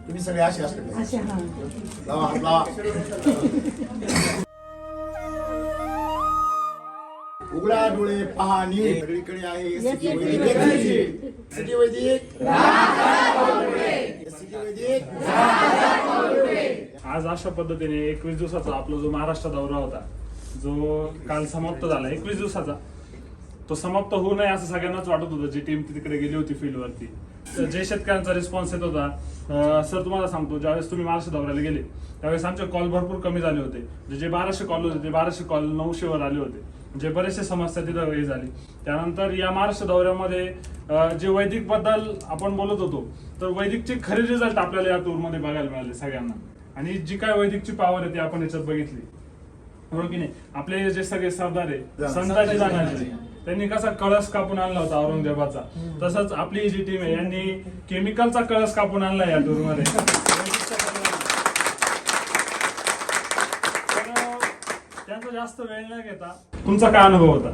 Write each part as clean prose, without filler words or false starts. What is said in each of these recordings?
तुम्ही सगळे असे असले लावा हात लावा. उघडा डोळे पहा नीट सगळीकडे आहे सिटी वैदिक. सिटी वैदिक. आज अशा पद्धतीने 21 दिवसाचा आपला जो महाराष्ट्र दौरा होता, जो काल समाप्त झाला 21 दिवसाचा, तो समाप्त होऊ नये असं सगळ्यांनाच वाटत होतं. जी टीम तिकडे गेली होती फील्डवरती, जे शेतकऱ्यांचा रिस्पॉन्स येत होता. सर तुम्हाला सांगतो, ज्यावेळेस तुम्ही महाराष्ट्र दौऱ्याला गेले त्यावेळेस आमचे कॉल भरपूर कमी झाले होते. जे 1200 कॉल होते ते 1200 कॉल 900 वर आले होते. जे बरेचसे समस्या तिथं हे झाली. त्यानंतर या महाराष्ट्र दौऱ्यामध्ये जे वैदिक बद्दल आपण बोलत होतो, तर वैदिकचे खरे रिझल्ट आपल्याला या टूर मध्ये बघायला मिळाले सगळ्यांना. आणि जी काय वैदिकची पॉवर आहे ती आपण याच्यात बघितली, बरोबर की नाही. आपले जे सगळे सरदार आहे, संताजी जाणारे, त्यांनी कसा कळस कापून आणला होता औरंगजेबाचा, तसंच आपली जी टीम आहे यांनी केमिकलचा कळस कापून आणला या टूर मध्ये. त्यांचा जास्त वेळ न घेता तुमचा काय अनुभव होता?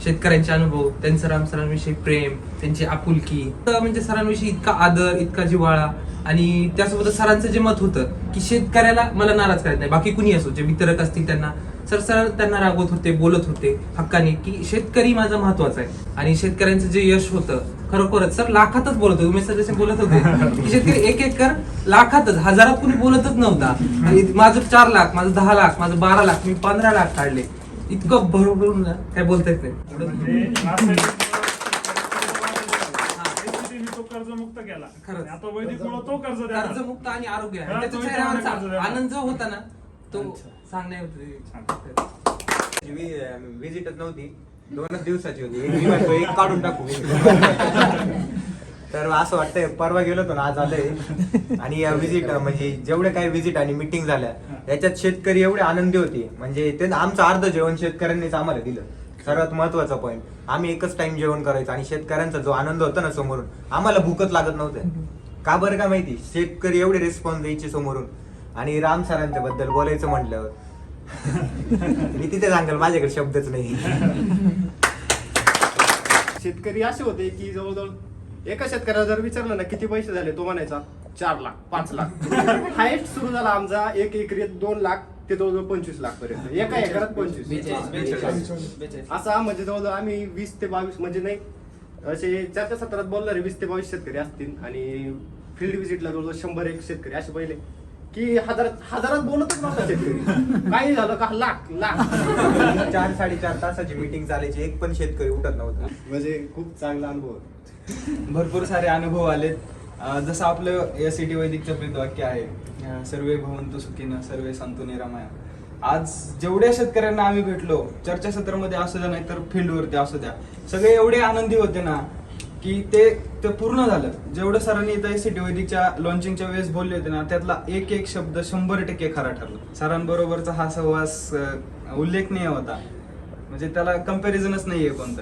शेतकऱ्यांचे अनुभव, त्यांचं राम सरांविषयी प्रेम, त्यांची आपुलकी, म्हणजे सरांविषयी इतका आदर, इतका जिव्हाळा. आणि त्यासोबत सरांचं जे मत होतं की शेतकऱ्याला मला नाराज करायचं नाही, बाकी कुणी असो, जे वितरक असतील त्यांना सर त्यांना रागवत होते, बोलत होते हक्काने की शेतकरी माझा महत्वाचा आहे. आणि शेतकऱ्यांचं जे यश होतं खरोखरच सर लाखातच बोलत होते. उमेश सर जसे बोलत होते की शेतकरी एक एकर लाखातच, हजारात कुणी बोलतच नव्हता. आणि माझं 4 लाख, माझं 10 लाख, माझं 12 लाख, मी 15 लाख काढले. इतकं भरभरून काय बोलता येत नाही. कर्जमुक्त केला खरंच. आता वैदिकमुळे तो कर्जमुक्त आणि आरोग्य आहे. त्याच्या चेहऱ्यावरचा आनंद जो होता ना, तो सांगण्यात विजिटच नव्हती, 2च दिवसाची होती. एक काढून टाकू. तर असं वाटतंय परवा गेलो होतो ना, आज आलंय. आणि या विजिट म्हणजे जेवढे काही विजिट आणि मिटिंग झाल्या याच्यात शेतकरी एवढे आनंदी होते. म्हणजे ते आमचं अर्ध जेवण शेतकऱ्यांनीच आम्हाला दिलं. सर्वात महत्वाचा पॉईंट, आम्ही एकच टाइम जेवण करायचं आणि शेतकऱ्यांचा जो आनंद होता ना समोरून, आम्हाला भूकच लागत नव्हतं. का बरं का माहिती, शेतकरी एवढे रिस्पॉन्स द्यायचे समोरून. आणि राम सरांच्या बद्दल बोलायचं म्हटल्यावर मी तिथे सांगाल माझ्याकडे शब्दच नाही. शेतकरी असे होते की जवळजवळ एका शेतकऱ्याला जर विचारलं ना किती पैसे झाले, तो म्हणायचा 4 लाख 5 लाख. हायस्ट सुरू झाला आमचा 1 एकरीत 2 लाख ते जवळजवळ 25 लाख पर्यंत, एका एकरात 25. असा म्हणजे जवळजवळ आम्ही 20 ते 22 म्हणजे नाही असे चर्चा सत्रात बोलणारे 20 ते 22 शेतकरी असतील. आणि फील्ड व्हिजिटला जवळजवळ 100-1 शेतकरी असे पहिले की हजारात बोलतच नव्हता शेतकरी. काही झालं का लाख 4-4.5 तासाची मीटिंग चालायची, एक पण शेतकरी उठत नव्हता. म्हणजे खूप चांगला अनुभव. भरपूर सारे अनुभव आलेत. जसं आपलं SCT वैदिकचं ब्रीदवाक्य आहे, सर्वे भवन्तु सुखिनः सर्वे सन्तु निरामया. आज जेवढ्या शेतकऱ्यांना आम्ही भेटलो, चर्चासत्रामध्ये असू द्या नाहीतर फील्डवरती असू द्या, सगळे एवढे आनंदी होते ना की ते पूर्ण झालं. जेवढं सरांनी इथं SCT वैदिकच्या लॉन्चिंगच्या वेळेस बोलले होते ना, त्यातला एक एक शब्द 100% खरा ठरला. सरांबरोबरचा हा सहवास उल्लेखनीय होता, म्हणजे त्याला कम्पॅरिझनच नाहीये कोणतं.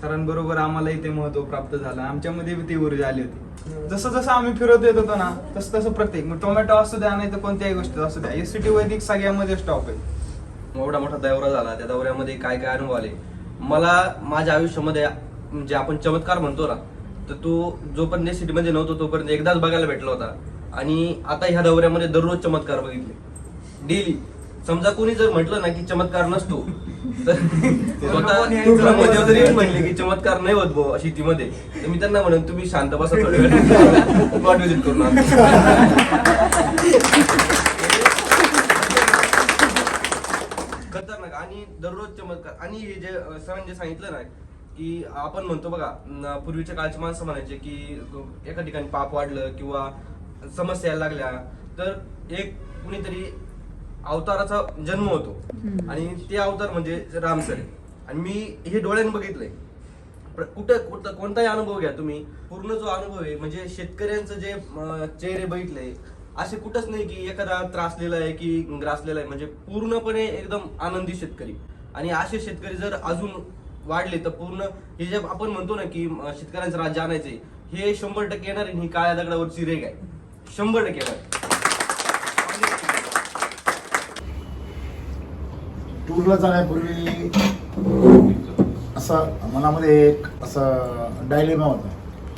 सरांबरोबर आम्हालाही ते महत्व प्राप्त झालं, आमच्यामध्ये ती ऊर्जा आली होती. जसं जसं आम्ही फिरत येत होतो ना, तसं तसं प्रत्येक मग टोमॅटो असू द्या नाही तर कोणत्याही गोष्टी असू द्या, SCT वैदिक सगळ्यामध्ये स्टॉप आहे. एवढा मोठा दौरा झाला, त्या दौऱ्यामध्ये काय काय अनुभव आले मला माझ्या आयुष्यामध्ये. म्हणजे आपण चमत्कार म्हणतो ना, तर तो जोपर्यंत SCT मध्ये नव्हतो तोपर्यंत एकदाच बघायला भेटला होता. आणि आता ह्या दौऱ्यामध्ये दररोज चमत्कार बघितले डेली. समजा कोणी जर म्हटलं ना की चमत्कार नसतो, तर स्वतः जरी म्हणले की चमत्कार नाही होत भाऊ शेतीमध्ये, तर मी त्यांना म्हणून तुम्ही शांत बसा थोड्या वेळ, स्पॉट व्हिजिट करून खतरनाक. आणि दररोज चमत्कार. आणि हे जे सरांनी जे सांगितलं ना की आपण म्हणतो बघा, पूर्वीच्या काळची माणसं म्हणायचे की एका ठिकाणी पाप वाढलं किंवा समस्या यायला लागल्या तर एक कुणीतरी अवताराचा जन्म होतो, आणि ते अवतार म्हणजे राम सर. आणि मी हे डोळ्याने बघितलंय. कुठं कोणताही अनुभव घ्या तुम्ही, पूर्ण जो अनुभव आहे म्हणजे शेतकऱ्यांचं जे चेहरे बघितले असे कुठंच नाही की एखादा त्रासलेला आहे की ग्रासलेला आहे, म्हणजे पूर्णपणे एकदम आनंदी शेतकरी. आणि असे शेतकरी जर अजून वाढले तर पूर्ण हे जे आपण म्हणतो ना की शेतकऱ्यांचं राज्य आणायचंय, हे 100% येणार. ही काळ्या दगडावरची रेग आहे, 100% येणार. टूरला जाण्यापूर्वी असं मनामध्ये एक असं डायलेमा होता,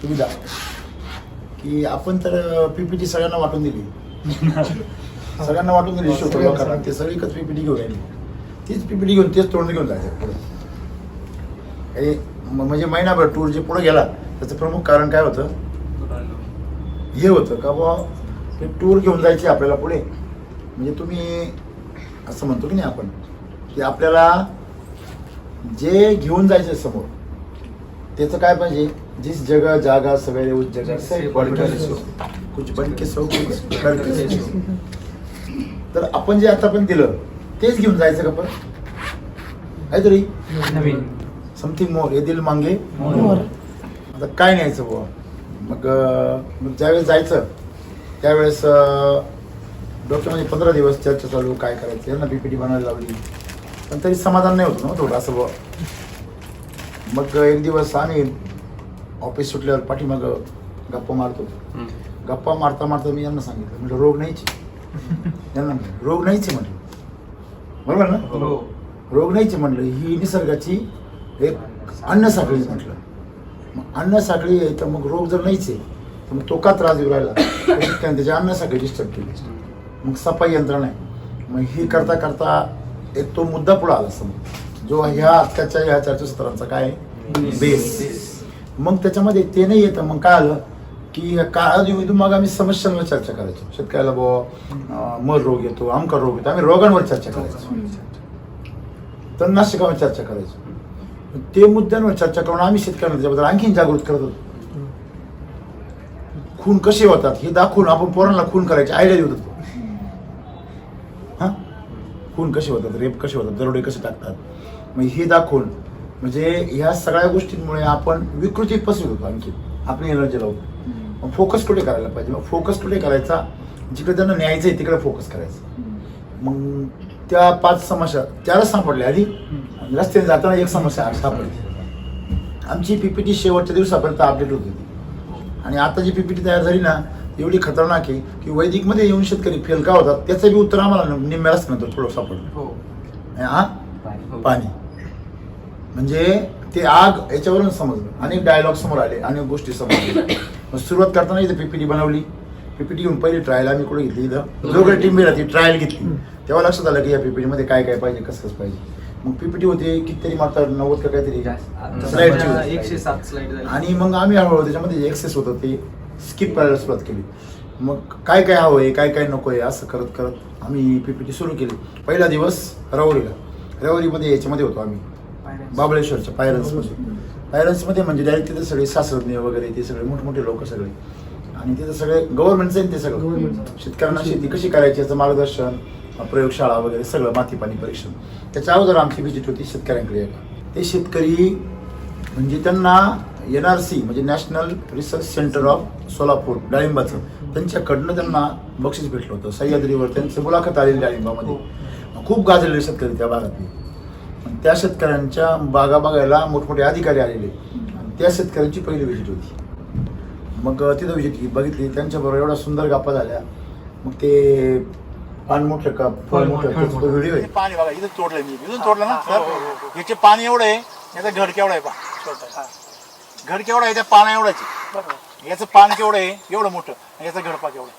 सुविधा की आपण तर PPT सगळ्यांना वाटून दिली. सगळ्यांना वाटून दिली शुक्रवार, कारण ते सगळी एकच PPT घेऊन राहिली. तीच PPT घेऊन तेच तोंड घेऊन जायचं पुढे. म्हणजे महिनाभर टूर जे पुढे गेला त्याचं प्रमुख कारण काय होतं, हे होतं का बुवा ते टूर घेऊन जायचे आपल्याला पुढे. म्हणजे तुम्ही असं म्हणतो की नाही आपण की आपल्याला जे घेऊन जायचं समोर त्याचं काय पाहिजे, जिस जगह जागा सवेरे उस जगह से कुछ बन के सो तर आपण जे आता पण दिलं तेच घेऊन जायचं का पण काहीतरी नवीन समथिंग मोर. हे दिल मांगे आता काय न्यायचं बुवा. मग ज्यावेळेस जायचं त्यावेळेस डॉक्टरमध्ये 15 दिवस चर्चा चालू, काय करायचं, यांना PPT बनवायला लावली, पण तरी समाधान नाही होतं ना थोडं असं बुवा. मग एक दिवस आम्ही ऑफिस सुटल्यावर पाठीमाग गप्पा मारतो. गप्पा मारता मारता मी यांना सांगितलं, म्हटलं रोग नाहीची. यांना म्हटलं रोग नाहीची म्हटलं, बरोबर ना, रोग नाहीची म्हटलं. ही निसर्गाची एक अन्न साखळी म्हटलं. मग अन्न साखळी आहे तर मग रोग जर नाहीच आहे तर मग तो का त्रास देऊ राहिला, त्याची अन्न साखळी डिस्टर्ब केली. मग सफाई यंत्रणा आहे. मग ही करता करता एक तो मुद्दा पुढे आला समोर, जो ह्या आजकालच्या ह्या चर्चासत्रांचा काय बेस. मग त्याच्यामध्ये ते नाही येतं. मग काय आलं की काळात मग आम्ही समस्यांवर चर्चा करायचो. शेतकऱ्याला बुवा मर रोग येतो, आमका रोग येतो, आम्ही रोगांवर चर्चा करायचो, तणनाशकावर चर्चा करायचो. ते मुद्द्यांवर चर्चा करून आम्ही शेतकऱ्यांना त्याच्याबद्दल आणखीन जागृत करत होतो. खून कसे होतात हे दाखवून आपण पोरांना खून करायची आयडिया देत होतो. हा, खून कसे होतात, रेप कसे होतात, दरोडे कसे टाकतात, मग हे दाखवून म्हणजे ह्या सगळ्या गोष्टींमुळे आपण विकृतीत पसरत होतो. आणखी आपली एनर्जी लावतो. मग फोकस कुठे करायला पाहिजे, मग फोकस कुठे करायचा, जिकडे त्यांना न्यायचं आहे तिकडे फोकस करायचं. मग त्या 5 समस्या त्यालाच सापडल्या. आधी रस्त्याने जाताना एक समस्या सापडली. आमची PPT शेवटच्या दिवसापर्यंत अपडेट होत होती. आणि आता जी PPT तयार झाली ना एवढी खतरनाक आहे की वैदिकमध्ये येऊन शेतकरी फेल का होतात त्याचं बी उत्तर आम्हाला निम्म्या रस्त्यानंतर थोडं सापडलं. हा, पाणी म्हणजे ते आग याच्यावरून समजलं. अनेक डायलॉग समोर आले, अनेक गोष्टी समोर आल्या. मग सुरुवात करताना इथं PPT बनवली. PPT घेऊन पहिली ट्रायल आम्ही कुठे घेतली, इथं जोगडे टीम ती ट्रायल घेतली. तेव्हा लक्षात आलं की या PPT मध्ये काय काय पाहिजे, कसं पाहिजे. मग PPT होते कितीतरी मात्र 90 का काहीतरी स्लाइडची 107 स्लाइड झाली. आणि मग आम्ही हळूहळू त्याच्यामध्ये एक्सेस होतं ते स्किप करायला सुरुवात केली. मग काय काय हवं आहे, काय काय नको आहे, असं करत करत आम्ही PPT सुरू केली. पहिला दिवस रवरीमध्ये याच्यामध्ये होतो आम्ही, बाबळेश्वरच्या पायरन्समध्ये. फायनान्समध्ये म्हणजे डायरेक्ट तिथे सगळे शास्त्रज्ञ वगैरे ते सगळे मोठमोठे लोक सगळे, आणि तिथे सगळे गव्हर्नमेंटचं आहे ते सगळं. शेतकऱ्यांना शेती कशी करायची याचं मार्गदर्शन, प्रयोगशाळा वगैरे सगळं, माती पाणी परीक्षण. त्याच्या अगोदर आमची व्हिजिट होती शेतकऱ्यांकडे. ते शेतकरी म्हणजे त्यांना NRC म्हणजे national research centre of Solapur डाळिंबाचं, त्यांच्याकडनं त्यांना बक्षीस भेटलं होतं. सह्याद्रीवर त्यांचं मुलाखत आलेली डाळिंबामध्ये. खूप गाजलेले शेतकरी त्या भागातले. त्या शेतकऱ्यांच्या बागा बघायला मोठमोठे अधिकारी आलेले, आणि त्या शेतकऱ्यांची पहिली व्हिजिट होती. मग तिथं व्हिजिट बघितली, त्यांच्याबरोबर एवढा सुंदर गप्पा झाल्या. मग ते पान मोठं का फळ मोठं व्हिडिओ आहे. पाणी बघा इथं तोडलं मी, इथून तोडलं ना सर. याचे पाणी एवढं आहे, याचा घड केवढा आहे पहा, घड केवढा आहे त्या पाना एवढाच. याचं पान केवढं आहे, एवढं मोठं, याचा घड पा केवढं,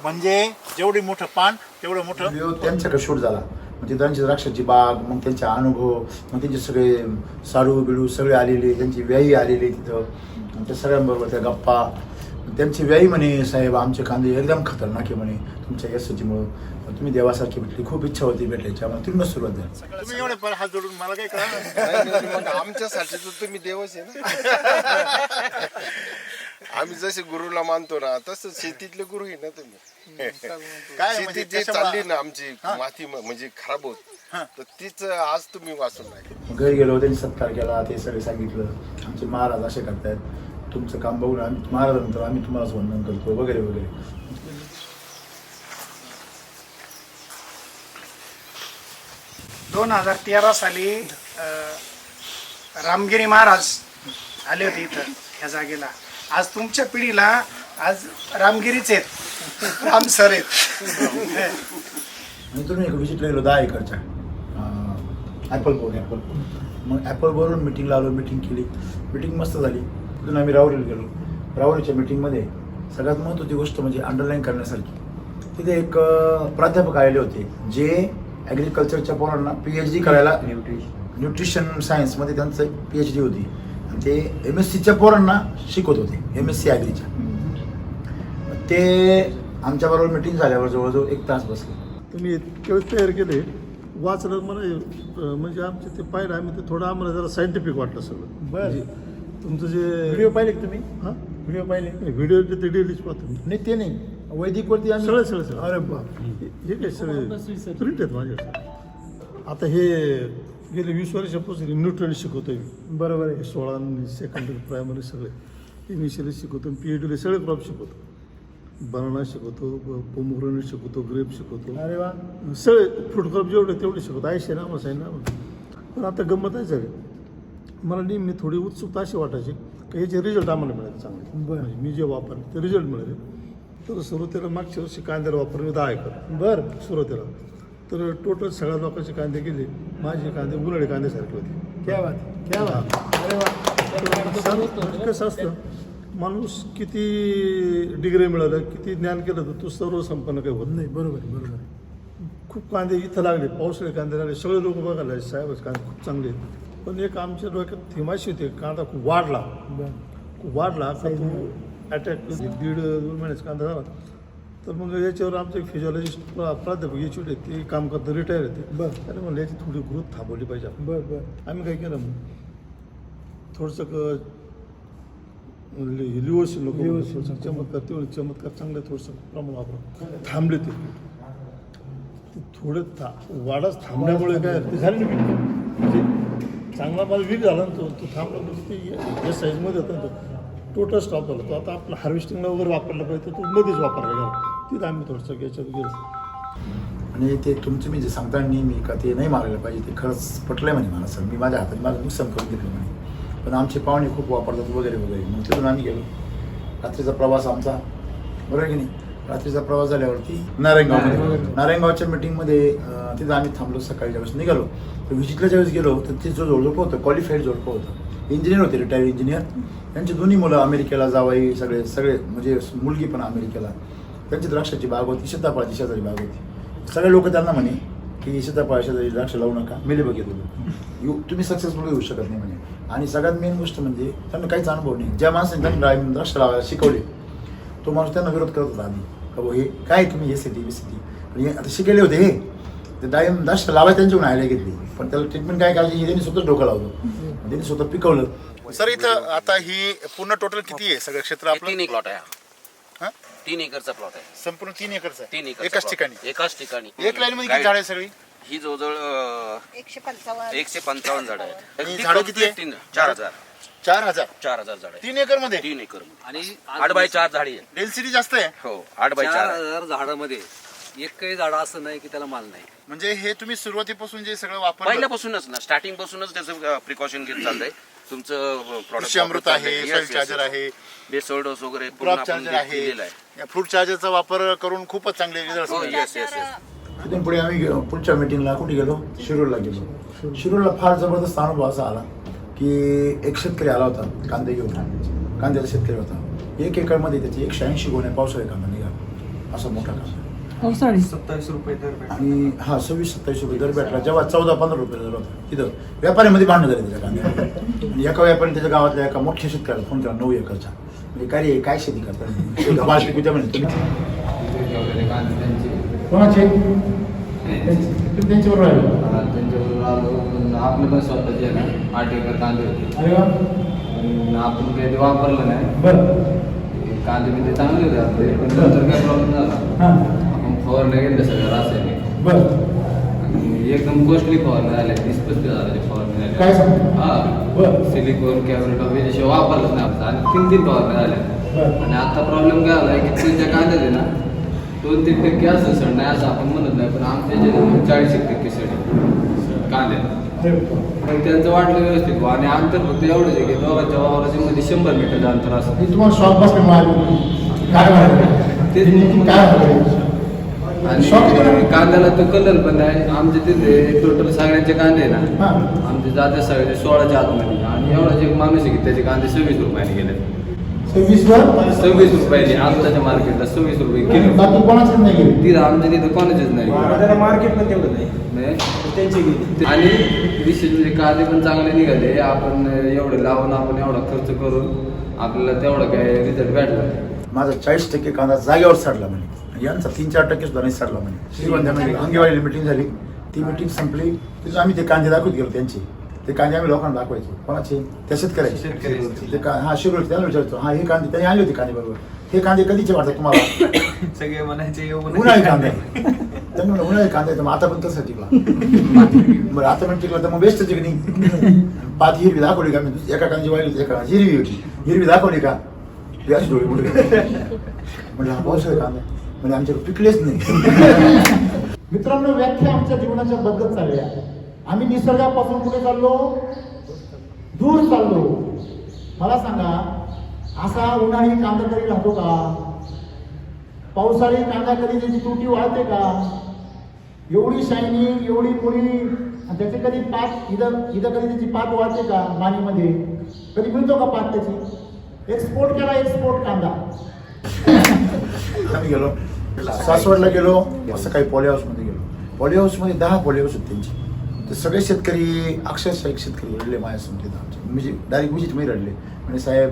म्हणजे जेवढी मोठं पान तेवढं मोठं. त्यांच्याकडे शूट झाला. म्हणजे त्यांची द्राक्षाची बाग, मग त्यांचे अनुभव, मग त्यांचे सगळे साडू बिडू सगळे आलेले, त्यांची व्याई आलेली तिथं, त्या सगळ्यांबरोबर त्या गप्पा. त्यांची व्याई म्हणे, साहेब आमचे कांदे एकदम खतरनाक आहे म्हणे, तुमच्या यशाचीमुळं तुम्ही देवासारखी भेटली, खूप इच्छा होती भेटायची, आम्हाला तिथून सुरुवात झाली. तुम्ही एवढे पण हात जोडून मला काही कळलं आमच्यासाठी तर तुम्ही देवच आहे ना. आम्ही जसे गुरुला मानतो ना, तसं शेतीतले गुरु आहे ना तुम्ही. काय शेती जे चालली ना आमची माती म्हणजे खराब होत, तर तीच आज तुम्ही वाचून नाही. घरी गेलो, त्यांनी सत्कार केला, ते सगळे सांगितलं आमचे महाराज असे करतायत, तुमचं काम बघून आम्ही महाराजांतर आम्ही तुम्हालाच वंदन करतो वगैरे वगैरे. 2013 साली रामगिरी महाराज आले होते इथं ह्या जागेला. आज तुमच्या पिढीला आज रामगिरीच आहेत, राम सर आहेत. आणि तुम्ही एक व्हिजिटला गेलो 10 एकरच्या ॲपल बोर्ड. मग ॲपल बोर्डवरून मिटिंगला आलो, मिटिंग केली, मिटिंग मस्त झाली. तिथून आम्ही राहुरीला गेलो. राहुरीच्या मिटिंगमध्ये सगळ्यात महत्त्वाची गोष्ट म्हणजे अंडरलाईन करण्यासारखी, तिथे एक प्राध्यापक आलेले होते जे ॲग्रिकल्चरच्या पोरांना PhD करायला, न्यूट्रिशन सायन्समध्ये त्यांचं PhD होती, आणि ते MSCच्या पोरांना शिकवत होते, MSC ॲग्रीच्या. ते आमच्याबरोबर मिटिंग झाल्यावर जवळजवळ 1 तास बसले. तुम्ही इतके तयार केले, वाचलं मला म्हणजे आमचे ते पाहिलं आम्ही, ते थोडं आम्हाला जरा सायंटिफिक वाटलं सगळं. बरं, तुमचं जे व्हिडिओ पाहिले का तुम्ही? हां व्हिडिओ पाहिले? व्हिडिओ ते डेलीच पाहतो मी. नाही ते नाही, वैदिकवरती आम्ही सगळे. अरे बाप, हे काय सगळे प्रिंट आहेत माझ्याकडे. आता हे गेले 20 वर्षापासून न्यूट्रन शिकवतोय मी. बरोबर आहे. 16 सेकंडरी प्रायमरी सगळे इनिशियली शिकवतो, PhDला सगळे क्रॉप शिकवतो. बनाना शिकवतो, पोमोग्रेनेट शिकवतो, ग्रेप शिकवतो. अरे वा, सगळे फ्रूट क्रॉप जेवढे तेवढे शिकवतो. 80 ना मग ना. पण आता गंमत आहे सगळे, मला नेहमी थोडी उत्सुकता अशी वाटायची की याचे रिझल्ट आम्हाला मिळाले चांगले. म्हणजे मी जे वापरले ते रिझल्ट मिळाले. तर सुरुवातीला मागच्या वर्षी कांद्याला वापरले 10 एकर. बरं, सुरुवातीला तर टोटल सगळ्या लोकांचे कांदे गेले, माझे कांदे उन्हाळी कांद्यासारखे होते. क्या बात, क्या बात. अरे वा. कसं असतं, माणूस किती डिग्री मिळालं, किती ज्ञान केलं तर तो सर्वसंपन्न काही होत नाही. बरोबर. खूप कांदे इथं लागले, पावसाळे कांदे लागले, सगळे लोक बघायला लागले, साहेबच कांदे खूप चांगले आहेत. पण एक आमच्या डोक्यात थीमाशी होते, कांदा खूप वाढला का तो अटॅक 1.5-2 महिन्याचा कांदा झाला. तर मग याच्यावर आमचे एक फिजिओलॉजिस्ट प्राध्यापक याची होते, ते काम करता रिटायर होते. त्याने म्हणलं याची थोडी ग्रोथ थांबवली पाहिजे आपण. बरं. आम्ही काय केलं मग थोडंसं लिओसिन नको, चमत्कार तेवढे चमत्कार चांगलं थोडंसं प्रमाण वापरा. थांबले ते थोडे वाढच थांबल्यामुळे काय ते झाले ना, म्हणजे चांगला माझा वीक झाला ना तो थांबला, म्हणजे ते या साईजमध्ये होता ना तो टोटल स्टॉप झाला. तो आता आपलं हार्वेस्टिंगला वगैरे वापरला पाहिजे, तो मध्येच वापरला गेला. तिथं आम्ही थोडंसं याच्यात गेलो. आणि ते तुमचं मी जे सांगता नेहमी का ते नाही मारायला पाहिजे, ते खरंच पटलंय म्हणे मला सर. मी माझ्या हाताने माझं नुकसान करून घेतलं म्हणे, पण आमचे पाहुणे खूप वापरतात वगैरे वगैरे. मग तिथून आम्ही गेलो. रात्रीचा प्रवास आमचा, बरोबर की नाही, रात्रीचा प्रवास झाल्यावरती नारायणगावच्या मिटिंगमध्ये तिथं आम्ही थांबलो. सकाळी ज्यावेळेस निघालो तर व्हिजिटला ज्यावेळेस गेलो तर ते जो जोडपं होतं क्वालिफाईड जोडपं होतं, इंजिनियर होते, रिटायर्ड इंजिनियर. त्यांची दोन्ही मुलं अमेरिकेला जावाई, सगळे म्हणजे मुलगी पण अमेरिकेला. त्यांची द्राक्षाची बाग होती, सीताफळाची शेजारी बाग होती. सगळे लोक त्यांना म्हणे की सीताफळ शेजारी द्राक्ष लावू नका, मेले बघितलं तुम्ही सक्सेसफुल होऊ शकत नाही म्हणे. आणि सगळ्यात मेन गोष्ट म्हणजे त्यांना काहीच अनुभव नाही. ज्या माणसाने त्यांना द्राक्ष लावायला शिकवले तो माणूस त्यांना विरोध करत होता आधी, का हे काय तुम्ही हे सिटी आणि आता शिकेले होते हे ते द्राक्ष लावायला त्यांच्याकडून आयडिया घेतली. पण पण त्याला ट्रीटमेंट काय करायची हे त्यांनी स्वतः डोकं लावलं त्यांनी स्वतः पिकवलं. सर इथं आता ही पूर्ण टोटल किती आहे सगळं क्षेत्र आपलं? 3 प्लॉट आहे हा? 3 एकरचा प्लॉट आहे. संपूर्ण 3 एकरचं आहे? 3 एकर एकाच ठिकाणी एकाच ठिकाणी. एक लाईन मध्ये किती झाड आहे सगळी? ही जवळजवळ 155 झाड आहेत. आणि झाडं किती आहे? 4000 4,000 झाड आहे. 3 एकर मध्ये 3 एकर आणि 8x4 झाडी आहे. डेन्सिटी जास्त आहे. हो 8x4 4000 झाडामध्ये एकही झाड असं नाही की त्याला माल नाही. म्हणजे हे तुम्ही सुरुवातीपासून जे सगळं वापरलं पहिल्यापासूनच ना स्टार्टिंग पासूनच त्याचं प्रिकॉशन घेत चाललंय. तुमचं कृषी अमृत आहे, सॉइल चार्जर आहे, बेसोल डोस वगैरे पूर्ण क्रॉप आपण चार्जर आहे, दिलेलं आहे. या फ्रूट चार्जरचा वापर करून खूपच चांगले रिझल्ट हो मिळाले. Yes yes yes. तिथून पुढे आम्ही पुढच्या मीटिंगला कुठे गेलो? शिरूरला गेलो. शिरूरला फार जबरदस्त अनुभव असा आला की एक शेतकरी आला होता कांदे घेऊन. कांद्याचा शेतकरी होता. 1 एकरमध्ये त्याची 180 गोण्या पावसाळी कांदा निघाला, असा मोठा कांदा. 27 रुपये दर भेटला. आणि 26-27 रुपये दर भेटला, जेव्हा 14-15 रुपये दर होता. तिथं व्यापाऱ्यामध्ये भांडणं झाली त्याच्या कांद्यामध्ये. आणि एका व्यापारी त्याच्या गावातल्या एका मोठ्या शेतकऱ्याला फोन केला 9 एकरचा. म्हणजे काय शेती करतात गव्हाळ पिकूच्या म्हणे तुम्ही कोणाचे त्यांच्याबरोबर आहे. त्यांच्याबरोबर आलो आपलं पण स्वतःचे आहे ना 8 एकर कांदे होते. अरे वा, आपण काही ते वापरलं नाही. बरं. कांदे म्हणजे चांगले होते आपले, पण नंतर काय प्रॉब्लेम झाला. हां, आपण फवारण्या घेतल्या सगळ्या रासायनिक बरं. आणि एकदम कॉस्टली फवारण्या झाल्या. 20-25 फवारण्या काय झाल्या. सांगतो? हा बरं. सिलिकॉन कॅब्रेट याशिवाय वापरलंच नाही आपण. आणि 3 फवारण्या झाल्या. बरं. आणि आता प्रॉब्लेम काय आलाय की त्यांच्या कांद्यात आहे ना 2-3% असं सण नाही असं आपण म्हणत नाही, पण आमच्या जे 40% सण आहे कांद्यात. पण त्यांचं वाटलं व्यवस्थित आणि अंतर फक्त एवढंच आहे की दोघांच्या वावराच्या मध्ये 100 मीटरचं अंतर असतं. मी तुम्हाला शॉक बसले काय म्हणाले ते आणि कांद्याला तो कलर पण आहे. आमचे तिथे टोटल सगळ्यांचे कांदे आहे ना, आमचे जाते सगळे 16च्या आतमध्ये. आणि एवढाच एक माणूस आहे की त्याचे कांदे 26 रुपयाने गेले. 26 रुपयाने आताच्या मार्केटला 26 रुपये किलो. बाकी कोणाच नाही गेले. तिथं आमच्या तिथं कोणाचेच नाही. मार्केटला तेवढं नाही नाही. त्यांची गेली. आणि विशेष म्हणजे कांदे पण चांगले निघाले. आपण एवढे लावून आपण एवढा खर्च करून आपल्याला तेवढा काय रिझल्ट भेटला. माझा 40% कांदा जागेवर सडला म्हणे. यांचा 3-4% सुद्धा नाही सडला म्हणे. श्रीगोंद्यामध्ये अंगेवाडीला मिटिंग झाली. ती मिटिंग संपली. तिथून आम्ही ते कांदे दाखवत गेलो त्यांचे. ते कांदे आम्ही लोकांना दाखवायचो. कोणाचे? त्या शेतकऱ्याचे. ते शिरोळ त्याला विचारतो, हा हे कांदे त्यांनी आणले होते कांदे बरोबर. हे कांदे कधीचे वाटतात तुम्हाला? सगळे म्हणायचे उन्हाळी कांदे. त्यांनी म्हणलं उन्हाळी कांदे तर मग आता पण तसं टिकला. बरं आता पण टिकला तर मग बेस्ट की नाही? पात हिरवी दाखवली का? मी एका कांदी वाढली होती, एका हिरवी होती. हिरवी दाखवली का? अशी डोळे मोठे म्हणजे हा पावसाळी कांदा म्हणजे आमच्याकडे पिकलेच नाही. मित्रांनो, व्याख्या आमच्या जीवनाच्या बदलत चालल्या. आम्ही निसर्गापासून कुठे चाललो? दूर चाललो. मला सांगा, असा उन्हाळी कांदा तरी राहतो का? पावसाळी कांदा कधी त्याची तुटी वाढते का? एवढी शायनिंग, एवढी मुळी, आणि त्याचे कधी पात इथं कधी त्याची पात वाढते का? मानीमध्ये कधी मिळतो का पात त्याची? एक्सपोर्ट केला एक्सपोर्ट कांदा. आम्ही गेलो सासवडला गेलो. असं काही पॉली हाऊसमध्ये गेलो. पॉली हाऊसमध्ये 10 पॉली हाऊस होते त्यांची. तर सगळे शेतकरी अक्षरशः एक शेतकरी रडले माझ्या समजेत आमचे. म्हणजे डायरेक्ट विजिट मी रडले. म्हणजे साहेब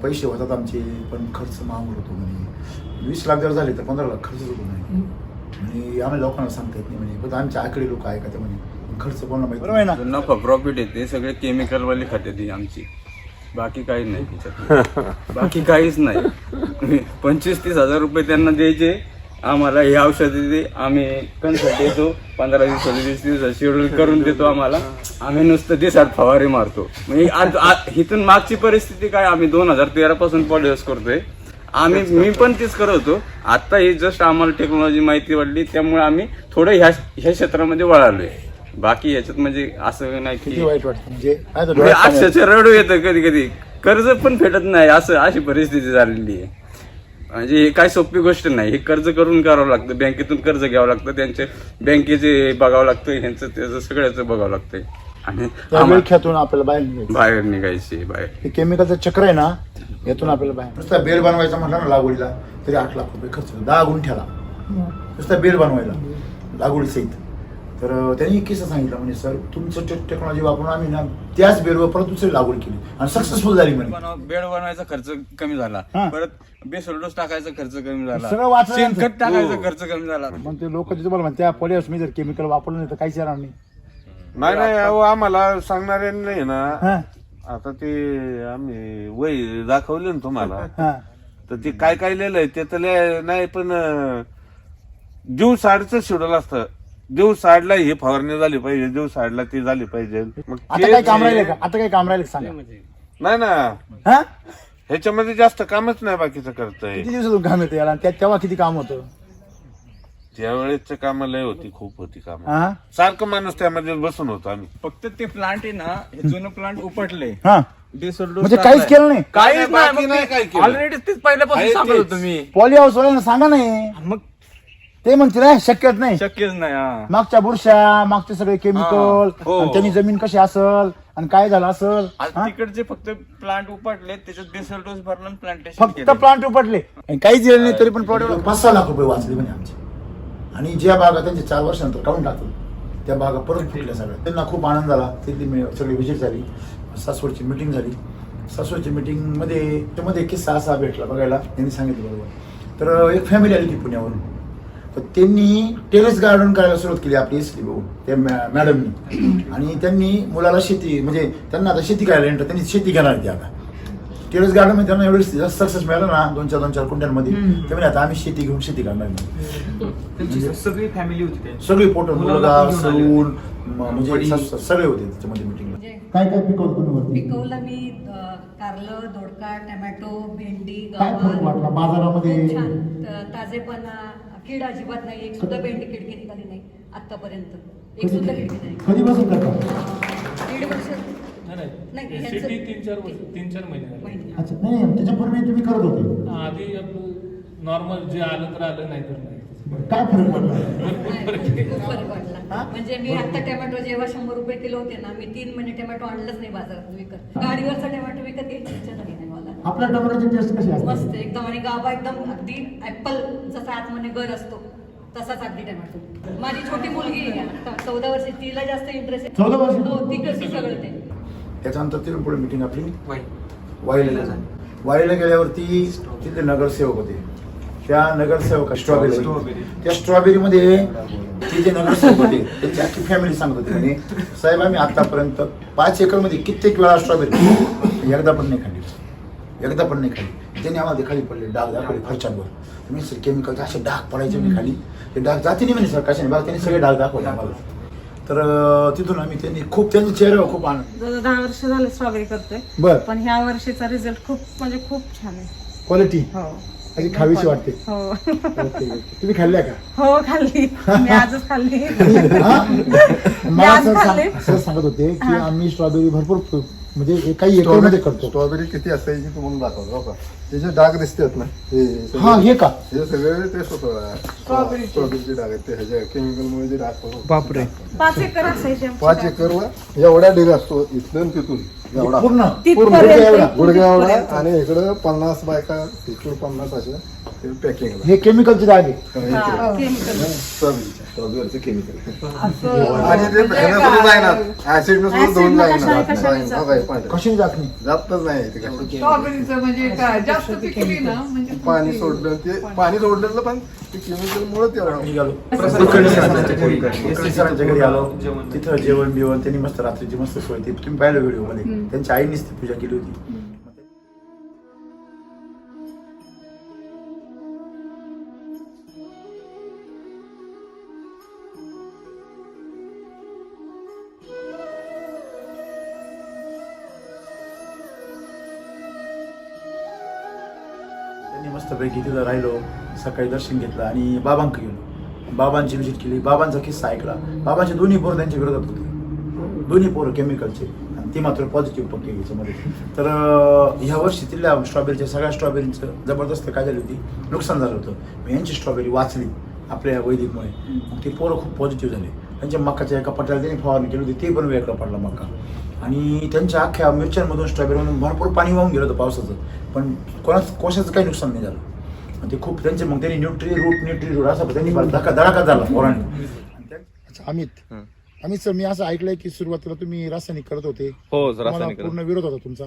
पैसे होतात आमचे पण खर्च महाग होतो म्हणे. 20 लाख जर झाले तर 15 लाख खर्च होतो म्हणे. आणि आम्ही लोकांना सांगता येत नाही म्हणे. पण आमच्या आकडे लोक ऐकत म्हणे. खर्च कोणाला माहिती बरोबर आहे ना? नफा प्रॉफिट येते सगळे केमिकलवाली खाते ती आमची. बाकी काही नाही त्याच्यात. बाकी काहीच नाही. 25-30 हजार रुपये त्यांना द्यायचे आम्हाला. हे औषधं ते आम्ही कन्सल्ट देतो. 15 दिवस 20 दिवस शेड्यूल करून देतो आम्हाला. आम्ही नुसतं दिसात फवारे मारतो. म्हणजे इथून मागची परिस्थिती काय, आम्ही 2013 पासून पॉलिहाऊस करतोय. मी पण तेच करत होतो. आता हे जस्ट आम्हाला टेक्नॉलॉजी माहिती वाढली त्यामुळे आम्ही थोडं ह्या क्षेत्रामध्ये वळालोय. बाकी याच्यात म्हणजे असं नाही की वाईट वाटतं. म्हणजे अक्षरशः रडू येतं कधी कधी. कर्ज पण फेटत नाही अशी परिस्थिती झालेली आहे. म्हणजे हे काय सोपी गोष्ट नाही. हे कर्ज करून करावं लागतं. बँकेतून कर्ज घ्यावं लागतं. त्यांचे बँकेचे बघावं लागतं. ह्यांचं त्याचं सगळ्याचं बघावं लागतंय. आणि खेळातून आपल्याला बाहेर निघायचे बाहेर. हे केमिकलचं चक्र आहे ना, यातून आपल्याला बाहेर. नुसता बेल बनवायचा म्हटलं ना लागवडीला तरी 8 लाख रुपये खर्च. 10 गुंठ्याला नुसता बेल बनवायला लागवडी सहित. तर त्यांनी एक किस्सा सांगितला म्हणजे सर तुमचं टेक्नॉलॉजी वापरून आम्ही ना त्याच बेलवर परत दुसरी लागवड केली आणि सक्सेसफुल झाली म्हणे. बेड बनवायचा खर्च कमी झाला. परत बेसल डोस टाकायचा खर्च कमी झाला. सगळं वाचलं. शेणखत टाकायचा खर्च कमी झाला. मग ते लोक तुम्हाला म्हणते त्या पॉली हाऊस मी जर केमिकल वापरलं नाही तर काहीच येणार नाही. नाही नाही अहो आम्हाला सांगणाऱ्यांनी नाही ना हा आता ते आम्ही वही दाखवले ना तुम्हाला हा तर ते काय काय लिहिलंय ते तर नाही पण दिवसाडचं शेड्यूल असतं दिवसाडला ही फवारणी झाली पाहिजे दिवसाडला ती झाली पाहिजे मग आता काय काम राहिले का आता काय काम राहिले सांगा नाही ना हा ह्याच्यामध्ये जास्त कामच नाही बाकीचं करतंय किती दिवसातून काम येतं याला तेव्हा किती काम होतं त्यावेळेस कामं लय होती खूप होती कामं हा सारखं माणूस त्यामध्ये बसून होतो आम्ही फक्त ते प्लांट आहे ना हे जुनं प्लांट उपटले हा डिसोल्डो म्हणजे काहीच केलं नाही काहीच बाकी नाही काय केलं. ऑलरेडी तेच पहिल्यापासून आहे सांगत तेच. होतो मी. पॉली हाऊस वाल्यांना सांगा नाही मग ते म्हणतील "नाही, शक्यच नाही शक्यच नाही हा मागच्या बुरशा मागचे सगळे केमिकल हो. आणि त्यांनी जमीन कशी असल आणि काय झालं असल आज हा? तिकडचे फक्त प्लांट उपटले त्याच्यात डिसोल्डोस भरलं प्लांटेशन फक्त प्लांट उपटले आणि काहीच दिलं नाही तरी पण प्रॉडक्ट 5-6 लाख रुपये वाचले म्हणे आमचे आणि ज्या बागा त्यांचे 4 वर्षानंतर काढून टाकलं त्या बागा परत फुटल्या सगळ्या त्यांना खूप आनंद झाला तिथली सगळी व्हिजिट झाली सासवडची मिटिंग झाली सासवडची मिटिंगमध्ये त्यामध्ये एक किस्सा असा भेटला बघायला त्यांनी सांगितलं बरोबर तर एक फॅमिली आली ती पुण्यावरून तर त्यांनी टेरेस गार्डन करायला सुरुवात केली आपली एसली भाऊ त्या मॅडमनी आणि त्यांनी मुलाला शेती म्हणजे त्यांना आता शेती करायला इंटर त्यांनी शेती घेणार ती आता टेरेस गार्डन मध्ये त्यांना एवढं सक्सेस मिळालं ना 2-4 कुंड्यांमध्ये ते म्हणजे आता आम्ही शेती घेऊन शेती करणार नाही त्यांची सगळी फॅमिली होती त्यांची. सगळी पोट मुलाला मुलगा पण घेऊन आले. सून म्हणजे सगळे होते त्याच्यामध्ये मिटिंगला काय काय पिकवलं तुम्ही वरती पिकवलं मी कारलं दोडका टोमॅटो भेंडी काय फरक वाटला बाजारामध्ये खूप छान ताजेपणा कीड अजिबात नाही एक सुद्धा भेंडी किडकी निघाली नाही आतापर्यंत एक सुद्धा किडकी नाही कधीपासून करता 1.5 वर्ष नाही ह्यांचं- 3-4 महिने महिने. अच्छा नाही त्याच्यापूर्वी तुम्ही करत होते आधी आपलं नॉर्मल जे आलं तर आलं नाही तर नाही काय फरक पडला नाही, खूप फरक पडला म्हणजे मी आता टोमॅटो जेव्हा 100 रुपये किलो होते ना मी 3 महिने टोमॅटो आणलंच नाही बाजारात विकत गाडीवरचा टोमॅटो विकत घ्यायची इच्छा झाली नाही मला आपल्या टोमॅटोची टेस्ट कशी असते मस्त एकदम आणि गाभा एकदम अगदी ऍपल जसा आतमध्ये गर असतो तसाच अगदी टोमॅटो माझी छोटी मुलगी आहे आता 14 वर्ष तिला जास्त इंटरेस्ट आहे 14 वर्ष? हो ती कशी सगळं ते त्याच्यानंतर तिथून पुढे मिटिंग आपली वाई. वाईला झाली वाईला गेल्यावरती तिथले नगरसेवक होते त्या नगरसेवक स्ट्रॉबेरी त्या स्ट्रॉबेरीमध्ये ते जे नगरसेवक होते त्यांची अख्खी फॅमिली सांगत होती म्हणे साहेब आम्ही आतापर्यंत 5 एकरमध्ये कित्येक वेळा स्ट्रॉबेरी एकदा पण नाही खाल्ली त्यांनी आम्हाला ते खाली पडले डाग दाखवले फरच्यांवर तुम्ही सर केमिकलचे असे डाग पडायचे म्हणे खाली ते डाग जाते नाही म्हणे सर कशाने बघा त्यांनी सगळे डाग दाखवले आम्हाला तर तिथून आम्ही त्यांनी खूप त्यांच्या चेहऱ्यावर खूप आनंद 10 वर्ष झाले स्ट्रॉबेरी करतोय बर पण ह्या वर्षीचा रिझल्ट खूप म्हणजे खूप छान आहे क्वालिटी हो अशी खावीशी वाटते हो ओके. तुम्ही खाल्ल्या का हो खाल्ली मी आजच खाल्ली हा? मला आज सर खाल्ले. सर सांगत होते की हा. आम्ही स्ट्रॉबेरी भरपूर म्हणजे काही एकरमध्ये करतो स्ट्रॉबेरी किती असायची तुम्हाला दाखवतो का त्याचे डाग दिसतात ना हा हे का हे सगळे तेच होतं स्ट्रॉबेरीचे डाग आहेत ते ह्याच्या केमिकलमुळे जे डाग होतो बापरे 5 एकर असायचे आमची 5 एकरवर एवढा ढीग असतो इथून आणि तिथून एवढा पूर्ण तिथपर्यंत. गुडघ्या एवढा आणि इकडं 50 बायका इकडं 50 अशा पॅकिंग हे केमिकलचे डाग आहे हा, chemical. स्ट्रॉबेरीचं केमिकल असं आणि ते म्हणजे ह्यानं काय? जाणार ऍसिड Acid नसून दोन न जाणार कशाने जात? कशी जाखणी जातच नाही ते कसं. स्ट्रॉबेरीचं म्हणजे काय जास्त पिकली ना म्हणजे पाणी सोडलं ते पाणी सोडलेलं पण ते केमिकल मुळे तेवढं निघालो कुलकर्णी सरांच्या घरी आलो तिथं जेवण बिवण त्यांनी मस्त रात्रीची मस्त सोय ती तुम्ही पाहिलं व्हिडिओ मध्ये त्यांच्या आईनीच ती पूजा केली होती त्यांनी मस्तपैकी तिथं राहिलो सकाळी दर्शन घेतलं आणि बाबांक गेलो बाबांची विजिट केली बाबांचा किस्सा ऐकला बाबांचे दोन्ही पोरं त्यांच्या विरोधात होते दोन्ही पोरं केमिकलचे आणि ते मात्र पॉझिटिव्ह पक्के याच्यामध्ये तर ह्या वर्षी तिथल्या स्ट्रॉबेरीच्या सगळ्या स्ट्रॉबेरीचं जबरदस्त काय झाली होती नुकसान झालं होतं मग यांची स्ट्रॉबेरी वाचली आपल्या वैदिकमुळे मग ते पोरं खूप पॉझिटिव्ह झाले त्यांच्या मक्काच्या एका पट्याला त्यांनी फवारणी केली होती ते पण वेगळा पडला मक्का आणि त्यांच्या अख्ख्या मिरच्यांमधून स्ट्रॉबेरीमधून भरपूर पाणी वाहून गेलं होतं पावसाचं पण कोशाचं काही नुकसान नाही झालं आणि ते खूप त्यांचे मग त्यांनी न्यूट्री रूट असा त्यांनी धडाका झाला फवारणी अमित सर मी असं ऐकलंय की सुरुवातीला तुम्ही रासायनिक करत होते हो तुम्हाला रासायनिक पूर्ण विरोध होता तुमचा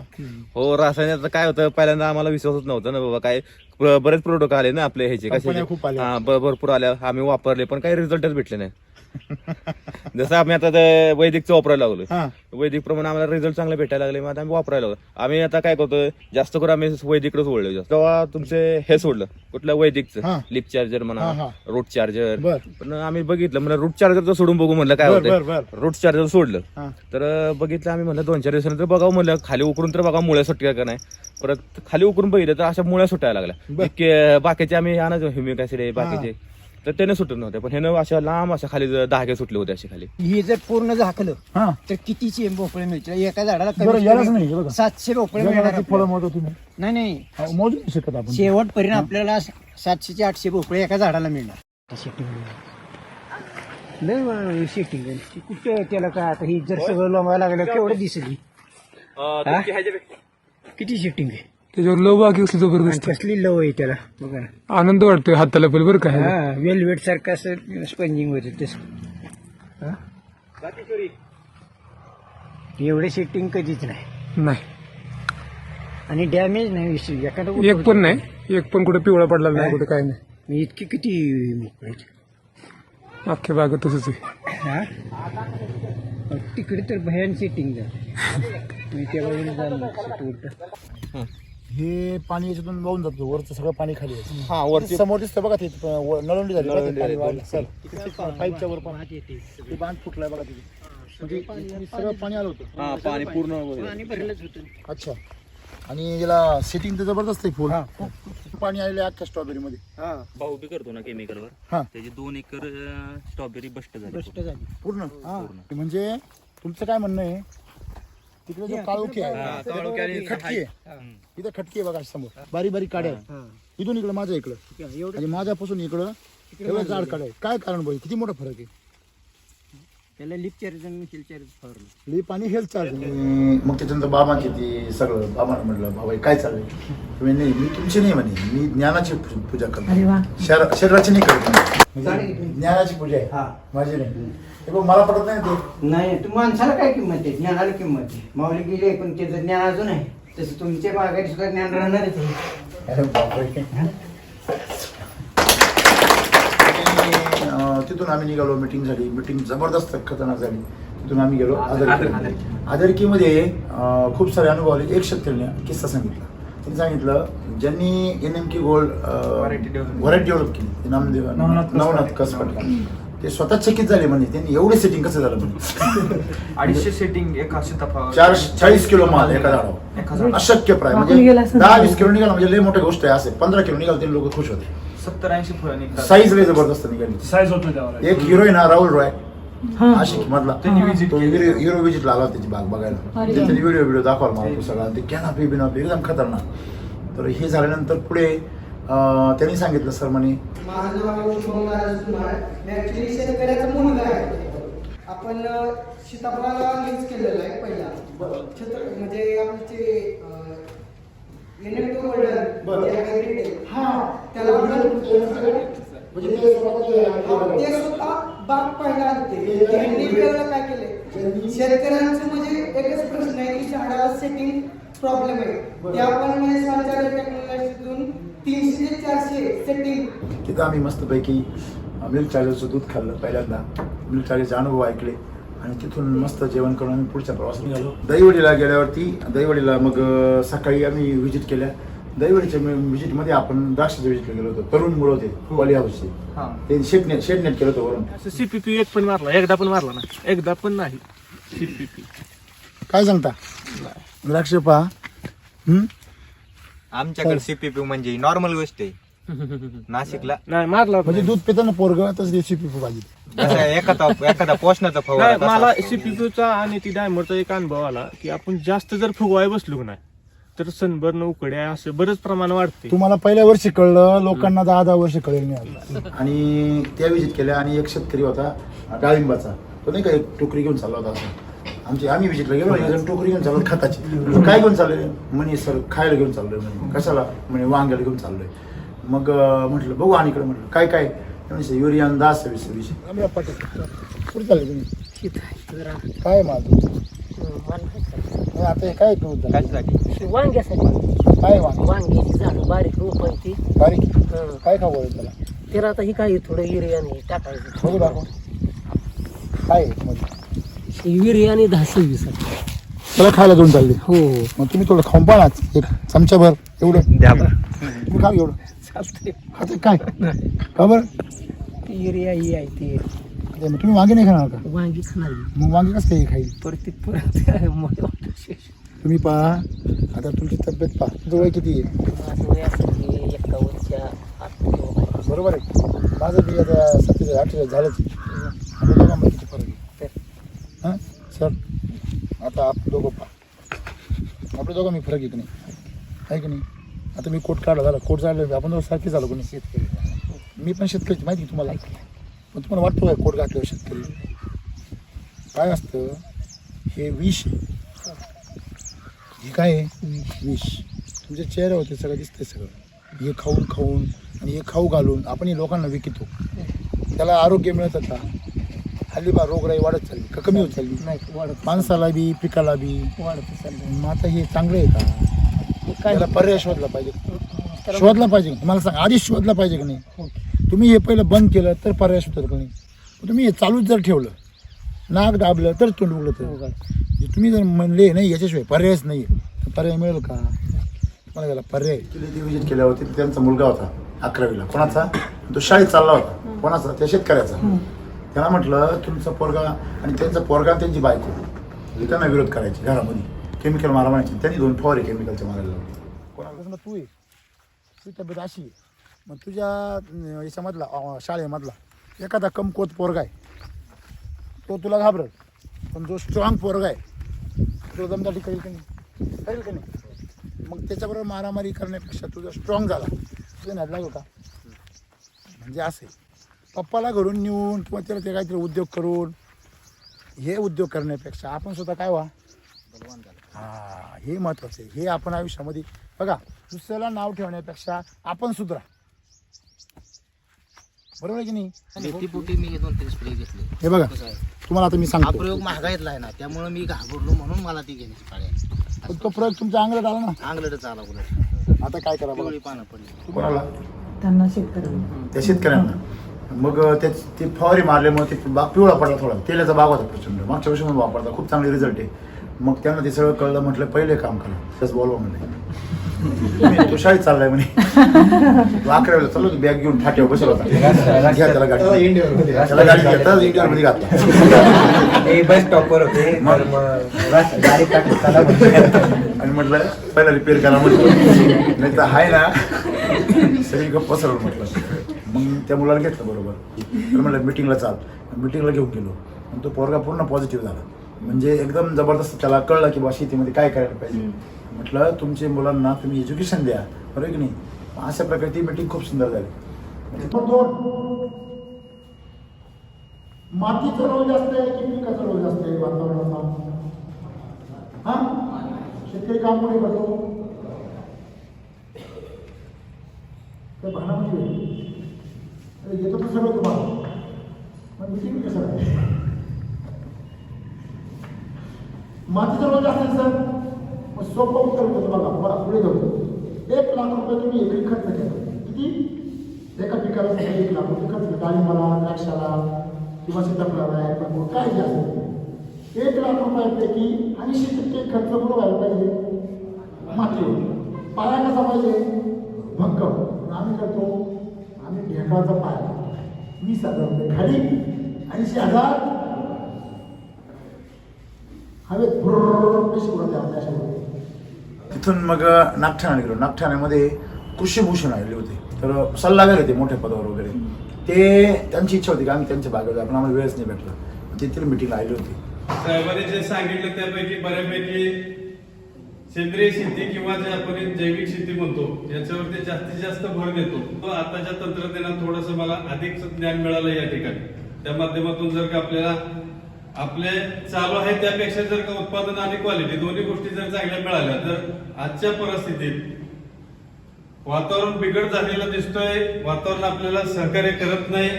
हो रासायनिकचं काय होतं पहिल्यांदा आम्हाला विश्वासच नव्हता ना बाबा काय बरेच प्रोडक्ट आले ना आपले ह्याचे कंपन्या खूप आल्या. भरपूर आल्या आम्ही वापरले पण काही रिझल्टच भेटले नाही जसं आम्ही आता ते वैदिकचं वापरायला लागलो हा. वैदिक प्रमाणे आम्हाला रिझल्ट चांगले भेटायला लागले मग आता आम्ही वापरायला लागलो. आम्ही आता काय करतोय जास्त करून आम्ही वैदिकच ओढलो जास्त. तेव्हा तुमचे हे सोडलं कुठलं हा. वैदिकचं लिप चार्जर हा, म्हणा हा. Root charger. बर. पण आम्ही बघितलं म्हणजे रूट चार्जर सोडून बघू म्हणलं काय बर, बर, होतं. बर. रूट चार्जर सोडलं हा. तर बघितलं आम्ही म्हणलं 2-4 दिवसानंतर बघावं म्हणलं खाली उकरून तर बघा मुळ्या सुटल्या का नाही. परत खाली उकरून बघितलं तर अशा मुळ्या सुटायला लागल्या. बाकीचे आम्ही आणायचो ह्युमिक ऍसिड आहे बाकीचे तर त्याने सुटत नव्हते पण ह्यानं अशा लांब अशा खाली दहागे सुटले होते असे खाली. हे जर पूर्ण झाकलं हा. तर किती चेंब भोपळे मिळतील एका झाडाला बरं, कमीत यालाच कमी नाही, हे बघा. 700 भोपळे जगाला मिळणार ती फळं आपल्याला. मोजतो तुम्ही नाही नाही अहो, मोजू नाही शकत आपण. शेवटपर्यंत आपल्याला 700 ते 800 भोपळे एका झाडाला मिळणार. शेटिंग कुठे त्याला काय आता ही जर सगळं लोंबायला लागलं केवढं दिसली हा? किती शेटिंग आहे त्याच्यावर लव बाकी असली जबरदस्त कसली लव आहे त्याला बघा ना. आनंद वाटतोय हाताला पण बरं काय हा वेलवेट सारखं असं स्पंजिंग होते तसं हा? एवढे सेटिंग कधीच नाही नाही. आणि डॅमेज नाही विषय एखादं एक पण नाही, एक पण कुठे पिवळा पडला नाही, कुठे काय नाही. इतकी किती मोकळे अख्ख्या बागेत तसंच आहे. हा तिकडे तर भयान सेटिंग झालं मी त्या बाजूला झालं. हे पाणी याच्यातून वाहून जातं वरचं सगळं पाणी खाली येतं. हा वरती समोर दिसतं बघा ते नळवंडी झाली बघा ते नळवंडी पाणी झाली, वाहलं. चल. तिकडे पाईपच्या वर पण ते बांध फुटलाय बघा तिथे म्हणजे सगळं पाणी आलं होतं. हा पाणी पूर्ण पाणी भरलंच होतं. अच्छा. आणि याला सेटिंग तर जबरदस्त आहे फुल पाणी आलेलं आहे अख्ख्या स्ट्रॉबेरी मध्ये. भाऊ बी करतो ना केमिकलवर हा. त्याची 2 एकर स्ट्रॉबेरी बस्ट झाली पूर्ण म्हणजे तुमचं काय म्हणणं आहे तिकडे जो काळोखी आहे खटकी आहे इथं खटकी आहे बघा समोर बारीक बारीक काड्या आहेत इथून इकडं माझ्या इकडं आणि माझ्यापासून इकडं एवढं जाड काड्या आहे. काय कारण बोल किती मोठा फरक आहे त्याला लिप चार्ज आणि हिल चार्ज फवारलं लिप आणि हेल्थ चार्ज. मग त्याच्यानंतर बाबांची ती सगळं बाबांना म्हटलं बाबा हे काय चाललंय तुम्ही नाही मी तुमची नाही म्हणे मी ज्ञानाची पूजा करतो शरीराची नाही करत म्हणजे ज्ञानाची पूजा आहे माझी नाही. हे बघ मला पडत नाही ते नाही तू माणसाला काय किंमत आहे ज्ञानाला किंमत आहे माऊली गेली पण त्याचं ज्ञान अजून आहे तसं तुमच्या बागारी सुद्धा ज्ञान राहणारच आहे. अरे बापरे. तिथून आम्ही निघालो मिटिंग झाली मिटिंग जबरदस्त खतरनाक झाली. तिथून आम्ही गेलो आदरकीमध्ये खूप सारे अनुभव आले. एक शेतकऱ्याने किस्सा सांगितला त्यांनी सांगितलं ज्यांनी NMK गोल्ड व्हरायटी डेव्हलप केली नवनाथ कसपट ते स्वतः चकित झाले म्हणजे त्यांनी एवढे सेटिंग कसं झालं म्हणजे 250 सेटिंग एका सीताफळ 40 किलो माल एका झाडावर अशक्य प्राय म्हणजे 10-20 किलो निघाला म्हणजे लय मोठी गोष्ट आहे. असे 15 किलो निघाल ते लोक खुश होते. 70-80 फळं निघतात. साईज लय जबरदस्त निघाली. साईज होत नाही त्यावर. एक हिरोईन हा राहुल रॉय आशिक मधला तो हिरो विजिटला आला त्याची बाग बघायला त्यांनी व्हिडिओ दाखवला मला तो सगळा ते कॅनॉपी बिनॉपी एकदम खतरनाक. तर हे झाल्यानंतर पुढे त्यांनी सांगितलं सर म्हणे शेतकऱ्याचा मुलगा आहे आपण सीताफळाला यूज केलेला आहे पहिला म्हणजे आमचे ते स्वतः बाग पाहिला आणते त्यांनी वेगळं काय केलंय शेतकऱ्यांचं म्हणजे एकच प्रश्न आहे की झाडाला सेटिंग प्रॉब्लेम आहे त्या पण टेक्नॉलॉजीतून 300 ते 400 सेटिंग. तिथं आम्ही मस्तपैकी मिल्क चार्जरचं दूध खाल्लं पहिल्यांदा मिल्क चार्जरचे अनुभव ऐकले आणि तिथून मस्त जेवण करून आम्ही पुढच्या प्रवासात निघालो. दहीवडीला गेल्यावरती दहीवडीला मग सकाळी आम्ही व्हिजिट केल्या. दहीवडीच्या व्हिजिटमध्ये आपण द्राक्षाच्या व्हिजिटला गेलो होतो. तरुण मुलं होते पॉली हाऊसचे ते शेडनेट केलं होतं वरून. CPP एक पण मारला एकदा पण मारला ना एकदा पण नाही CPP. काय सांगता द्राक्ष पहा आमच्याकडे CPP म्हणजे नॉर्मल गोष्ट आहे. नाशिकला नाही मारला म्हणजे दूध पिताना पोरगं तसं ते CPP पाहिजे एखादा पोषणाचा फवारा मला CPPचा आणि ती डायमरचा एक अनुभव आला की आपण जास्त जर फुगवाय बसलो नाही तर सनबर्न उकड्या असं बरंच प्रमाण वाढते. तुम्हाला पहिल्या वर्षी कळलं लोकांना 10 वर्ष कळेल नाही. आणि त्या विजिट केल्या आणि एक शेतकरी होता डाळिंबाचा तो नाही का एक टोकरी घेऊन चालला होता असं आम्ही विजिटला गेलो एक टोकरी घेऊन चाललो खताची काय घेऊन चाललोय म्हणे सर खायला घेऊन चाललोय म्हणे कशाला म्हणे वांग्याला घेऊन चाललोय. मग म्हटलं बघू आणि इकडे म्हटलं काय काय युरिया 10-20 पुढे चालले तुम्ही काय माझं आता हे काय वांग्यासाठी काय वांग वांग्याची झाडं बारीक रोपायची बारीक काय खाऊ त्याला त्याला आता ही काय थोडं युरियाने टाकायचं बघू दाखव काय आहे मध्ये? युरिया आणि 10-26 त्याला खायला दोन चालले. हो हो मग तुम्ही थोडं खाऊन पाहा ना, एक चमच्याभर एवढं द्या बरं. तुम्ही खा एवढं चालतंय. खाते काय का बरं? युरिया ही आहे ते मग तुम्ही वांगे नाही खाणार का? वांगी खाणार मग वांगे कसं काय खाईल? परत मोठे तुम्ही पहा आता तुमची तब्येत पहा. तुझं वय किती आहे? 51च्या आत बरोबर आहे. माझं बी आता 47-48 झालंच. आपल्या दोघांमध्ये किती फरक आहे? हां सर आता आपण दोघं पहा, आपल्या दोघं मी फरक आहे की नाही, आहे की नाही? आता मी कोट काढला झाला, कोट काढलं आपण दोघं सारखे झालो कोणी शेतकरी. मी पण शेतकरीच माहिती आहे तुम्हाला. पण तुम्हाला वाटतं काय कोट घातल्यावर शेतकरी काय असतं? हे विष आहे. हे काय आहे? विष. तुमच्या चेहऱ्यावरती सगळं दिसतंय सगळं. हे खाऊन खाऊन आणि हे खाऊ घालून आपण हे लोकांना विकतो. त्याला आरोग्य मिळतं का? हल्ली बा रोगराई वाढत चालली का कमी होत चालली? नाही वाढत माणसाला बी पिकाला बी वाढत चाललं. मग आता हे चांगलं आहे का? त्याला पर्याय शोधला पाहिजे. शोधला पाहिजे का? मला सांग आधीच शोधला पाहिजे की नाही? तुम्ही हे पहिलं बंद केलं तर पर्याय शोधलं का नाही? तुम्ही हे चालूच जर ठेवलं, नाक दाबलं तर तोंड उघडलं तर तुम्ही जर म्हणले नाही याच्याशिवाय पर्यायच नाही तर पर्याय मिळेल का? मला त्याला पर्याय ती विजिट केल्या होती. त्यांचा मुलगा होता 11वीला. कोणाचा? तो शाळेत चालला होता. कोणाचा? त्या शेतकऱ्याचा. त्याला म्हटलं तुमचा पोरगा आणि त्यांचा पोरगा त्यांची बायको त्यांना विरोध करायची घरामध्ये, केमिकल मारा म्हणायची. त्यांनी 2 फवारे केमिकलचे मारायला लावले. कोणाला तू आहे, तुझी तब्येत अशी आहे, मग तुझ्या याच्यामधला शाळेमधला एखादा कमकुवत पोरगा आहे तो तुला घाबरल, पण जो स्ट्रॉंग पोरगा आहे तो दमदाटी करेल का नाही? करेल का नाही? मग त्याच्याबरोबर मारामारी करण्यापेक्षा तुझा स्ट्रॉंग झाला तुझं नाही लागू का? म्हणजे असं आहे. पप्पाला घरून नेऊन किंवा त्याला ते काहीतरी उद्योग करून हे उद्योग करण्यापेक्षा आपण स्वतः काय व्हा बलवान झालं. हां हे महत्त्वाचं आहे. हे आपण आयुष्यामध्ये बघा, दुसऱ्याला नाव ठेवण्यापेक्षा आपण सुधरा. बरोबर आहे की नाही? शेतीपोटी मी 2-3 स्प्रे घेतले. हे बघा तुम्हाला आता मी हा सांगतो, प्रयोग महागाईतला आहे ना, त्यामुळे मी घाबरलो म्हणून मला ती घेण्याची पाळी आली. पण तो प्रयोग तुमच्या अंगलट आला ना. अंगलटच आला उलट. आता काय करा बघा. पिवळी पानं पडली. कोणाला? त्यांना शेतकऱ्यांना. त्या शेतकऱ्यांना. मग ते फवारी मारल्यामुळे ते बाग पिवळा पडला थोडा. तेलाचा बाग होता प्रचंड. मागच्या वर्षी म्हणून वापरता खूप चांगले रिझल्ट आहे. मग त्यांना ते सगळं कळलं. म्हटलं पहिले काम करा, तसं बोलवा म्हणले. तो शाळेत चाललाय म्हणे. 11वीला चाललो बॅग घेऊन फाट्यावर बसला होता. घ्या त्याला गाडी, त्याला गाडी घेता इंडियामध्ये घातला. बस स्टॉपवर होते गाडी आणि म्हटलं पहिला रिपेअर करा म्हटलं, नाही तर आहे ना सगळी गप्प पसरवलं म्हटलं. मग त्या मुलाला घेतलं बरोबर. तर म्हटलं मिटिंगला चाल. मिटिंगला घेऊन गेलो. आणि तो पोरगा पूर्ण पॉझिटिव्ह झाला. म्हणजे एकदम जबरदस्त त्याला कळलं की बा शेतीमध्ये काय करायला पाहिजे. म्हटलं तुमच्या मुलांना तुम्ही एज्युकेशन द्या, बरोबर की नाही? अशा प्रकारे ती मिटिंग खूप सुंदर झाली. मातीचा रोग जास्त आहे की पिकाचा रोग जास्त आहे वातावरणाचा? हा शेतकरी काम कोणी करतो? त्या भानामध्ये येतो तर सगळं तुम्हाला, मग मिटिंग कसं आहे? मातीचा रोग जास्त आहे सर. मग सोपं उत्तर होतं बघा. मला पुढे जाऊ. 1 लाख रुपये तुम्ही एकरी खर्च केला. किती? एका पिकाला 1 लाख रुपये खर्च. डाळिंबाला, द्राक्षाला किंवा सीताफळाला ॲपल काय जे असेल 1 लाख रुपयापैकी 80% खर्च कुठं व्हायला पाहिजे? मातीवर. पाया कसा पाहिजे? भक्कम. आम्ही करतो, आम्ही ढेकळाचा पाया 20,000 रुपये खाली, 80,000 हवेत पैसे उडवले आपल्या अशा. तिथून मग नागठाणा गेलो. नागठाण्यामध्ये कृषीभूषण आलेले होते. तर सल्लागार होते मोठ्या पदावर वगैरे. ते त्यांची इच्छा होती की आम्ही त्यांच्या बागेत जाऊ, पण आम्हाला वेळच नाही भेटला. तिथे मिटिंगला आली होती. साहेबांनी जे सांगितलं त्यापैकी बऱ्यापैकी सेंद्रिय शेती किंवा जे आपण जैविक शेती म्हणतो याच्यावरती जास्तीत जास्त भर देतो. आताच्या तंत्रज्ञानात थोडंसं मला अधिक ज्ञान मिळालं या ठिकाणी. त्या माध्यमातून जर का आपल्याला आपले चालू आहे त्यापेक्षा जर का उत्पादन आणि क्वालिटी दोन्ही गोष्टी जर चांगल्या मिळाल्या तर आजच्या परिस्थितीत वातावरण बिघड झालेलं दिसतोय. वातावरण आपल्याला सहकार्य करत नाही.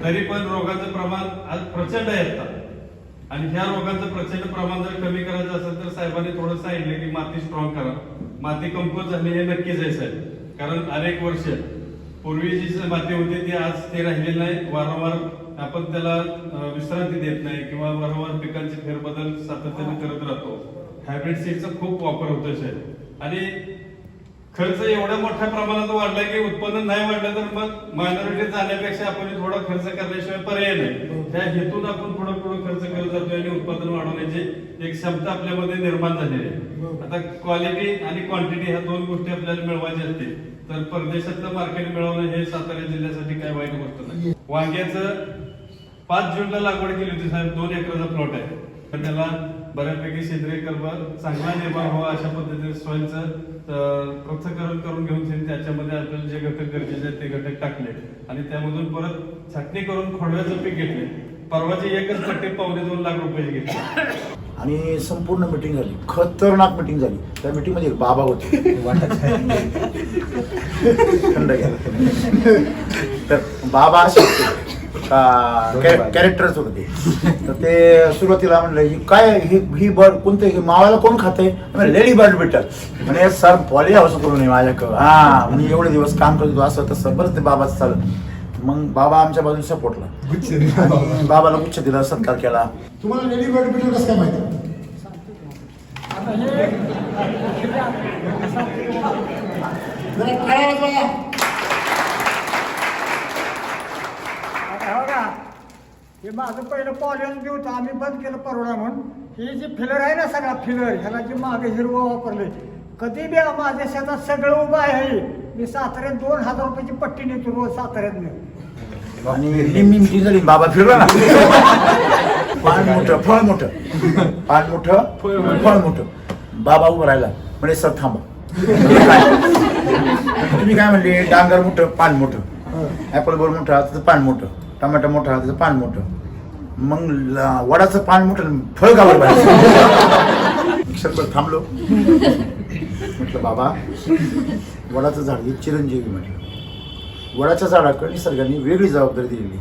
तरी पण रोगाचं प्रमाण आज प्रचंड आहे आता. आणि ह्या रोगांचं प्रचंड प्रमाण जर कमी करायचं असेल तर साहेबांनी थोडं सांगितलं की माती स्ट्रॉंग करा. माती कमकुवत झाली हे नक्कीच आहे साहेब. कारण अनेक वर्ष पूर्वी जी माती होती ती आज ते राहिलेली नाही. वारंवार आपण त्याला विश्रांती देत नाही किंवा वारंवार पिकांचे फेरबदल सातत्याने करत राहतो. हायब्रिड सीडचा खूप वापर होतोय साहेब. आणि खर्च एवढ्या मोठ्या प्रमाणात वाढलाय की उत्पन्न नाही वाढलं तर मग मायनॉरिटी जाण्यापेक्षा आपण थोडा खर्च करण्याशिवाय पर्याय नाही. त्या हेतून आपण पुढे खर्च करत जातोय आणि उत्पादन वाढवण्याची एक क्षमता आपल्यामध्ये निर्माण झालेली आहे. आता क्वालिटी आणि क्वांटिटी ह्या दोन गोष्टी आपल्याला मिळवायच्या असतील तर परदेशातलं मार्केट मिळवणं हे सातारा जिल्ह्यासाठी काय वाईट गोष्ट नाही. वांग्याचं 5 जूनला लागवड केली होती साहेब. 2 एकराचा प्लॉट आहे. तर त्याला बऱ्यापैकी सेंद्रिय कर्ब चांगला निर्माण व्हावा अशा पद्धतीने सॉइलचं पृथक्करण करून घेऊन त्याच्यामध्ये आपल्याला जे घटक गरजेचे आहेत ते घटक टाकले आणि त्यामधून परत छाटणी करून खोडव्याचं पीक घेतले. परवाची एकच पट्टी 2.25 लाख रुपये घेतले आणि संपूर्ण मिटिंग झाली. खतरनाक मिटिंग झाली. त्या मिटिंग मध्ये एक बाबा होते. थंड घ्या. तर बाबा असे होते कॅरेक्टरच होते. तर ते सुरुवातीला म्हणलं ही काय ही बर्ड कोणते मावाला कोण खाते? लेडी बर्ड भेटल म्हणजे सर पॉली हाऊस करू नये माझ्याकडं. हा मी एवढे दिवस काम करतो असं तसं बरंच ते बाबाच चालू. मग बाबा आमच्या बाजूने सपोर्टला आणि बाबाला गुच्छ दिला, सत्कार केला. तुम्हाला लेडी बर्ड भेटल कसं काय माहिती? हे माझं पहिलं पॉलियन बी होतं, आम्ही बंद केलं परवडा म्हणून. हे जे फिलर आहे ना सगळा फिलर ह्याला जे मागे हिरवं वापरले कधी बी माझ्या शेतात सगळं उभं आहे. मी साताऱ्यात 2000 रुपयाची पट्टी नेतो रोज साताऱ्यात. आणि निम्मी झाली बाबा फिरला ना. पान मोठं फळ मोठं, पान मोठं फळ मोठं. बाबा उभं राहिला म्हणजे सर थांबा. तुम्ही काय म्हणले? डांगर मोठं पान मोठं, ऍपल बोर मोठं त्याचं पान मोठं, टमाटा मोठा त्याचं पान मोठं. मग वडाचं पान मोठं फळ गावर बाहेर. क्षणभर थांबलो. म्हटलं बाबा वडाचं झाड हे चिरंजीवी म्हटलं. वडाच्या झाडाकडे निसर्गाने वेगळी जबाबदारी दिलेली.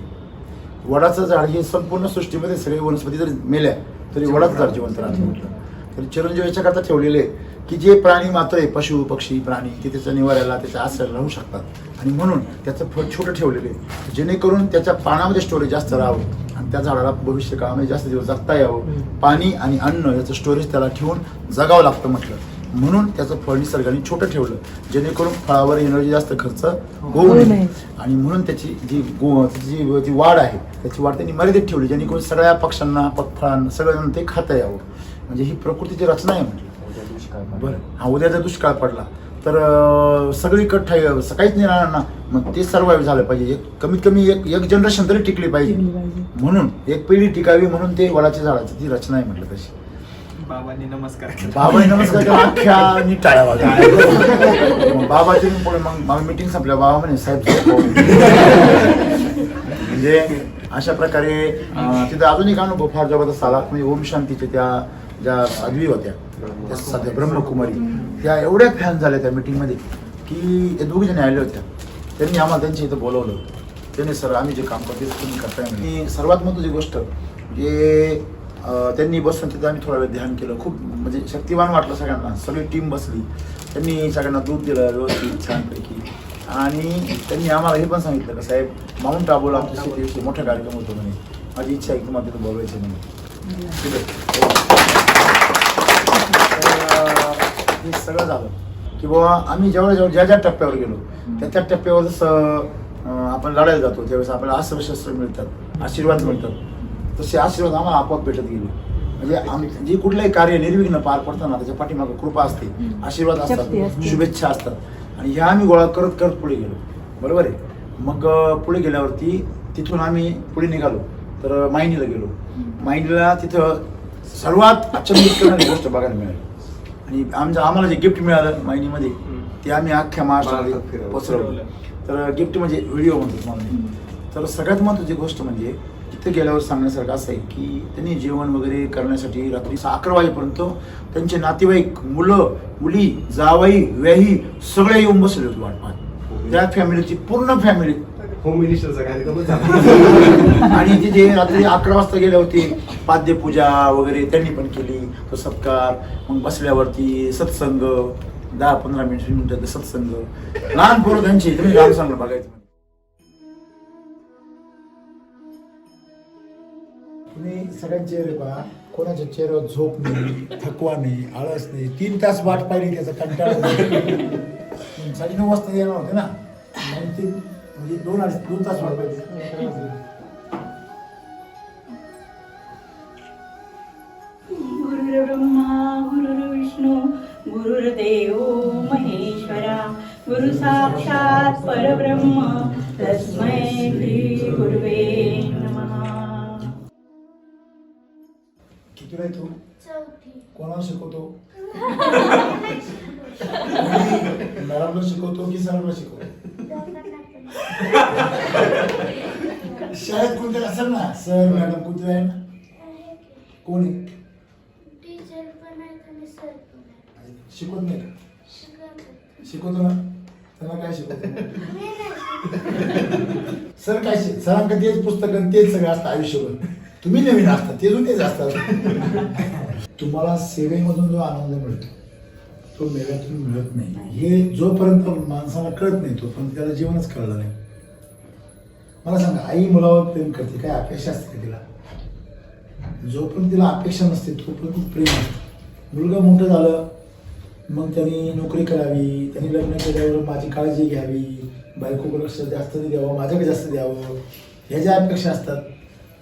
वडाचं झाड हे संपूर्ण सृष्टीमध्ये सगळे वनस्पती जरी मेल्या तरी वडाचं झाड जिवंत राहतं म्हटलं. तर चिरंजीव याच्याकरता ठेवलेले की जे प्राणी मात्र आहे, पशु पक्षी प्राणी ते त्याच्या निवाऱ्याला त्याच्या आश्रयाला राहू शकतात आणि म्हणून त्याचं फळ छोटं ठेवलेलं आहे जेणेकरून त्याच्या पानामध्ये स्टोरेज जास्त राहावं आणि त्या झाडाला भविष्य काळामध्ये जास्त दिवस जगता यावं. पाणी आणि अन्न याचं स्टोरेज त्याला ठेवून जगावं लागतं म्हटलं. म्हणून त्याचं फळ निसर्गाने छोटं ठेवलं जेणेकरून फळावर एनर्जी जास्त खर्च होऊ नये आणि म्हणून त्याची जी वाढ आहे त्याची वाढ त्यांनी मर्यादित ठेवली जेणेकरून सगळ्या पक्ष्यांना फळांना सगळ्यांना ते खाता यावं. म्हणजे ही प्रकृतीची रचना आहे म्हटलं. बरं हा उद्या जर दुष्काळ पडला तर सगळीकडे काहीच नाही राहणार ना. मग ते सर्वाइव्ह झालं पाहिजे. कमीत कमी एक जनरेशन तरी टिकली पाहिजे. म्हणून एक पिढी टिकावी म्हणून ते वडाच्या झाडाची ती रचना आहे म्हटलं. तशी बाबांनी नमस्कार केला अख्ख्या नीट टाळ्या वाजवल्या. बाबाची पुढे मग मीटिंग संपल्या. बाबा म्हणे साहेब म्हणजे अशा प्रकारे तिथं अजून एक अनुभव फार जबरदस्त आला. म्हणजे ओम शांतीचे त्या ज्या साध्वी होत्या त्या सध्या ब्रह्मकुमारी त्या एवढ्या फॅन झाल्या त्या मीटिंगमध्ये की ते दोघी जणी आले होत्या. त्यांनी आम्हाला त्यांच्या इथं बोलवलं. त्यांनी सर आम्ही जे काम करतो तुम्ही करताय आणि सर्वात महत्त्वाची गोष्ट जे त्यांनी बसून तिथं आम्ही थोडा वेळ ध्यान केलं. खूप म्हणजे शक्तिवान वाटलं सगळ्यांना. सगळी टीम बसली. त्यांनी सगळ्यांना दूध दिलं व्यवस्थित छानपैकी आणि त्यांनी आम्हाला हे पण सांगितलं का साहेब माउंट आबूला आमच्या शेतीविषयी मोठा कार्यक्रम होतो म्हणे. माझी इच्छा आहे की तुम्हाला तिथं बोलवायचं म्हणे. ठीक आहे. हे सगळं झालं की बाबा आम्ही ज्या ज्या टप्प्यावर गेलो त्या टप्प्यावर जसं आपण लढायला जातो त्यावेळेस आपल्याला अस्त्रशस्त्र मिळतात, आशीर्वाद मिळतात. तसे आशीर्वाद आम्हाला आपोआप भेटत गेले. म्हणजे जे कुठलंही कार्य निर्विघ्न पार पडताना त्याच्या पाठीमागे कृपा असते, आशीर्वाद असतात, शुभेच्छा असतात आणि ह्या आम्ही गोळा करत करत पुढे गेलो. बरोबर आहे. मग पुढे गेल्यावरती तिथून आम्ही पुढे निघालो तर मायनीला गेलो. मायनीला तिथं सर्वात अचंबित करणारी गोष्ट बघायला मिळाली आणि आम्हाला जे गिफ्ट मिळालं मायनीमध्ये ते आम्ही अख्ख्या महाराष्ट्रामध्ये पसरवलं. तर गिफ्ट म्हणजे व्हिडिओ म्हणतो म्हणून. तर सगळ्यात महत्त्वाची गोष्ट म्हणजे तिथे गेल्यावर सांगण्यासारखं असं आहे की त्यांनी जेवण वगैरे करण्यासाठी रात्री 11 वाजेपर्यंत त्यांचे नातेवाईक, मुलं मुली, जावाई, व्याही सगळे येऊन बसले होते वाट पाहत. त्या फॅमिलीची पूर्ण फॅमिली होम मिनिस्टरचा कार्यक्रम झाला आणि तिथे रात्री 11 वाजता गेले होते. पाद्यपूजा वगैरे त्यांनी पण केली. तो सत्कार मग बसल्यावरती सत्संग 10-15 मिनिटं सत्संग. लहान पोरं त्यांची तुम्ही गाणं सांगलं बघायचं. सगळ्यांचे चेहरे पहा, कोणाच्या चेहऱ्यावर झोप नाही, थकवा नाही, आळस नाही. 3 तास वाट पाहिली त्याचा कंटाळा नाही. 9:30 वाजता येणार होते ना, म्हणजे 2 तास वाट पाहिली. गुरुर्ब्रह्मा गुरुर्विष्णू गुरुर्देव महेश्वरा गुरु साक्षात परब्रह्म तस्मै श्री गुरुवे नमः. कितीला आहे तू? कोणाला शिकवतो? मॅडमला शिकवतो की सरांना शिकवतो? शाळेत कोणतरी असेल ना, सर मॅडम कोणतरी आहे ना? कोण आहे? शिकवत नाही का? शिकवतो ना, त्यांना काय शिकवतो? सर काय सरांकडे तेच पुस्तक तेच सगळं असतं आयुष्यभर. तुम्ही नवीन असता, ते तेच असतात. तुम्हाला सेवेमधून जो आनंद मिळतो तो मेव्यातून मिळत नाही. हे जोपर्यंत माणसाला कळत नाही तोपर्यंत त्याला जीवनच कळलं नाही. मला सांगा, आई मुलावर प्रेम करते, काय अपेक्षा असते का तिला? जोपर्यंत तिला अपेक्षा नसते तोपर्यंत प्रेम असते. मुलगा मोठं झालं, मग त्यांनी नोकरी करावी, त्यांनी लग्न केल्यावर माझी काळजी घ्यावी, बायकोकडे लक्ष जास्त द्यावं, माझ्याकडे जास्त द्यावं, ह्या ज्या अपेक्षा असतात,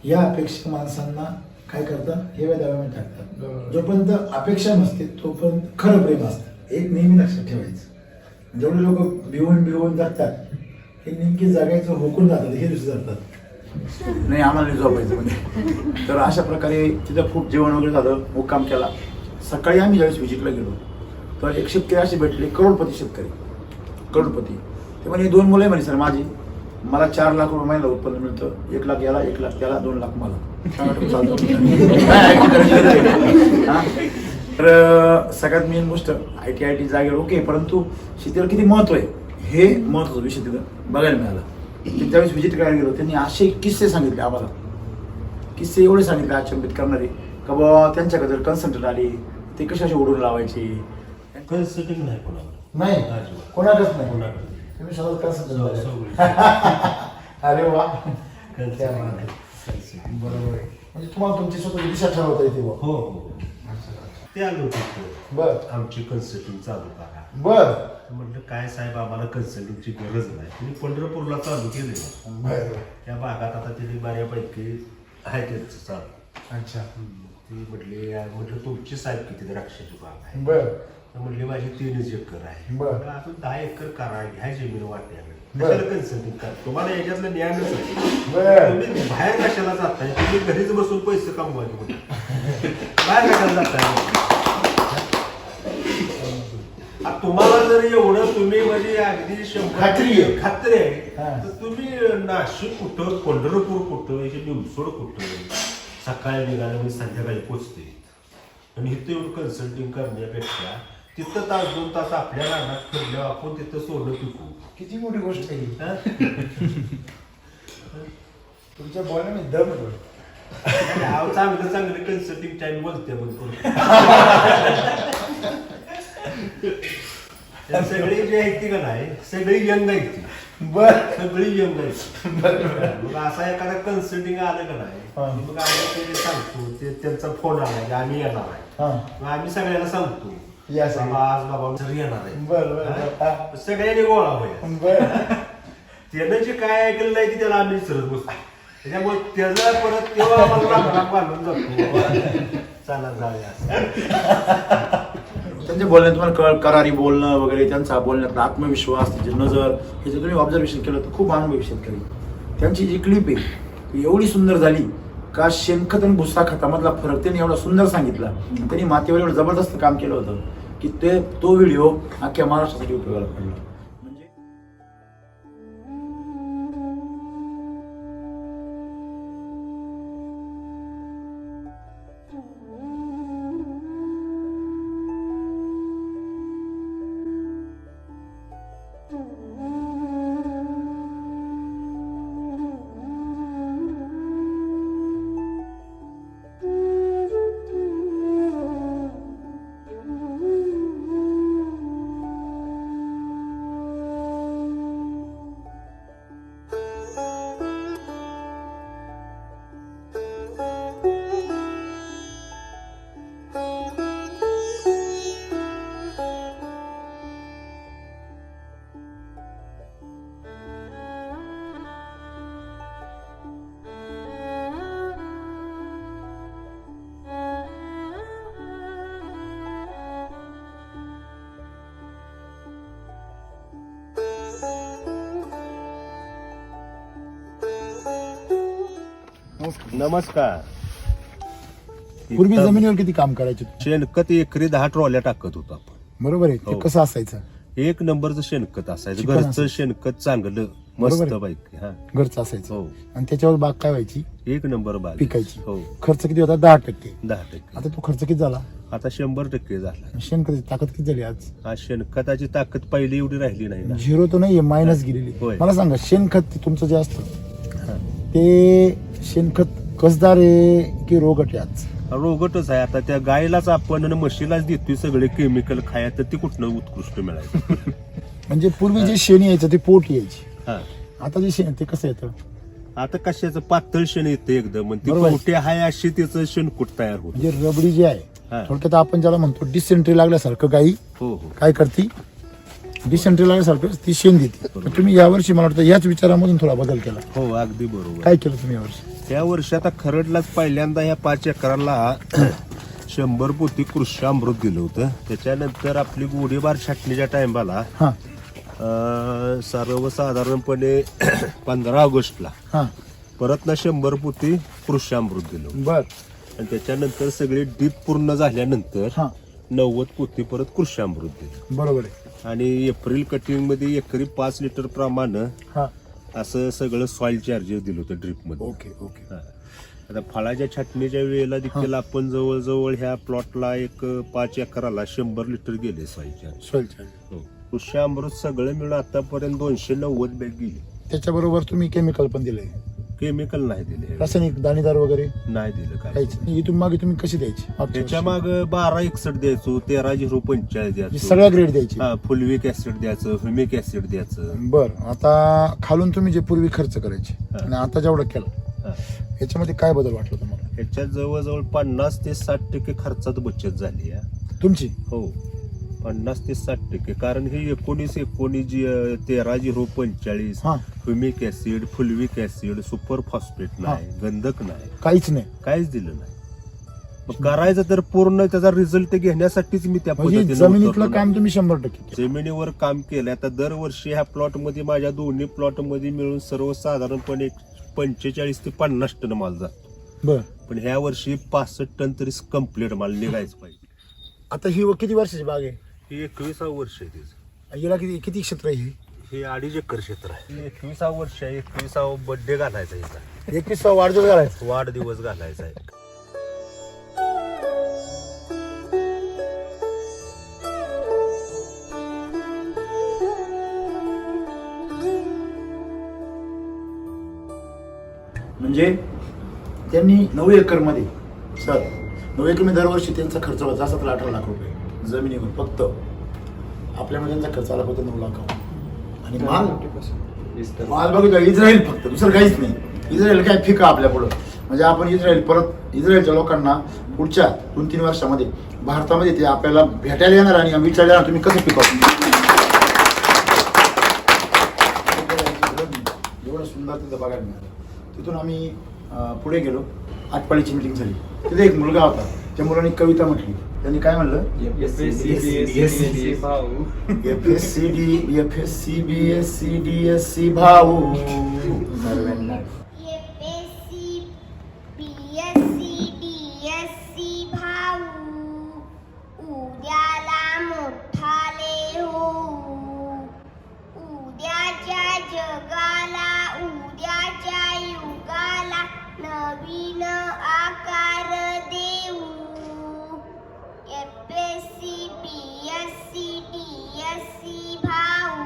या अपेक्षा माणसांना काय करतात, हे दाव्यामध्ये टाकतात. जोपर्यंत अपेक्षा नसते तोपर्यंत खरं प्रेम असतं. एक नेहमी लक्षात ठेवायचं, जेवढे लोक भिवून जगतात हे नेमकी जगायचं हुकून जातात, हे दुसरे जातात. नाही आम्हाला झोपायचं म्हणजे. तर अशा प्रकारे तिथं खूप जेवण वगैरे झालं, मुक्काम केला. सकाळी आम्ही ज्यावेळेस व्हिजिटला गेलो तर एक शेतकरी असे भेटले, करोडपती शेतकरी, करोडपती. ते म्हणे 2 मुलं आहे म्हणे सर माझी, मला 4 लाख रुपये महिन्याला उत्पन्न मिळतं. 1 लाख याला, 1 लाख त्याला, 2 लाख मला. तर सगळ्यात मेन गोष्ट IT जागेवर ओके, परंतु शेतीवर किती महत्व आहे हे महत्वाचा विषय तिथं बघायला मिळाला. ज्यावेळेस व्हिजिट करायला गेलो त्यांनी असे किस्से सांगितले आम्हाला, किस्से एवढे सांगितले अचंबित करणारे का बाबा त्यांच्याकडे जर कन्सल्टंट आले ते कशाशी ओढून लावायचे. कन्सल्टिंग नाही कोणाला, नाही कोणाकच नाही. तुम्ही स्वतः कन्सल्टंट. अरे वा, बरोबर आहे. म्हणजे तुम्हाला तुमची स्वतःची दिशा ठरवता येते. हो हो, ते आलो होतो. बर, आमची कन्सल्टिंग चालू करा. बर, म्हटलं काय साहेब आम्हाला कन्सल्टिंगची गरज नाही. तुम्ही पंढरपूरला चालू केले, त्या भागात आता तिथे बऱ्यापैकी आहे त्यांचं चालू. अच्छा, ती म्हटलं तुमची साहेब किती द्राक्षाची बाग आहे? बर, म्हटली माझी 3 एकर आहे. बरं, अजून 10 एकर करा, घ्या जमीन वाट्याने. कशाला कन्सल्टिंग करा, तुम्हाला याच्यातलं ज्ञानच आहे. तुम्ही बाहेर कशाला जाताय? तुम्ही घरीच बसून पैसे कमवायचे, बाहेर कशाला जाताय? तुम्हाला जर एवढं तुम्ही म्हणजे अगदी खात्री आहे तर तुम्ही नाशिक कुठं, पंढरपूर कुठं, निमसोड कुठं, सकाळी निघालं म्हणजे संध्याकाळी पोचते. आणि इथं येऊन कन्सल्टिंग करण्यापेक्षा तिथं 1-2 तास आपल्या रानात फिरल्यावर आपण तिथं सोनं पिकू. किती मोठी गोष्ट आहे. तुमच्या बोलण्याने दम चांगलं कन्सल्टिंग टाइम बोलते सगळी जी आहेत ती का नाही, सगळी यंग आहेत ती. बर, सगळी यंग आहेत. मग असा एखादा कन्सल्टिंग आलं का नाही, मग आम्ही ते सांगतो, ते त्यांचा फोन आला की आम्ही येणार आहे. मग आम्ही सगळ्यांना सांगतो आज बाबा सर येणार आहे. बरं, सगळ्यांनी गोळा होईल. त्यानं जे काय ऐकलं नाही की त्याला आम्ही विसरत बसतो. त्याच्यामुळे त्याचा परत तेव्हा आम्हाला बांधून जातो, चला जाऊया. त्यांच्या बोलण्यात तुम्हाला करारी बोलणं वगैरे, त्यांचा बोलण्यातला आत्मविश्वास, त्याची नजर, हे जर तुम्ही ऑब्झर्वेशन केलं तर खूप अनुभवी शेतकरी. त्यांची जी क्लिप आहे ती एवढी सुंदर झाली का शेणखत आणि भुसा खतामधला फरक त्यांनी एवढा सुंदर सांगितला. त्यांनी मातीवर एवढं जबरदस्त काम केलं होतं की तो व्हिडिओ अख्ख्या महाराष्ट्रासाठी उपयोगाला पडला. नमस्कार. पूर्वी जमिनीवर किती काम करायचे? शेणखत एकरी 10 ट्रॉल्या टाकत होतो आपण. बरोबर आहे. ते हो. कसं असायचं? एक नंबरचं शेणखत असायचं. चिकन घरचं असायचं. शेणखत चांगलं बरोबर मस्त आहे. पैकी. हा घरचं असायचं. हो. आणि त्याच्यावर बाग काय व्हायची? एक नंबर बाग पिकायची. हो. खर्च किती होता? 10%. 10%. आता तो खर्च किती झाला? आता 100% झाला. शेणखताची ताकद किती झाली आज? हा शेणखताची ताकद पहिली एवढी राहिली नाही ना. झिरो तर नाहीये, मायनस गेलेली. होय. मला सांगा, शेणखत तुमचं जे असतं ते शेणखत कसदार आहे की रोगट आहे आज? रोगटच आहे. आता त्या गायलाच आपण आणि म्हशीलाच देतोय सगळे केमिकल खाया, तर ती कुठनं उत्कृष्ट मिळायचं. म्हणजे पूर्वी जे शेण यायचं ते पोट यायची. हा. आता जे शेण ते कसं येतं? आता कशाचं पातळ शेण येतं एकदम आणि ती बरोबर. पोटे हाय अशी त्याचं शेणकूट तयार होत. म्हणजे रबडी जी आहे, हा. थोडक्यात आपण ज्याला म्हणतो डिसेंट्री लागल्यासारखं गाई हो हो. काय करते? डिसेंट्री लागल्यासारखं ती शेण देते. तर तुम्ही यावर्षी मला वाटतं याच विचारामधून थोडा बदल केला. हो अगदी बरोबर. काय केलं तुम्ही यावर्षी? त्या वर्षी आता खरडलाच पहिल्यांदा ह्या 5 एकराला 100 पोती कृषी अमृत दिलं होतं. त्याच्यानंतर आपली गोळीबार छाटणीच्या टायमाला हा सर्वसाधारणपणे 15 ऑगस्टला हा परत ना 100 पोती कृषी अमृत दिलं होतं. बर. आणि त्याच्यानंतर सगळे डीप पूर्ण झाल्यानंतर हा 90 पोती परत कृषी अमृत दिलं. बरोबर आहे. आणि एप्रिल कटिंग मध्ये एकरी 5 लिटर प्रमाणे हा असं सगळं सॉइल चार्जर दिलं होतं ड्रिप मध्ये. Okay okay. हा. आता फळाच्या छाटणीच्या वेळेला देखील आपण जवळजवळ ह्या प्लॉटला एक 5 एकराला 100 लिटर गेले सॉइल चार्जर. Soil charger. हो. कृषी अमृत सगळं मिळून आतापर्यंत 290 बॅग गेली. त्याच्याबरोबर तुम्ही केमिकल पण दिले? केमिकल नाही दिले, रासायनिक दाणेदार वगैरे नाही दिलं काय. काहीच नाही. इथून मागे तुम्ही कशी द्यायची? त्याच्या माग 1261 द्यायचो, 1345 द्यायचो. सगळ्या ग्रेड द्यायची? हा फुलविक ऍसिड द्यायचं, ह्युमिक ऍसिड द्यायचं. बर. आता खालून तुम्ही जे पूर्वी खर्च करायचे आणि आता जेवढं केलं हा. याच्यामध्ये काय बदल वाटला तुम्हाला? ह्याच्यात जवळजवळ 50 ते 60% खर्चात बचत झाली आहे. तुमची? हो 50 ते 60%. कारण हे 19 जी 1345 हा humic acid, फुलविक acid, super phosphate नाही, गंधक नाही, काहीच नाही. काहीच दिलं नाही. मग करायचं तर पूर्ण त्याचा रिझल्ट घेण्यासाठीच मी त्या म्हणजे पद्धतीने जमिनीतलं उतरलो काम नाही. तुम्ही 100% केलं. जमिनीवर काम केलं. आता दरवर्षी ह्या प्लॉट मध्ये माझ्या दोन्ही प्लॉट मध्ये मिळून सर्वसाधारणपणे 45 ते 50 टन माल जातो. बर. पण ह्या वर्षी 65 टन तरी कम्प्लीट माल निघायच पाहिजे. आता ही किती वर्षाची बाग आहे? हे 21 वर्ष आहे त्याचं. याला किती किती क्षेत्र आहे हे? हे 2.5 एकर क्षेत्र आहे. 21 वर्ष आहे. 21 बर्थडे घालायचा याचा. 21 वाढदिवस घालायचा. वाढदिवस घालायचा आहे. म्हणजे त्यांनी 9 एकरमध्ये सर 9 एकरमध्ये दरवर्षी त्यांचा खर्च होता 17-18 लाख रुपये जमिनीवर. फक्त आपल्यामध्ये त्यांचा खर्च आला फक्त 9 लाख. आणि माल बघितलं इस्रायल फक्त, दुसरं काहीच नाही. इस्रायल काय फिका आपल्या पुढं. म्हणजे आपण इस्रायलच्या लोकांना पुढच्या 2-3 वर्षामध्ये भारतामध्ये ते आपल्याला भेटायला येणार आणि विचारले येणार तुम्ही कसं पिकवता. एवढं सुंदर तिथं बघायला मिळालं. तिथून आम्ही पुढे गेलो. आटपाडीची मिटिंग झाली. तिथे एक मुलगा होता. त्या मुलांनी कविता म्हटली. त्यांनी काय म्हणलं? FSC BSc DSc भाऊ. उद्याला मोठाले होऊ, उद्याच्या जगाला, उद्याच्या युगाला नवीन आकार देऊ. FSC BSc DSc भाऊ,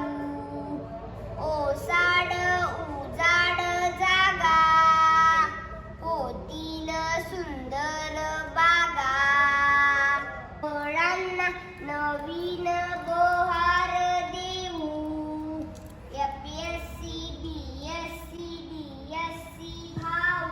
ओसाड उजाड जागा, होतील सुंदर बागा. फळांना नवीन बहार देऊ. FSC BSc DSc भाऊ.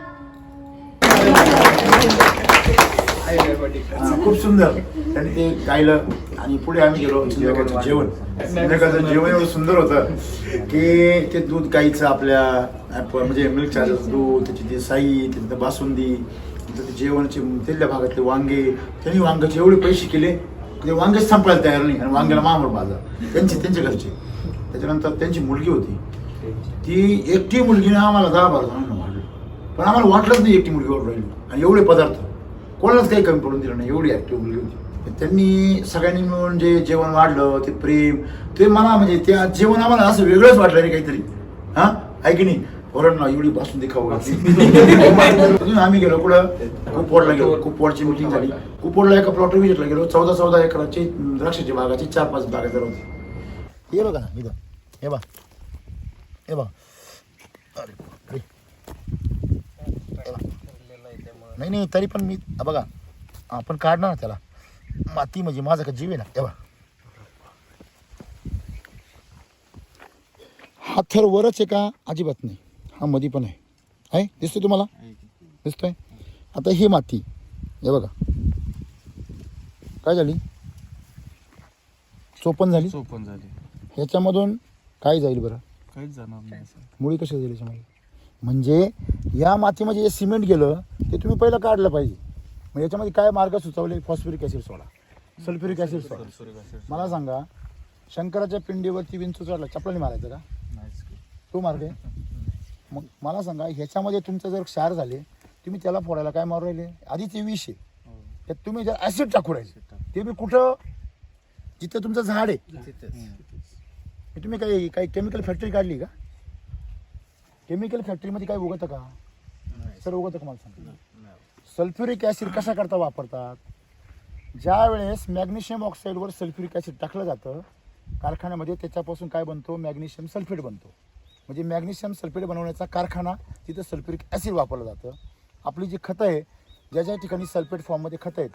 खूप सुंदर त्यांनी ते गायलं. आणि पुढे आम्ही गेलो. संध्याकाळचं जेवण एवढं सुंदर होतं की ते दूध गाईचं आपल्या म्हणजे मिल्क चार्जरचं दूध, त्याची ती साई, त्याची बासुंदी, ते जेवणचे तिथल्या भागातले वांगे. त्यांनी वांग्याचे एवढे पैसे केले ते वांगेच संपायला तयार नाही. आणि वांग्याला मामूर बाजार त्यांच्या घरचे. त्याच्यानंतर त्यांची मुलगी होती. ती एकटी मुलगीने आम्हाला 10-12 जणांना मारलं. पण आम्हाला वाटलंच नाही एकटी मुलगी वाढून राहिली आणि एवढे पदार्थ कोणालाच काही कमी पडून दिलं नाही, एवढी ऍक्टिव्ह मुलगी होती. त्यांनी सगळ्यांनी मिळून जे जेवण वाढलं ते प्रेम ते मला म्हणजे त्या जेवण आम्हाला असं वेगळंच वाटलं रे काहीतरी. हा आहे की नाही, ना एवढी बासून खाऊ घातली. आम्ही गेलो कुठं कुपवाडला गेलो, कुपवाडची मिटिंग झाली. कुपवाडला एका प्लॉट विजिटला गेलो. 14 एकराची द्राक्षाची बागाची 4-5 बागायदार होते. हे बघा ना इथं, हे बघा हे बघा. अरे बापरे. नाही नाही तरी पण मी बघा आपण काढणार ना त्याला. माती म्हणजे माझा का जीव आहे ना. हे बघा हा थर वरच आहे का अजिबात नाही, हा मध्ये पण आहे. दिसतोय तुम्हाला, दिसतोय. आता ही माती हे बघा काय झाली, चोपन झाली. ह्याच्यामधून काय जाईल बरं, काहीच जाणार नाही. मुळी कशी जाईल याच्यामध्ये. म्हणजे या मातीमध्ये जे सिमेंट गेलं ते तुम्ही पहिलं काढलं पाहिजे. मग याच्यामध्ये काय मार्ग सुचवले, फॉस्फरिक ॲसिड सोडा, सल्फ्युरिक ॲसिड सोडा. मला सांगा शंकराच्या पिंडीवरती विंचू चढला चपलाने मारायचं का, तो मार्ग आहे. मग मला सांगा ह्याच्यामध्ये तुमचं जर क्षार झाले तुम्ही त्याला फोडायला काय मारू राहिले, आधी ते विष आहे त्यात तुम्ही जर ॲसिड टाकू राहिले ते बी कुठं, जिथं तुमचं झाड आहे. तुम्ही काही केमिकल फॅक्टरी काढली का, केमिकल फॅक्टरीमध्ये काय उगतं का, सर उगतं का मला सांगा. सल्फ्युरिक ॲसिड कशा करता वापरतात, ज्या वेळेस मॅग्नेशियम ऑक्साईडवर सल्फ्युरिक ॲसिड टाकलं जातं कारखान्यामध्ये त्याच्यापासून काय बनतो, मॅग्नेशियम सल्फेट बनतो. म्हणजे मॅग्नेशियम सल्फेट बनवण्याचा कारखाना तिथं सल्फ्युरिक ॲसिड वापरलं जातं. आपली जी खतं आहे ज्या ज्या ठिकाणी सल्फेट फॉर्ममध्ये खतं आहेत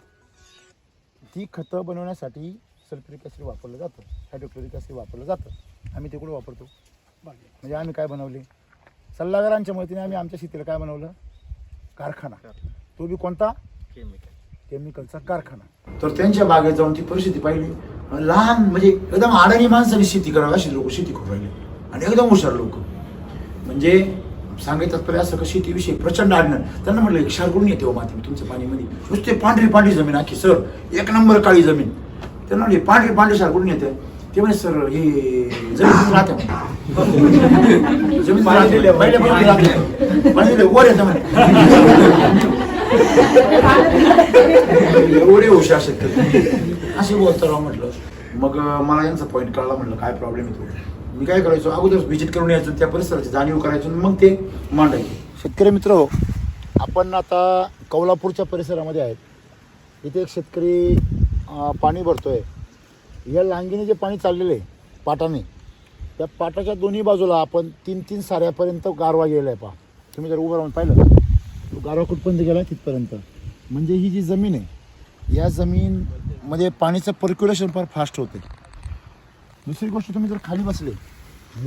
ती खतं बनवण्यासाठी सल्फ्युरिक ॲसिड वापरलं जातं, हायड्रोक्लोरिक ॲसिड वापरलं जातं. आम्ही ते कुठं वापरतो, म्हणजे आम्ही काय बनवले, सल्लागारांच्या मदतीने आम्ही आमच्या शेतीला काय बनवलं, कारखाना. तो बी कोणता, केमिकलचा कारखाना. तर त्यांच्या बागेत जाऊन ती परिस्थिती पाहिली. लहान म्हणजे एकदम अडाणी माणसाने शेती करावी अशी लोक शेती करून राहिले आणि एकदम हुशार लोक. म्हणजे सांगायचं तात्पर्य असं का शेतीविषयी प्रचंड आडणं. त्यांना म्हटलं क्षार करून येते हो माती तुमच्या पाणीमध्ये, नुसते पांढरी जमीन आखी सर, 1 नंबर काळी जमीन. त्यांना म्हणले पांढरी क्षार करून येते. ते म्हणे सर हे जमीन राहते जमीन राहते वर येतं म्हणे. एवढे हुशार शेतकरी असे बोलतो राव म्हटलं. मग मला यांचा पॉईंट कळला. म्हटलं काय प्रॉब्लेम येतो. मी काय करायचो अगोदर व्हिजिट करून यायचो, त्या परिसराची जाणीव करायचो मग ते मांडायचे. शेतकरी मित्र हो, आपण आता कौलापूरच्या परिसरामध्ये आहेत. इथे एक शेतकरी पाणी भरतोय. या लांगीने जे पाणी चाललेलं आहे पाटाने, त्या पाटाच्या दोन्ही बाजूला आपण 3-3 साऱ्यापर्यंत गारवा गेला आहे. पहा तुम्ही जर उभं राहून पाहिलं तो गारवा कुठपर्यंत गेला तिथपर्यंत. म्हणजे ही जी जमीन आहे या जमीनमध्ये पाणीचं पर्क्युलेशन फार फास्ट होते. दुसरी गोष्ट तुम्ही जर खाली बसले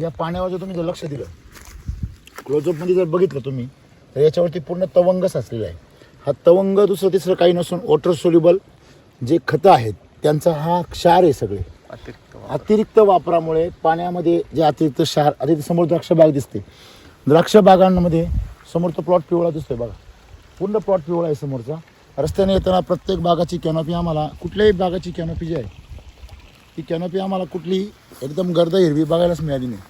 या पाण्यावर जर तुम्ही जर लक्ष दिलं, क्लोजअपमध्ये जर बघितलं तुम्ही तर याच्यावरती पूर्ण तवंग साचलेला आहे. हा तवंग दुसरं तिसरं काही नसून वॉटर सोल्युबल जे खतं आहेत त्यांचा हा क्षार आहे. सगळे अतिरिक्त वापरामुळे पाण्यामध्ये जे अतिरिक्त क्षार, आता समोर द्राक्ष बाग दिसते, द्राक्ष बागांमध्ये समोर तो प्लॉट पिवळा दिसतोय बघा, पूर्ण प्लॉट पिवळा आहे समोरचा. रस्त्याने येताना प्रत्येक बागाची कॅनोपी आम्हाला, कुठल्याही बागाची कॅनोपी जी आहे ती कॅनोपी आम्हाला कुठली एकदम गर्द हिरवी बघायलाच मिळाली नाही.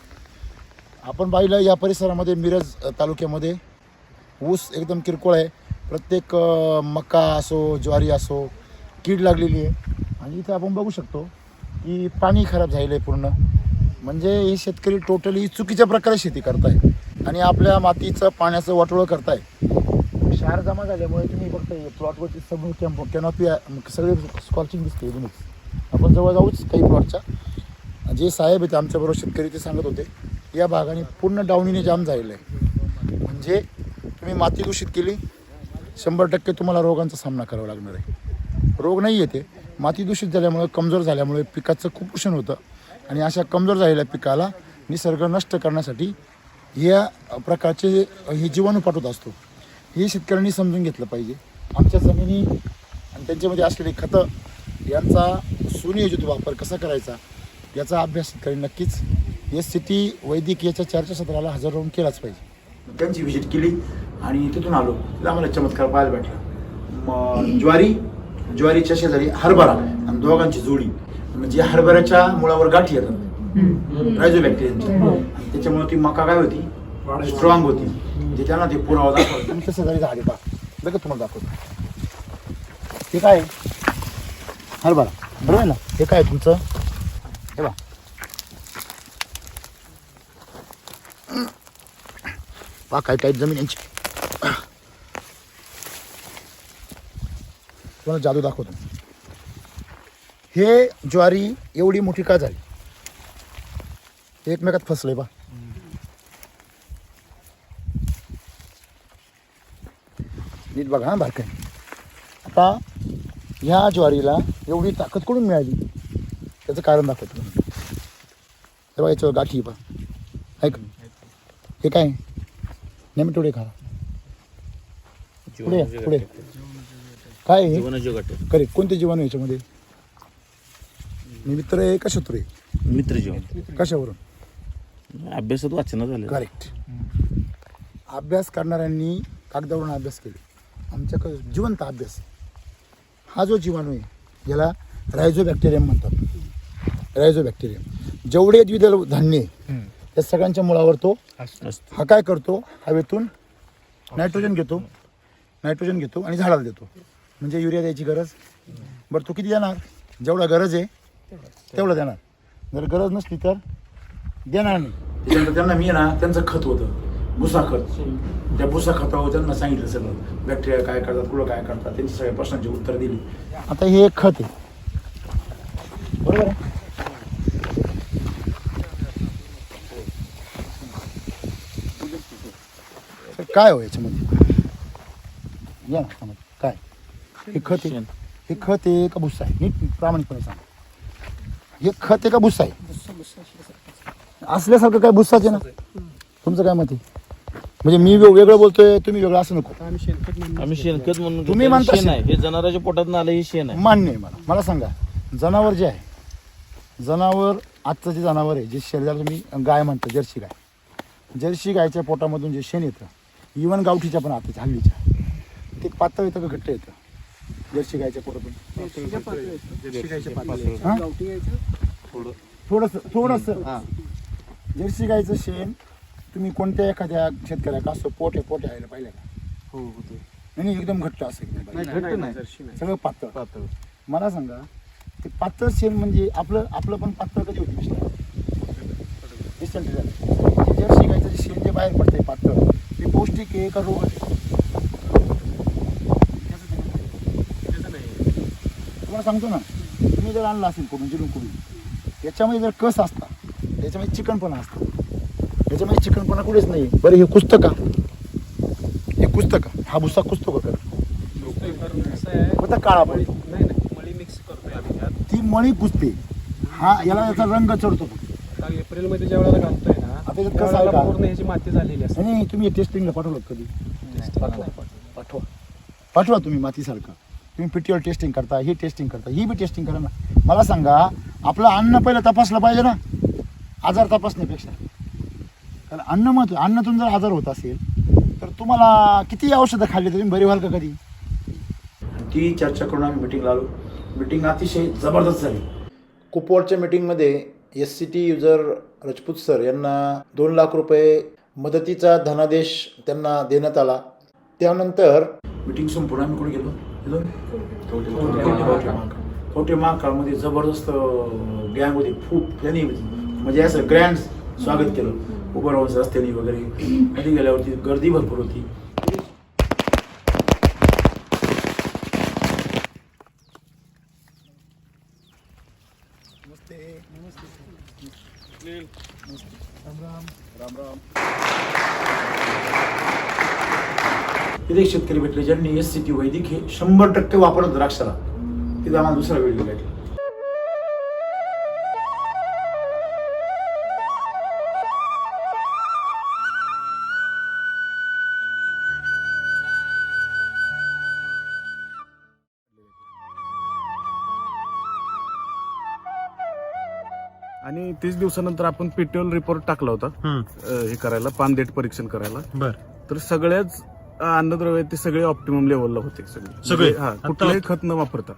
आपण पाहिलं या परिसरामध्ये मिरज तालुक्यामध्ये ऊस एकदम किरकोळ आहे. प्रत्येक मका असो ज्वारी असो कीड लागलेली आहे. आणि इथे आपण बघू शकतो की पाणी खराब झालेलं आहे पूर्ण. म्हणजे हे शेतकरी टोटली चुकीच्या प्रकारे शेती करताय आणि आपल्या मातीचं पाण्याचं वाटोळं करताय. क्षार जमा झाल्यामुळे तुम्ही बघताय प्लॉटवरती सगळं कॅनॉपी सगळे स्कॉर्चिंग दिसते एकदमच. आपण जवळ जाऊच काही प्लॉटच्या जे साहेब आहेत आमच्याबरोबर शेतकरी ते सांगत होते या भागाने पूर्ण डाऊनीने जाम झालेलं आहे. म्हणजे तुम्ही माती दूषित केली 100% तुम्हाला रोगांचा सामना करावा लागणार आहे. रोग नाही येते, माती दूषित झाल्यामुळे कमजोर झाल्यामुळे पिकाचं कुपोषण होतं आणि अशा कमजोर झालेल्या पिकाला निसर्ग नष्ट करण्यासाठी या प्रकारचे हे जीवाणू पाठवत असतो. हे शेतकऱ्यांनी समजून घेतलं पाहिजे. आमच्या जमिनी आणि त्यांच्यामध्ये असलेली खतं यांचा सुनियोजित वापर कसा करायचा याचा अभ्यास शेतकऱ्यांनी नक्कीच SCT वैदिक याच्या चर्चासत्राला हजर राहून केलाच पाहिजे. त्यांची व्हिजिट केली आणि तिथून आलो तर आम्हाला चमत्कार पाहायला भेटला. ज्वारीच्या शेजारी हरभरा आणि दोघांची जोडी, म्हणजे हरभऱ्याच्या मुळावर गाठी येतात रायझोबॅक्टेरियमची, त्याच्यामुळे ती मका काय होती स्ट्रॉंग होती. म्हणजे त्यांना ते पुरावा दाखवा तुम्ही तसं जरी झाडे पा लगेच तुम्हाला दाखवतो. हे काय हरभरा बरोबर आहे ना. हे काय तुमचं हे बा पा काय टाईप जमीन यांची. तुम्हाला जादू दाखवतो. हे ज्वारी एवढी मोठी का झाली एकमेकात फसले बा. नीट बघा हा बारकाई. आता ह्या ज्वारीला एवढी ताकद कुठून मिळाली त्याचं कारण दाखवतो. तेव्हा याच्यावर गाठी पा ऐक हे काय नेमटोडे खा पुढे पुढे काय करेक्ट कोणते जीवाणू याच्यामध्ये मित्र आहे का शत्रू आहे. मित्र जीवन कशावरून अभ्यासात वाचन झालं. करेक्ट. अभ्यास करणाऱ्यांनी कागदावरून अभ्यास केले. आमच्याकडे जिवंत अभ्यास. हा जो जीवाणू आहे याला रायझोबॅक्टेरियम म्हणतात. रायझोबॅक्टेरियम जेवढे द्विदल धान्य आहे त्या सगळ्यांच्या मुळावर तो हा काय करतो हवेतून नायट्रोजन घेतो आणि झाडाला देतो. म्हणजे युरिया द्यायची गरज. बरं तो किती देणार जेवढा गरज आहे तेवढं देणार. जर गरज नसली तर देणार नाही. त्याच्यानंतर त्यांना मी ना त्यांचं खत होतं भुसा खत. त्या भुसा खतावर त्यांना सांगितलं सगळं बॅक्टेरिया काय करतात कुठं काय करतात त्यांची सगळ्या प्रश्नांची उत्तर दिली. आता हे एक खत आहे बरोबर आहे. काय हो याच्यामध्ये या ना काय हे खत आहे. हे खत आहे का भुसा आहे नीट प्रामाणिकपणे सांग. हे खत आहे का भुसा आहे असल्यासारखं काय भुसाच आहे ना. तुमचं काय मत आहे म्हणजे मी वेगळं बोलतोय तुम्ही वेगळं असं नको. आम्ही शेणखत म्हणून तुम्ही म्हणता शेण आहे हे जनावरांच्या पोटात आलं हे शेण आहे. मान्य आहे मला सांगा जनावर जे आहे जनावर आजचं जे जनावर आहे जे शरीराला तुम्ही गाय म्हणता जर्सी गायच्या पोटामधून जे शेण येतं इवन गावठीच्या पण आता हल्लीच्या ते पातळ येतं का घट्ट येतं जर्सी गायच्या पोटातून थोडंसं जर्सी गायचं शेण तुम्ही कोणत्या एखाद्या शेतकऱ्याला असं पोटे यायला पाहिलं का. नाही एकदम घट्ट असं सगळं पातळ. मला सांगा ते पातळ शेण म्हणजे आपलं पण पातळ कधी होतं डिस्टंट झालं. जर्सी गायचं जे शेण जे बाहेर पडतंय पातळ ते पौष्टिक आहे का रोग आहे तुम्हाला सांगतो ना. तुम्ही जर आणलं असेल कुठून जिरून याच्यामध्ये जर कस असता याच्यामध्ये चिकनपणा असतं. याच्यामध्ये चिकनपणा कुठेच नाही. बरं हे कुसतं का हे कुसतं का हा भुसा कुसतो का काळा पडतो ती मळी कुसते. हा याला याचा रंग चढतो. एप्रिल मध्ये ज्या वेळेला घालतोय ना आता कसं आहे का पूर्ण याची माती झालेली असते. नाही तुम्ही टेस्टिंगला पाठवलं कधी पाठवा तुम्ही मातीसारखं. तुम्ही पिटीवर टेस्टिंग करता ही टेस्टिंग करता ही बी टेस्टिंग करा ना. मला सांगा आपलं अन्न पहिलं तपासलं पाहिजे ना आजार तपासण्यापेक्षा. कारण अन्नातून जर आजार होत असेल तर तुम्हाला किती औषधं खाल्ली तर तुम्ही बरी व्हाल का कधी. ती चर्चा करून आम्ही मिटिंगला आलो. मिटिंग अतिशय जबरदस्त झाली. कुपवाडच्या मिटिंगमध्ये SCT युजर राजपूत सर यांना 2 लाख रुपये मदतीचा धनादेश त्यांना देण्यात आला. त्यानंतर मिटिंग संपूर्ण आम्ही कुठे गेलो कवठे महाकाळमध्ये जबरदस्त गँग होती. खूप त्यांनी म्हणजे असं ग्रँड स्वागत केलं उभं राहून रस्त्याने वगैरे. मध्ये गेल्यावरती गर्दी भरपूर होती. तिथे शेतकरी भेटले ज्यांनी SCT वैदिक हे 100% वापरत द्राक्षाला. तिथे आम्हाला दुसरा व्हिडिओ भेटला. आणि 30 दिवसानंतर आपण PTOL रिपोर्ट टाकला होता हे करायला पानदेट परीक्षण करायला. तर सगळ्याच अन्नद्रव्य ते सगळे ऑप्टिमम लेवलला होते सगळे. हा कुठलंही खत न वापरता.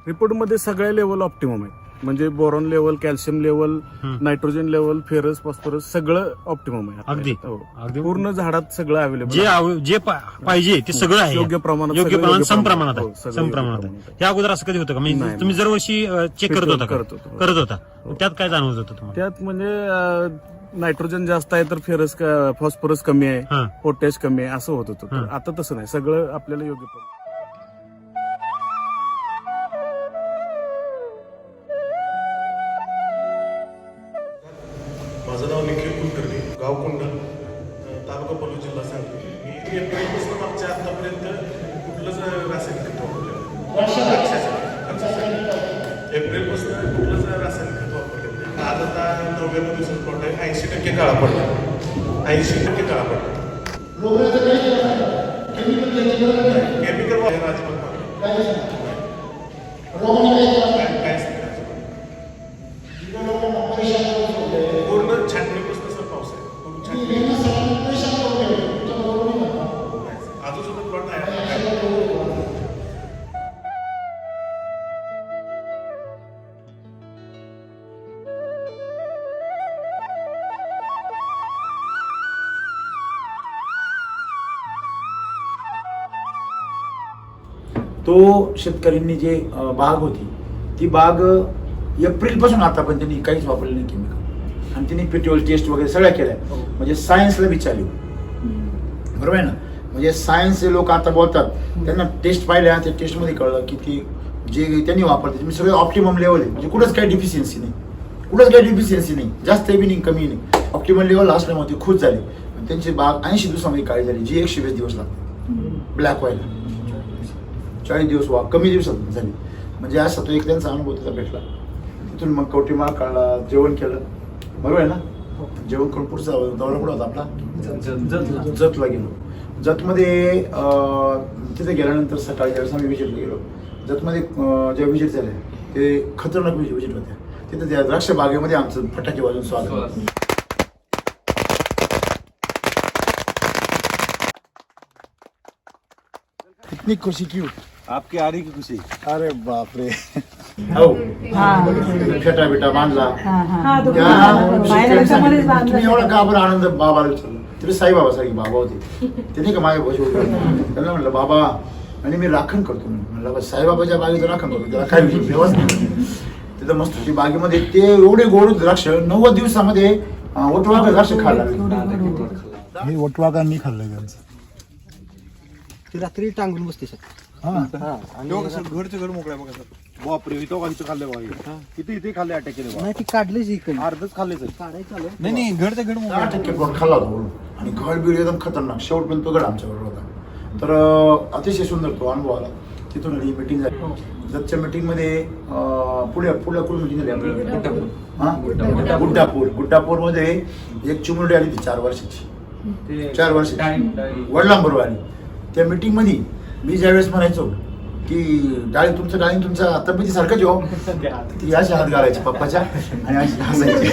रिपोर्टमध्ये सगळ्या लेवल ऑप्टिमम आहेत. म्हणजे boron level, calcium level, nitrogen level, ferrous, phosphorus सगळं ऑप्टिमम आहे. अगदी. हो. पूर्ण झाडात सगळं अवेलेबल जे पाहिजे ते सगळं आहे. योग्य प्रमाणात, योग्य सगळं प्रमाणात, योग्य समप्रमाणात हो, आहे. सगळं समप्रमाणात योग्य आहे. प्रमाणात या अगोदर असं कधी होतं का म्हणजे नाही, तुम्ही दरवर्षी चेक करत होता का? करतो. करत होता. त्यात काय जाणवत होतं तुम्हाला? त्यात म्हणजे नायट्रोजन जास्त आहे तर फेरस फॉस्फरस कमी आहे, पोटॅश कमी आहे असं होत होतं. तर आता तसं नाही, सगळं आपल्याला योग्य प्रमाणात. माझं नाव निखिल कुलकर्णी, गाव कोंडल, तालुका पलूस, जिल्हा सांगली. मी एप्रिलपासून मागच्या आतापर्यंत कुठलंच रासायनिक खत वापरलेलं एप्रिलपासून कुठलंच रासायनिक खत वापरलेलं नाही. आता 99 दिवसात प्लॉट आहे, 80% काळा पडला, 80% काळा पडला. केमिकल वापर अजिबात पूर्ण छाटणीपासून सर पाऊस आहे. पूर्ण छाटणी अजून सुद्धा प्लॉट आहे. तो शेतकऱ्यांनी जे बाग होती ती बाग एप्रिलपासून आतापर्यंत त्यांनी काहीच वापरलं नाही केमिकल, आणि त्यांनी पेट्रोल टेस्ट वगैरे सगळ्या केल्या. म्हणजे सायन्सला विचारली, बरोबर आहे ना. म्हणजे सायन्सचे लोक आता बोलतात, त्यांना टेस्ट पाहिल्या, त्या टेस्टमध्ये कळलं की ती जे त्यांनी वापरते तुम्ही सगळं ऑप्टिमम लेवल आहे. म्हणजे कुठंच काही डिफिशियन्सी नाही, जास्त बी नाही, कमी नाही, ऑप्टिमम लेवल असल्यामुळे ती खुश झाली. त्यांची बाग 80 दिवसामध्ये काळी झाली, जी 120 दिवस लागते ब्लॅक व्हायला. 40 दिवस कमी दिवसात झाली. म्हणजे असा तो एक त्यांचा अनुभव त्याचा भेटला. तिथून मग कवठीमाळ काढला, जेवण केलं, बरोबर आहे ना. जेवण करून पुढचा दौरा कुठं होता आपला, जतला गेलो. जतमध्ये तिथे गेल्यानंतर सकाळी ज्यावेळेस आम्ही विजिटला गेलो, जतमध्ये ज्या विजिट झाल्या ते खतरनाक विजिट होत्या. तिथे त्या द्राक्ष बागेमध्ये आमचं फटाके वाजून स्वागत. कितनी खुशी की आपकी आ रही की खुशी. अरे बाप रे. हो, फेटा बिटा बांधला. तुम्ही एवढा का बरं आनंद बाबाला विचारला. तरी साईबाबा सारखी बाबा होते, त्यांनी का माझ्या बसवून त्यांना म्हटलं बाबा, आणि मी राखण करतो म्हणलं. साईबाबाच्या बागेचं राखण करतो, त्याला काय व्यवस्था नाही. तिथं मस्त ती बागेमध्ये ते एवढे गोड द्राक्ष 90 दिवसामध्ये वटवाघ द्राक्ष खायला लागले. हे वटवाघांनी खाल्लंय त्यांचं. रात्री टांगून बसते सर. घरचं घर मोकळ्या बघा सर. बापरे, इथं काहीच खाल्लं बघा. इथे खाल्ले अटॅक केले नाही ती काढलीच इकडे, अर्धच खाल्ले सर. काढायचं चालू नाही घडचं घड 10% प्लॉट खाल्ला होता बोलून. आणि घड बीड एकदम खतरनाक. शेवटपर्यंत तो गड आमच्याबरोबर होता. तर अतिशय सुंदर तो अनुभव आला. तिथून ही मीटिंग झाली. जतच्या मीटिंगमध्ये पुढे कुठून मीटिंग झाली आपल्याला, गुड्डापूरमध्ये एक चिमुरडी आली ती 4 वर्षाची. 4 वर्षाची वडिलांबरोबर आली. त्या मीटिंगमध्ये मी ज्यावेळेस म्हणायचो की डाळी तुमच्या तब्येतीसारखंच हो, ती अशी हात घालायची पप्पाच्या आणि अशी हसायची.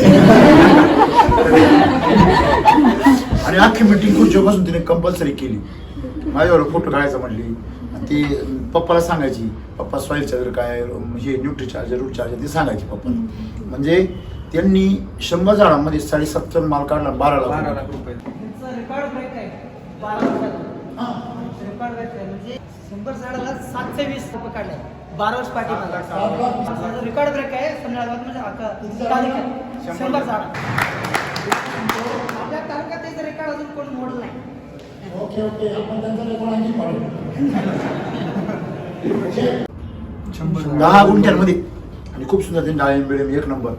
आणि अख्खी मीटिंग खुर्चीपासून तिने कंपल्सरी केली. माझ्यावर फोटो काढायचा म्हणली. ती पप्पाला सांगायची, पप्पा सॉईल चार्जर काय, हे न्यूट्री चार्जर, रूट चार्जर ती सांगायची पप्पाला. म्हणजे त्यांनी 100 झाडांमध्ये 70.5 माल काढला, 12 लाख रुपये. म्हणजे 100 झाडाला 720 रुपये काढले 12 वर्ष पाठी. रेकॉर्ड ब्रेक आहे संध्याकाळ म्हणजे 100 झाड आपल्या तालुक्यात त्याचं रेकॉर्ड अजून कोण मोडलं नाही. ओके आपण त्यांचा रेकॉर्ड आणखी पाडू. 10 गुंठ्यांमध्ये आणि खूप सुंदर त्यांनी डाळिंब बिळिंब 1 नंबर.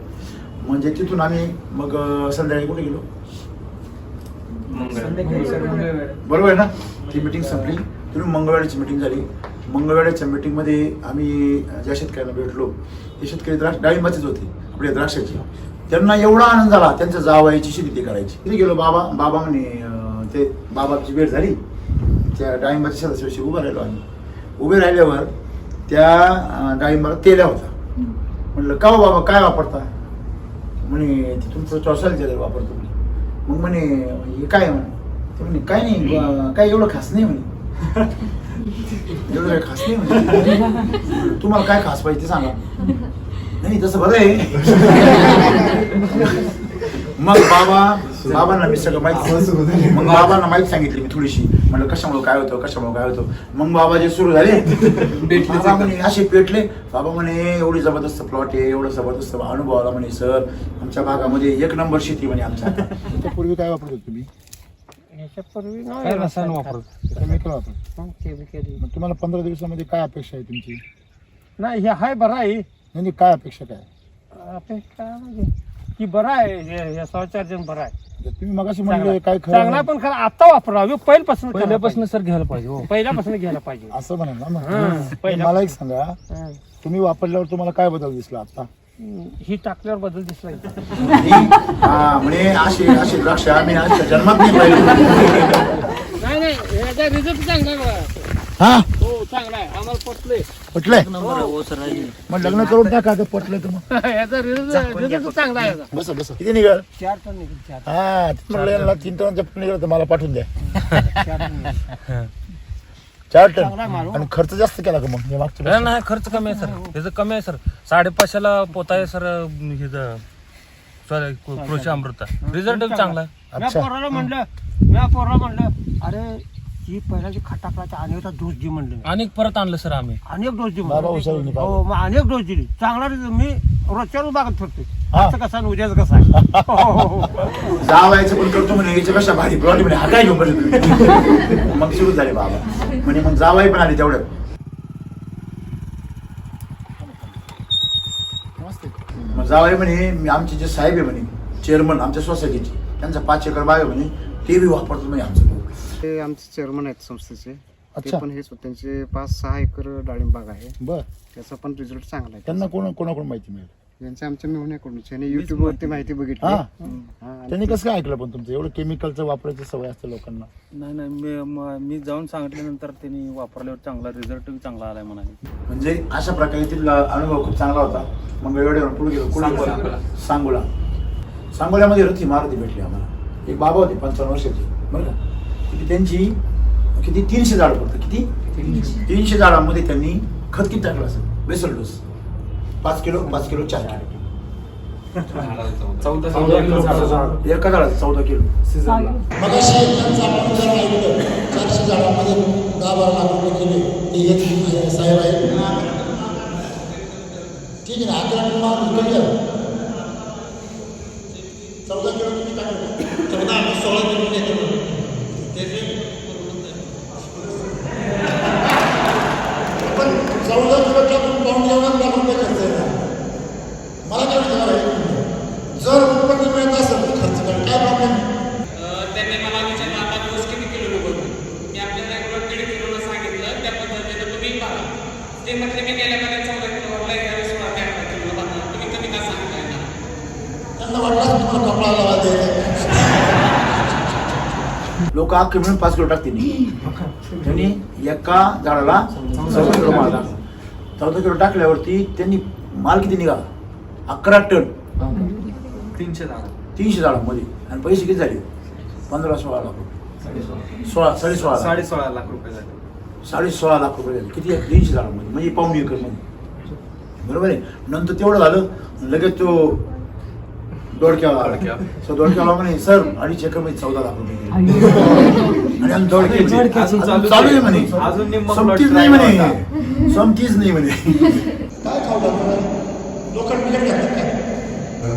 म्हणजे तिथून आम्ही मग संध्याकाळी कुठे गेलो, बरोबर आहे ना. ती मीटिंग संपली. तिथून मंगळवारची मीटिंग झाली. मंगळवारच्या मीटिंगमध्ये आम्ही ज्या शेतकऱ्यांना भेटलो ते शेतकरी डाळिंबाचेच होते, आपल्या द्राक्षाची. त्यांना एवढा आनंद झाला, त्यांच्या जावयाची शेती ते करायची. तिथे गेलो. बाबा म्हणे, ते बाबाची भेट झाली. त्या डाळिंबाच्या सदस्याशी उभं राहिलो आम्ही. उभे राहिल्यावर त्या डाळिंबाला तेल्या होता. म्हणलं का बाबा काय वापरता, म्हणे ते तुमचं चॉसायला वापरतो म्हणे. मग म्हणे हे काय म्हणे, ते म्हणे काय नाही, काय एवढं खास नाही म्हणे. एवढं काय खास नाही म्हणे. तुम्हाला काय खास पाहिजे ते सांगा. नाही तसं बरं आहे. मग बाबांना मी सगळं माहिती, मग बाबांना माहिती सांगितली मी थोडीशी, म्हणलं कशामुळे काय होतं. मग बाबा जे सुरू झाले बाबा म्हणे असे पेटले. बाबा म्हणे एवढी जबरदस्त प्लॉट आहे, एवढं जबरदस्त अनुभव आला म्हणे सर आमच्या भागामध्ये 1 नंबर शेती म्हणे आमच्या. त्याच्यापूर्वी काय वापरत होत तुम्ही? याच्यापूर्वी रसायन वापरत, केमिकल वापरत. मग तुम्हाला 15 दिवसामध्ये काय अपेक्षा आहे तुमची? नाही हे हाय बरं आहे. नाही काय अपेक्षा काय? अपेक्षा म्हणजे की बरं आहे हे सहचार्जन बरं आहे. तुम्ही मगाशी म्हणले काय खरं चांगला पण खरं आता वापरावं पहिल्यापासून सर घ्यायला पाहिजे. पहिल्यापासून घ्यायला पाहिजे असं म्हणा ना. मग मला एक सांगा, तुम्ही वापरल्यावर तुम्हाला काय बदल दिसला आता? ही टाकल्यावर बदल दिसला. हा म्हणे असे द्राक्ष आम्ही आजच्या जन्मात नाही पाहिले. नाही याचा रिझल्ट चांगला आहे बघा. हा हो चांगला आहे, आम्हाला पटलंय. मग लग्न करून टाका आता पटलंय तर मग. याचा रिझल्ट चांगला आहे. बस किती निघाल? 4 टन निघेल. 4 हा 3 टनाचं निघाल तर मला पाठवून द्या. 4 टन. आणि खर्च जास्त केला का मग मागच्या? नाही खर्च कमी आहे सर, त्याचं कमी आहे सर. 550ला पोता आहे सर कृषी अमृत. रिझल्ट चांगला आहे. मी पोराला म्हणलं अरे ही पहिल्याची खटाकडाचा अनेकदा डोस दे म्हणलं. अनेक परत आणलं सर आम्ही. अनेक डोस दे बाबा हुशार नाही हो मग अनेक डोस दिली. चांगला मी रोजच्यावर बागत फिरते. हा. आजचं कसा आणि उद्याच कसा आहे. जावायचं पण करतो म्हणे याच्यापेक्षा भारी प्लॉट म्हणे हा काय घेऊन बसले. मग सुरू झाले बाबा म्हणे, मग जावाई पण आले तेवढ्यात. मग जावाई म्हणे मी आमचे जे साहेब आहे म्हणे चेअरमन आमच्या सोसायटीचे, त्यांचा 5 एकर बाग आहे म्हणे, ते बी वापरतो म्हणे आमचं. ते आमचे चेअरमन आहेत संस्थेचे. अच्छा. ते पण हेच होते. त्यांचे 5-6 एकर डाळिंब बाग आहे. बर. त्याचा पण रिझल्ट चांगला आहे. त्यांना कोणाकडून माहिती मिळेल? यांच्या आमच्या मेहुण्याकडून त्यांनी युट्यूब वरती माहिती बघितली. हा त्यांनी कसं काय ऐकलं? पण तुमचं एवढं केमिकलचं वापरायची सवय असते लोकांना. नाही मी जाऊन सांगितल्यानंतर त्यांनी वापरल्यावर चांगला रिझल्ट चांगला आलाय म्हणाले. म्हणजे अशा प्रकारे तिथला अनुभव खूप चांगला होता. मग एवढ्या पुढे गेलो सांगोल्यामध्ये रथी मारुती भेटली आम्हाला. एक बाबा होते 55 वर्षाचे बरं का. त्यांची किती 300 झाडं फक्त. किती 300 झाडांमध्ये त्यांनी खत किती टाकलं असेल? Basal dose 5 kilo 4 kilo 14 kilo एका झाडाचं 14 किलो. मग 400 झाडांमध्ये 10-12 लाख रुपये केले. ते हेच साहेब आहेत. ठीक आहे ना. 11 किलो मारून केलं 14 किलो तुम्ही टाकलं. 14 आणि 16 किलो पण 14 किलो टाकून पाऊंड जेवणात लाख रुपये खर्च आहे ना. मला काय विचारायचं, जर उत्पन्न मिळत असेल तर खर्च करा, काय प्रॉब्लेम? त्यांनी मला विचारलं आता डोस किती किलो नको. मी आपल्याला 1.5 किलोला सांगितलं, त्या पद्धतीने तुम्ही बघा. ते म्हटले मी गेल्या महिन्यात 14 किलो वापरला, यावेळेस 16 किलो वापरला. तुम्ही कमी का सांगताय ना? त्यांना वाटलं तुम्हाला कपडा लावा द्यायचा. लोक अख्खे मिळून 5 किलो टाकतील. त्यांनी एका झाडाला 14 किलो माल टाकला. 14 किलो टाकल्यावरती त्यांनी माल किती निघाला? 11 टन. 300 झाडांमध्ये. आणि पैसे किती झाले? 15-16 लाख रुपये. 16.5 लाख रुपये झाले. 16.5 लाख रुपये झाले. किती? 300 झाडांमध्ये म्हणजे पाऊण एकर मध्ये. बरोबर आहे. नंतर तेवढं झालं लगेच तो दोडक्याला म्हणे सर 2.5 एकर मध्ये 14 लाख रुपये. आणि आम्ही दोडके चालू आहे म्हणे. संपतीच नाही म्हणे. संपतीच नाही म्हणे. काय खाऊ लोकांना बिघड घालतात काय?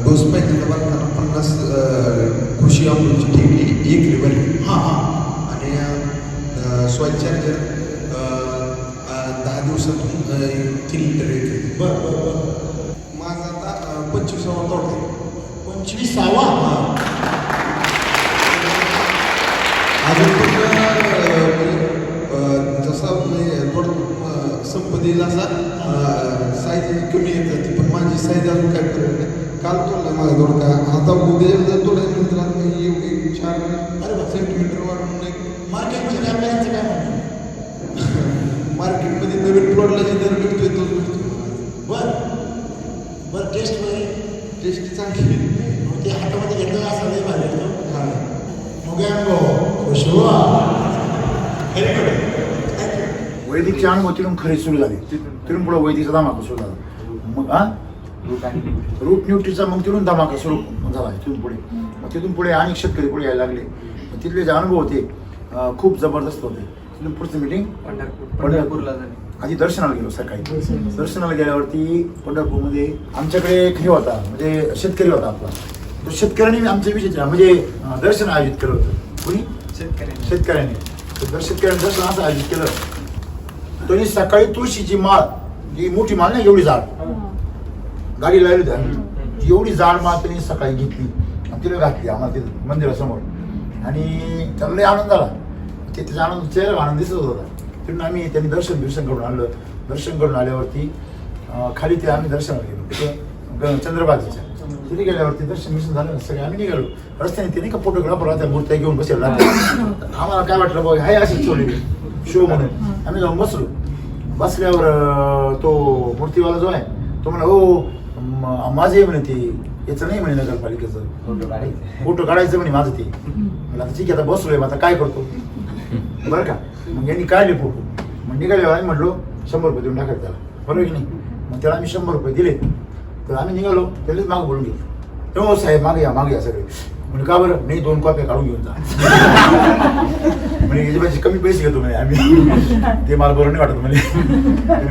डोस पाहिजे 50 कृषी अमृतची ठेवली 1 लिटर. आणि सॉइल चार्जर 10 दिवसातून 3 लिटर येते. बरं. माझा आता 25वा तोडा आहे. 25वा? अजून जसा थोडं संपदेला असा साईज कमी येत जाते. पण माझी साईज अजून काय करत नाही. काल तोडला माझा दोडका. आता उद्या जर तोडायचं तर एवढी 4 सेंटीमीटर वाढून मार्केटच्या व्यापाऱ्यांचं काय म्हणतो? मार्केटमध्ये नवीन प्लॉटला जे दर भेटतोय तोच भेटतो. बरं टेस्ट वगैरे? टेस्ट चांगली. ते हातामध्ये घेतलं असं नाही पाहिजे. हां वैदिकच्या अनुभव तिथून खरी सुरू झाली. तिथून पुढे वैदिकचा धमाका सुरू झाला. मग रूट न्यूट्रीचा मग तिथून धमाका सुरू झाला तिथून पुढे. मग तिथून पुढे अनेक शेतकरी पुढे यायला लागले. मग तिथले जे अनुभव होते खूप जबरदस्त होते. तिथून पुढचं मिटिंग पंढरपूरला झाली. आधी दर्शनाला गेलो सकाळी. दर्शनाला गेल्यावरती पंढरपूरमध्ये आमच्याकडे एक हे होता, म्हणजे शेतकरी होता आपला. तो शेतकऱ्यांनी आमच्या विषयी म्हणजे दर्शन आयोजित केलं होतं. कोणी? शेतकऱ्यांनी. शेतकऱ्यांनी दर्शन असं आयोजित केलं. त्यांनी सकाळी तुळशीची माळ, जी मोठी माळ नाही एवढी जाड, गाडी लावली होती, एवढी जाड माळ त्यांनी सकाळी घेतली आणि तिला घातली आम्हाला तिथं मंदिरासमोर. आणि त्याला लय आनंद झाला. त्याचा आनंद चेहरा आनंद दिसत होता. तिथून आम्ही त्यांनी दर्शन करून आणलं. दर्शन करून आल्यावरती खाली ते आम्ही दर्शनाला गेलो तिथे चंद्रभागेच्या. तिथे गेल्यावरती दर्शन झालं. सगळे आम्ही निघालो. रस्त्याने ते नाही का फोटोग्राफर त्या मूर्त्या घेऊन बसेल. आम्हाला काय वाटलं बाबा हाय असेच ठेवले शो म्हणून. आम्ही जाऊन बसलो. बसल्यावर तो मूर्तीवाला जो आहे तो म्हणा हो माझे म्हणे ते याचं नाही म्हणे नगरपालिकेचं फोटो काढायचं म्हणे माझं ते. मला ठीक आहे आता बसलोय आता काय करतो बरं का. मग यांनी काढले फोटो. मग निघाल्यावर आम्ही म्हटलो 100 रुपये देऊन टाकायचं त्याला, बरोबर की नाही. मग त्याला आम्ही 100 रुपये दिले. तर आम्ही निघालो. त्यालाच मागं बोलून घेतलं. हो साहेब मागे या सगळे. म्हणजे का बरं नाही 2 कॉप्या काढून घेऊन जा म्हणजे याच्यापेक्षा कमी पैसे घेतो म्हणे आम्ही. ते मला बरोबर नाही वाटत म्हणजे.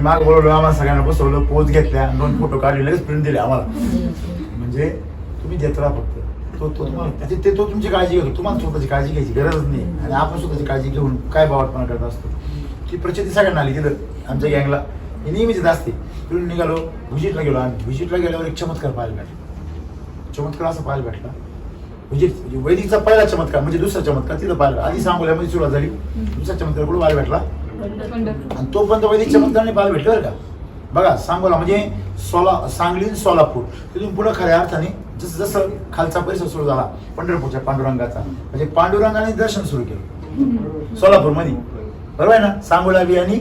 मागं बोलवलं, आम्हाला सगळ्यांना बसवलं, पोच घेतल्या, 2 फोटो काढले, लगेच प्रिंट दिले आम्हाला. म्हणजे तुम्ही देत राहा फक्त. तो तुम्हाला ते तो तुमची काळजी घेतो. तुम्हाला स्वतःची काळजी घ्यायची गरजच नाही. आणि आपण स्वतःची काळजी घेऊन काय बावटपणा करत असतो. ती प्रचिती सगळ्यांना आली तिथं आमच्या गँगला. ही नेहमीच असते. तिथून निघालो. व्हिजिटला गेलो आम्ही. व्हिजिटला गेल्यावर एक चमत्कार पाहायला भेटला. चमत्कार असा पाहायला भेटला. म्हणजे वैदिकचा पहिला चमत्कार म्हणजे दुसरा चमत्कार तिथं पाहिला. आधी सांगोल्यामध्ये सुरुवात झाली. दुसरा चमत्कार कुठं पाहायला भेटला आणि तो पण वैदिक चमत्कारने पाहायला भेटलं बरं का. बघा सांगोला म्हणजे सांगली सोलापूर. तिथून पुढं खऱ्या अर्थाने जसं जसं खालचा परिसर सुरू झाला पंढरपूरच्या पांडुरंगाचा, म्हणजे पांडुरंगाने दर्शन सुरू केलं सोलापूरमध्ये, बरोबर आहे ना. सांगोला बी आणि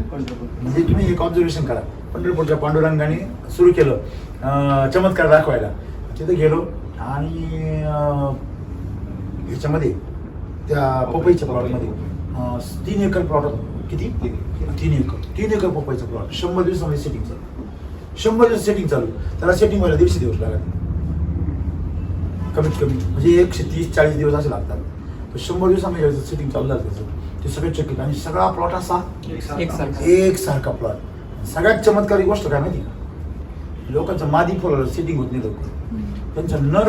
म्हणजे तुम्ही एक ऑब्झर्वेशन करा. पंढरपूरच्या पांडुरंगाने सुरू केलं चमत्कार दाखवायला. तिथे गेलो आणि ह्याच्यामध्ये त्या पपईच्या प्लॉटमध्ये 3 एकर प्लॉट होता. किती? 3 एकर पपईचा प्लॉट. 100 दिवसामध्ये सेटिंग चालू. 100 दिवस सेटिंग चालू. त्याला सेटिंग व्हायला 150 दिवस लागतात कमीत कमी. म्हणजे 130-40 दिवस असे लागतात. तर 100 दिवसामध्ये सेटिंग चालू झालं त्याचं. ते सगळे चकित. आणि सगळा प्लॉट असा एकसारखा प्लॉट. सगळ्यात चमत्कारी गोष्ट काय माहिती का, लोकांचं मादी फुलाला सेटिंग होत नाही लवकर. त्यांचं नर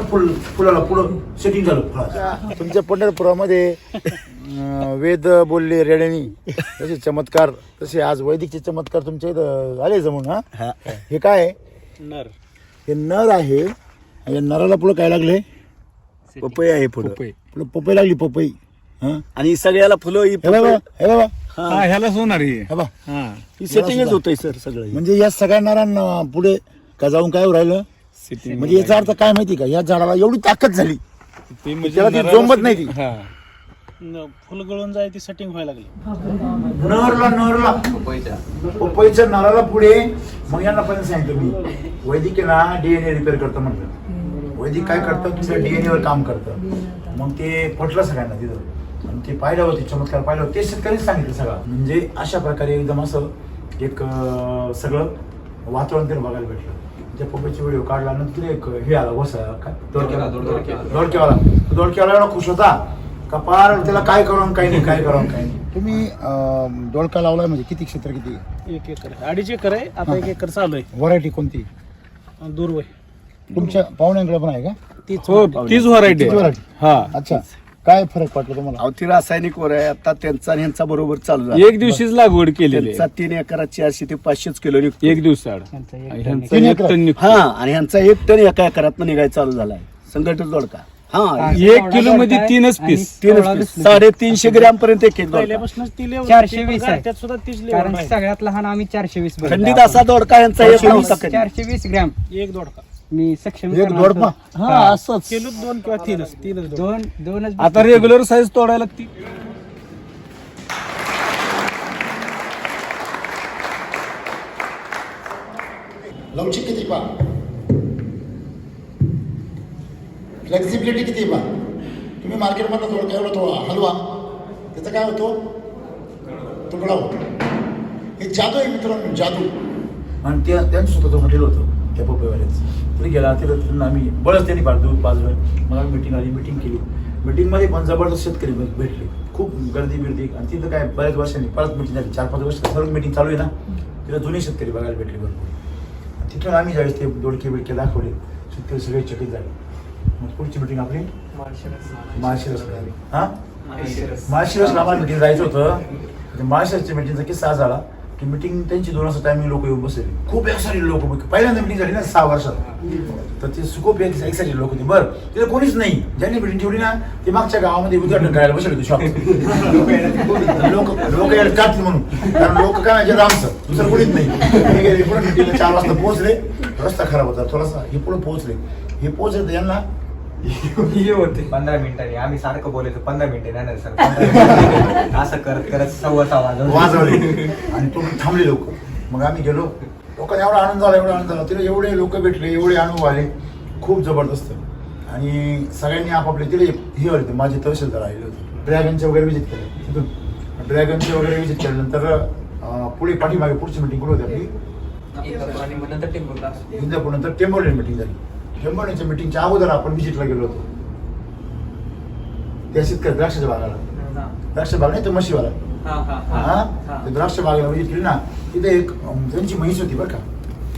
फुलाला पुढं सेटिंग झालं फळाचं. तुमच्या पंढरपुरामध्ये वेद बोलले रेड्यानी तसे चमत्कार, तसे आज वैदिकचे चमत्कार तुमच्या इथं आले जमून. हा हे काय आहे? नर. हे नर आहे. या नराला पुढं काय लागले? पपई आहे पुढं. पुढं पपई लागली. पपई. आणि सगळ्याला फुलं हे बाबा ह्यालाच होणार ही सेटिंगच होतंय सर सगळं. म्हणजे या सगळ्या नरांना पुढे का जाऊन काय राहिलं? म्हणजे याचा अर्थ काय माहिती का, या झाडाला एवढी ताकद झाली त्याला ती जोमत नाही. ती फुल गळून जाय ती सेटिंग व्हायला लागली. नरला पपईच्या नराला पुढे. मग यांना पण सांगितलं मी, वैदिक ना DNA रिपेअर करतं म्हटलं. वैदिक काय करतं, तुमच्या DNA वर काम करतं. मग ते पटलं सगळ्यांना तिथं. आणि ते पाहिलं होते चमत्कार पाहिलं होते. ते शेतकरीच सांगितलं सगळं. म्हणजे अशा प्रकारे एकदम असं एक सगळं वातावरण तरी बघायला भेटलं. त्या पपईचा व्हिडिओ काढला. नंतर एक हे आला वसा काय दोडक्यावाला एवढा खुश होता का पार त्याला काय करावं काही नाही, काय करावं काही नाही. तुम्ही दोडका लावलाय म्हणजे किती क्षेत्र? किती? 1 एकर 2.5 एकर आहे आता. 1 एकर चालू आहे. व्हरायटी कोणती? दूरवय. तुमच्या पाहुण्यांकडे पण आहे का? तीच व्हरायटी. हा अच्छा. काय फरक पडला तुम्हाला? ती रासायनिक वर आहे आता. त्यांचा आणि ह्यांचा बरोबर चालू झाला. 1 दिवशीच लागवड केलेली. 3 एकरात 400 ते 500 किलो निघतो 1 दिवसाआड. हा आणि ह्यांचा 1 टन एका एकरात निघायला चालू झालाय. संघटित दोडका. हा 1 किलो मध्ये 3 पीस 350 ग्रॅम पर्यंत एक 420 आहे. त्यात सुद्धा 30 कारण सगळ्यात लहान आम्ही 420. थंडीत असा दोडका यांचा 420 ग्रॅम एक दोडका. मी सक्षम एक दोडका. हा असंच किलो 2 किंवा 3 दोनच. आता रेग्युलर साईज तोडायला लागती. लवचिक किती पा, फ्लेक्सिबिलिटी किती पा. तुम्ही मार्केटमधला थोडं एवढा तो हलवा त्याचा काय होतो? तुकडा होतो. हे जादू आहे मित्रांनो, जादू. आणि त्यांचं सुद्धा तो हॉटेल होतं. त्या पपईवाल्याचं. तिथे गेला तिथं त्यांना आम्ही बळच त्यांनी दूध पाजलं. मग आम्ही मिटिंग आली, मिटिंग केली. मिटिंगमध्ये पण जबरदस्त शेतकरी भेटले, खूप गर्दी बिर्दी. आणि तिथं काय बऱ्याच वर्षांनी परत मिटिंग झाली, 4-5 वर्ष सर्व मिटिंग चालू आहे ना, तिथं जुने शेतकरी बघायला भेटले भरपूर. तिथून आम्ही ज्यावेळेस ते दोडके बिडके दाखवले, शेतकरी सगळे चकित झाले. मग पुढची मिटिंग आपली माळशिरस झाली. हां, माळशिरस आम्हाला मिटिंग जायचं होतं. माळशिरसच्या मिटिंगचा किस्सा झाला की मिटिंग त्यांची 2 वाजता टायमिंग लोक येऊन बसले, खूप एक्साइटेड लोक. पहिल्यांदा मिटिंग झाली ना 6 वर्षात, तर ते खूप एक्साइटेड लोक होते. बरं, तिथे कोणीच नाही. ज्यांनी मिटिंग ठेवली ना ते मागच्या गावामध्ये उद्घाटन करायला बसले होते शॉप. लोक यायला काढतील म्हणून, कारण लोक काय म्हणजे आमचं दुसरं कोणीच नाही. पुढे मिटिंगला 4 वाजता पोहोचले, रस्ता खराब होता थोडासा, हे पुढे पोहोचले. हे पोहोचले यांना हे होते 15 मिनिटांनी. आम्ही सारखं बोलायचं 15 मिनिटं नाही सर, असं करत करत 6:15 वाजवले आणि तुम्ही थांबले लोक. मग आम्ही गेलो, लोकांना एवढा आनंद झाला, एवढा आनंद झाला. तिथे एवढे लोक भेटले, एवढे अनुभव आले, खूप जबरदस्त. आणि सगळ्यांनी आपापले तिथे हे होते, माझे तहसीलदार आलेले होते. ड्रॅगनचे वगैरे विजिट केले. तिथून ड्रॅगनचे वगैरे विजिट केल्यानंतर पुढे पाठीमागे पुढची मिटिंग कुठे होती आपली, इंदापूर. नंतर टेंबोर्ली मिटिंग झाली. टेंबोर्लीच्या मिटिंगच्या अगोदर आपण विजिटला गेलो होतो त्या शेतकरी द्राक्षाच्या बागाला. द्राक्ष बाग नाही तर म्हशीवाला. ते द्राक्ष बागेला विजिट केली ना, तिथे एक त्यांची म्हैस होती बरं का.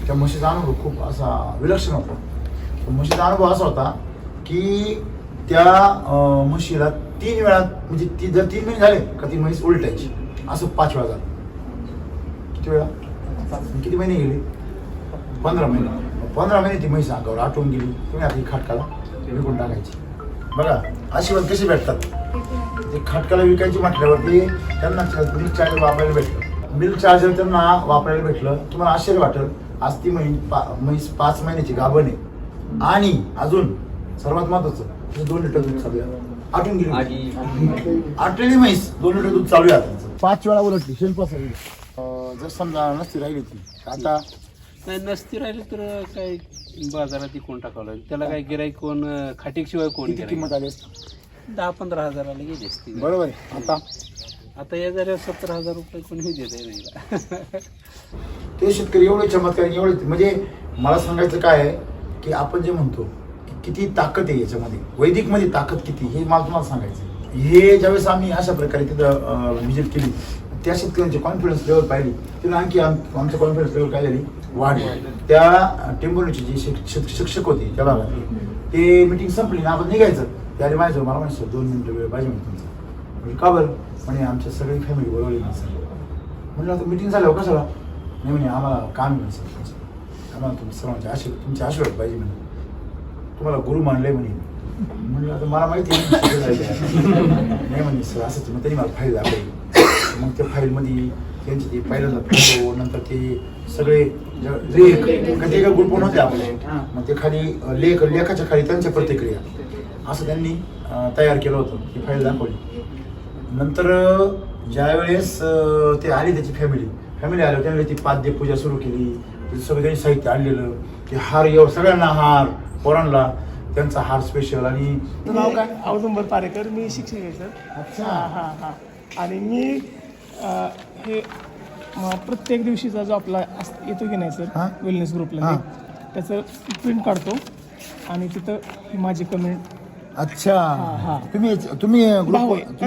त्या म्हशीचा अनुभव खूप असा विलक्षण होता. म्हशीचा अनुभव असा होता की त्या म्हशीला 3 वेळा, म्हणजे ती जर 3 महिने झाले का ती म्हैस उलटायची, असं 5 वेळा झालं. किती वेळा, किती महिने गेले, 15 महिने. 15 महिने ती म्हैस अंगावर आटवून गेली. तुम्ही आता खाटकाला विकून टाकायची. बघा आशीर्वाद कसे भेटतात. ते खाटकाला विकायची म्हटल्यावरती त्यांना मिल्क चार्जर वापरायला भेटलं. मिल्क चार्जर त्यांना वापरायला भेटलं. तुम्हाला आश्चर्य वाटेल, आज ती म्हैस 5 महिन्याची गाभण आहे. आणि अजून सर्वात महत्वाचं 2 लिटर दूध चालू आहे. आटून गेली, आटलेली म्हैस 2 लिटर दूध चालू आहे. 5 वेळा उलटली शेल्प. जर समजा नसती राहिली ती आता नाही, नसती राहिली तर काय बाजारात कोण टाकावं, त्याला काय गिराईक कोण, खाटीशिवाय कोण. किंमत आली असते 10-15 हजाराला गेली असती. बरोबर आहे. आता या जरा 70,000 रुपये कोणी देत नाही. ते शेतकरी एवढे चमत्कार, एवढे म्हणजे मला सांगायचं काय आहे की आपण जे म्हणतो की किती ताकद आहे याच्यामध्ये, वैदिकमध्ये ताकद किती, हे मला तुम्हाला सांगायचं. हे ज्यावेळेस आम्ही अशा प्रकारे तिथं व्हिजिट केली, त्या शेतकऱ्यांची कॉन्फिडन्स लेवल पाहिली, तिथं आणखी आमचं कॉन्फिडन्स लेवल काय झाली, वाढली. त्या टेंबोलीचे जे शिक्षक होते त्या भागात, ते मिटिंग संपली ना आपण निघायचं, त्याने माझ्याजवळ मला म्हणायचं 2 मिनिटं वेळ पाहिजे म्हणजे तुमचं. म्हणजे का बरं, म्हणे आमच्या सगळी फॅमिली बोलवली नाही सर. म्हणलं आता मिटिंग झाल्यावर कशाला, नाही म्हणे आम्हाला काम आहे सर तुमचं, आम्हाला तुमच्या सर्वांचे तुमचे आशीर्वाद पाहिजे म्हणे, तुम्हाला गुरु मानले म्हणे. म्हणलं आता मला माहिती नाही म्हणे सर असंच. मग त्यांनी मला फाईल दाखवली. मग त्या फाईलमध्ये त्यांचे ते पहिल्यांदा फोटो, नंतर ते सगळे लेख, ते ग्रुप होते आपले, मग ते खाली लेखाच्या खाली त्यांच्या प्रतिक्रिया असं त्यांनी तयार केलं होतं. ती फाईल दाखवली. नंतर ज्यावेळेस ते आली त्याची फॅमिली आली, त्यावेळेस ती पाद्य पूजा सुरू केली. सगळं त्यांनी साहित्य आणलेलं, ते हार एवढं सगळ्यांना हार, पोरांना त्यांचा हार स्पेशल. आणि नाव काय, औदुंबर पारेकर, मी शिक्षक आहे सर. अच्छा. हां. आणि मी हे प्रत्येक दिवशीचा जो आपला येतो की नाही सर वेलनेस ग्रुपला, त्याचं प्रिंट काढतो आणि तिथं ही माझी कमेंट. अच्छा. तुम्ही